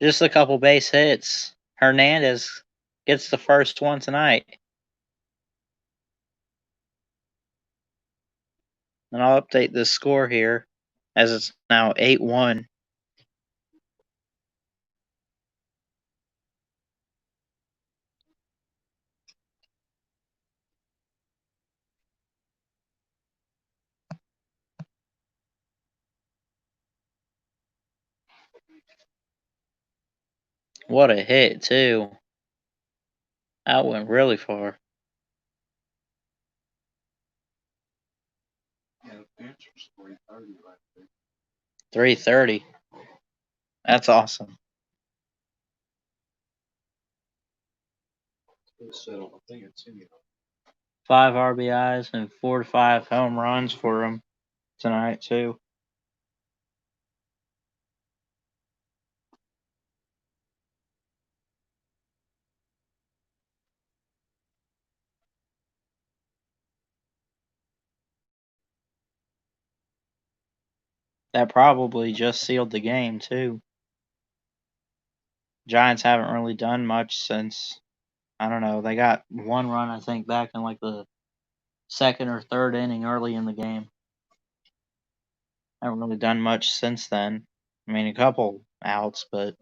Just a couple base hits. Hernandez gets the first one tonight. And I'll update this score here as it's now 8-1. What a hit, too. That went really far. Yeah, the pitch was 330 right there. 330. That's awesome. It's settled. I think it's in 5 RBIs and 4 to 5 home runs for him tonight, too. That probably just sealed the game, too. Giants haven't really done much since, I don't know, they got 1 run, I think, back in like the second or third inning early in the game. Haven't really done much since then. I mean, a couple outs, but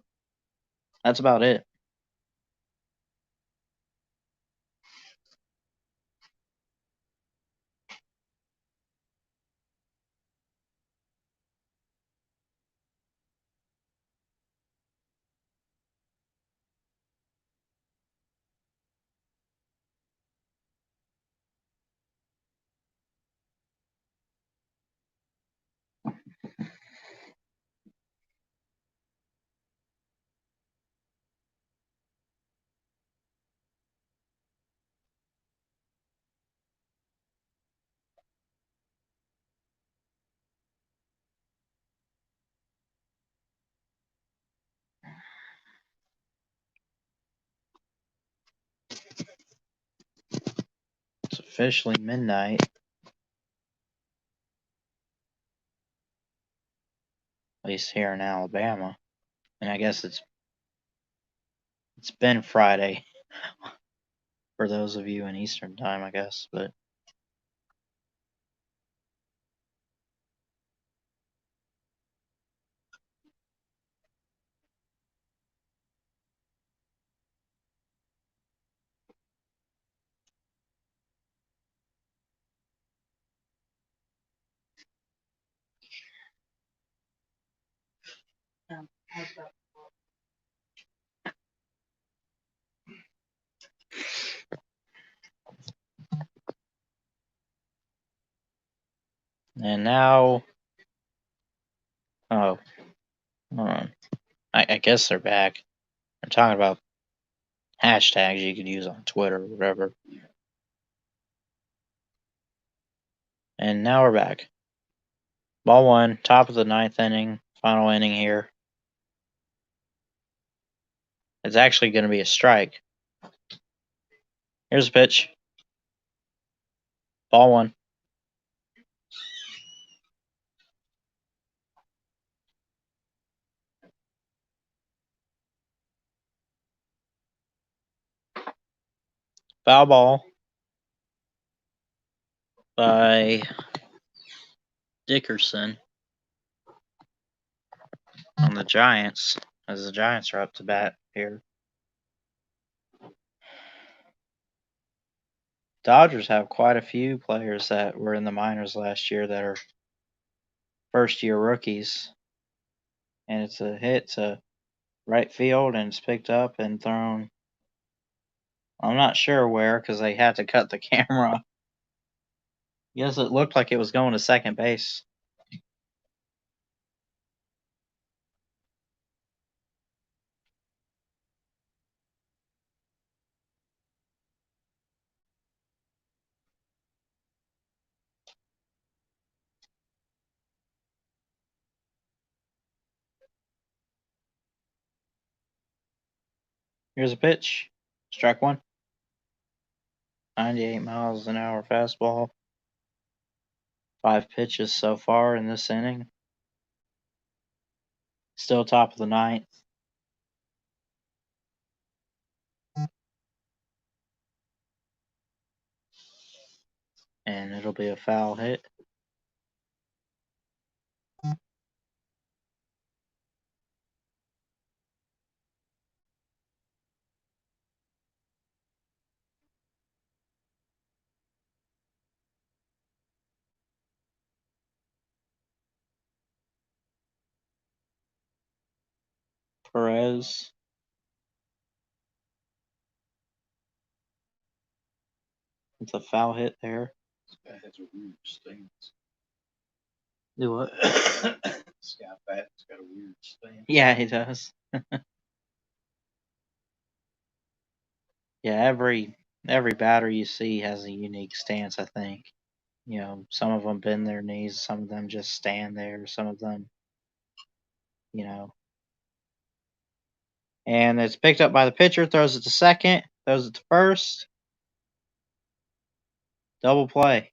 that's about it. officially midnight. At least here in Alabama. And I guess it's been Friday for those of you in Eastern time, I guess, but and now hold on. I guess they're back. I'm talking about hashtags you could use on Twitter or whatever. And now we're back. Ball one, top of the ninth inning, final inning here. It's actually going to be a strike. Here's a pitch. Ball one. Foul ball by Dickerson on the Giants, as the Giants are up to bat here. Dodgers have quite a few players that were in the minors last year that are first-year rookies. And it's a hit to right field, and it's picked up and thrown. I'm not sure where because they had to cut the camera. Yes, it looked like it was going to second base. Here's a pitch. Strike one. 98 miles an hour fastball. 5 pitches so far in this inning. Still top of the ninth. And it'll be a foul hit. Perez. It's a foul hit there. This guy has a weird stance. Do what? This guy bat's got a weird stance. Yeah, he does. Yeah, every batter you see has a unique stance, I think. You know, some of them bend their knees, some of them just stand there, some of them, you know. And it's picked up by the pitcher, throws it to second, throws it to first. Double play.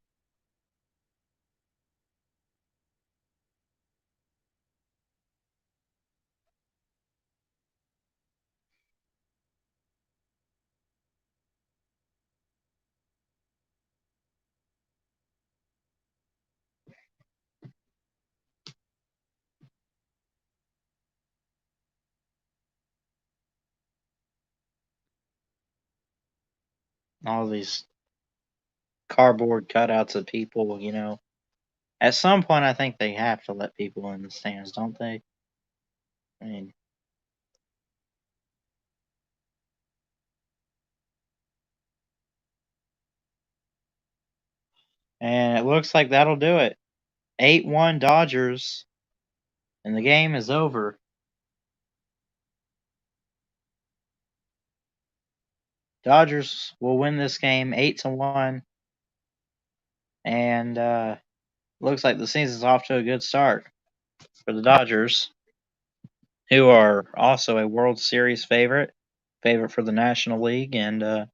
All these cardboard cutouts of people, you know. At some point, I think they have to let people in the stands, don't they? I mean, and it looks like that'll do it. 8-1 Dodgers, and the game is over. Dodgers will win this game 8-1, and looks like the season's off to a good start for the Dodgers, who are also a World Series favorite for the National League, and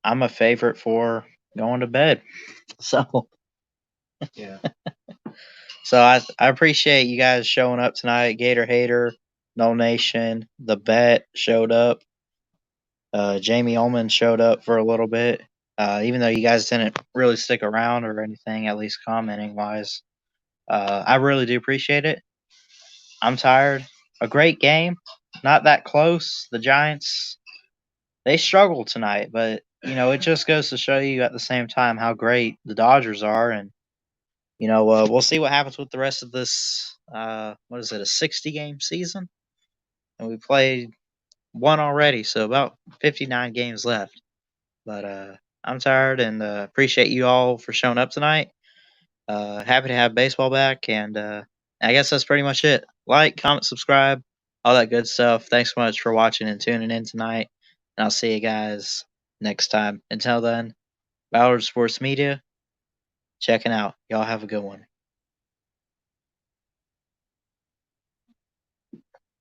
I'm a favorite for going to bed. So Yeah. so I appreciate you guys showing up tonight. Gator Hater, No Nation, the Bet showed up. Jamie Ullman showed up for a little bit. Even though you guys didn't really stick around or anything, at least commenting wise. I really do appreciate it. I'm tired. A great game. Not that close. The Giants, they struggled tonight, but it just goes to show you at the same time how great the Dodgers are, and we'll see what happens with the rest of this. What is it? A 60-game season, and we played one already, so about 59 games left. But I'm tired, and appreciate you all for showing up tonight. Happy to have baseball back, and I guess that's pretty much it. Like, comment, subscribe, all that good stuff. Thanks so much for watching and tuning in tonight, and I'll see you guys next time. Until then, Ballard Sports Media, checking out. Y'all have a good one.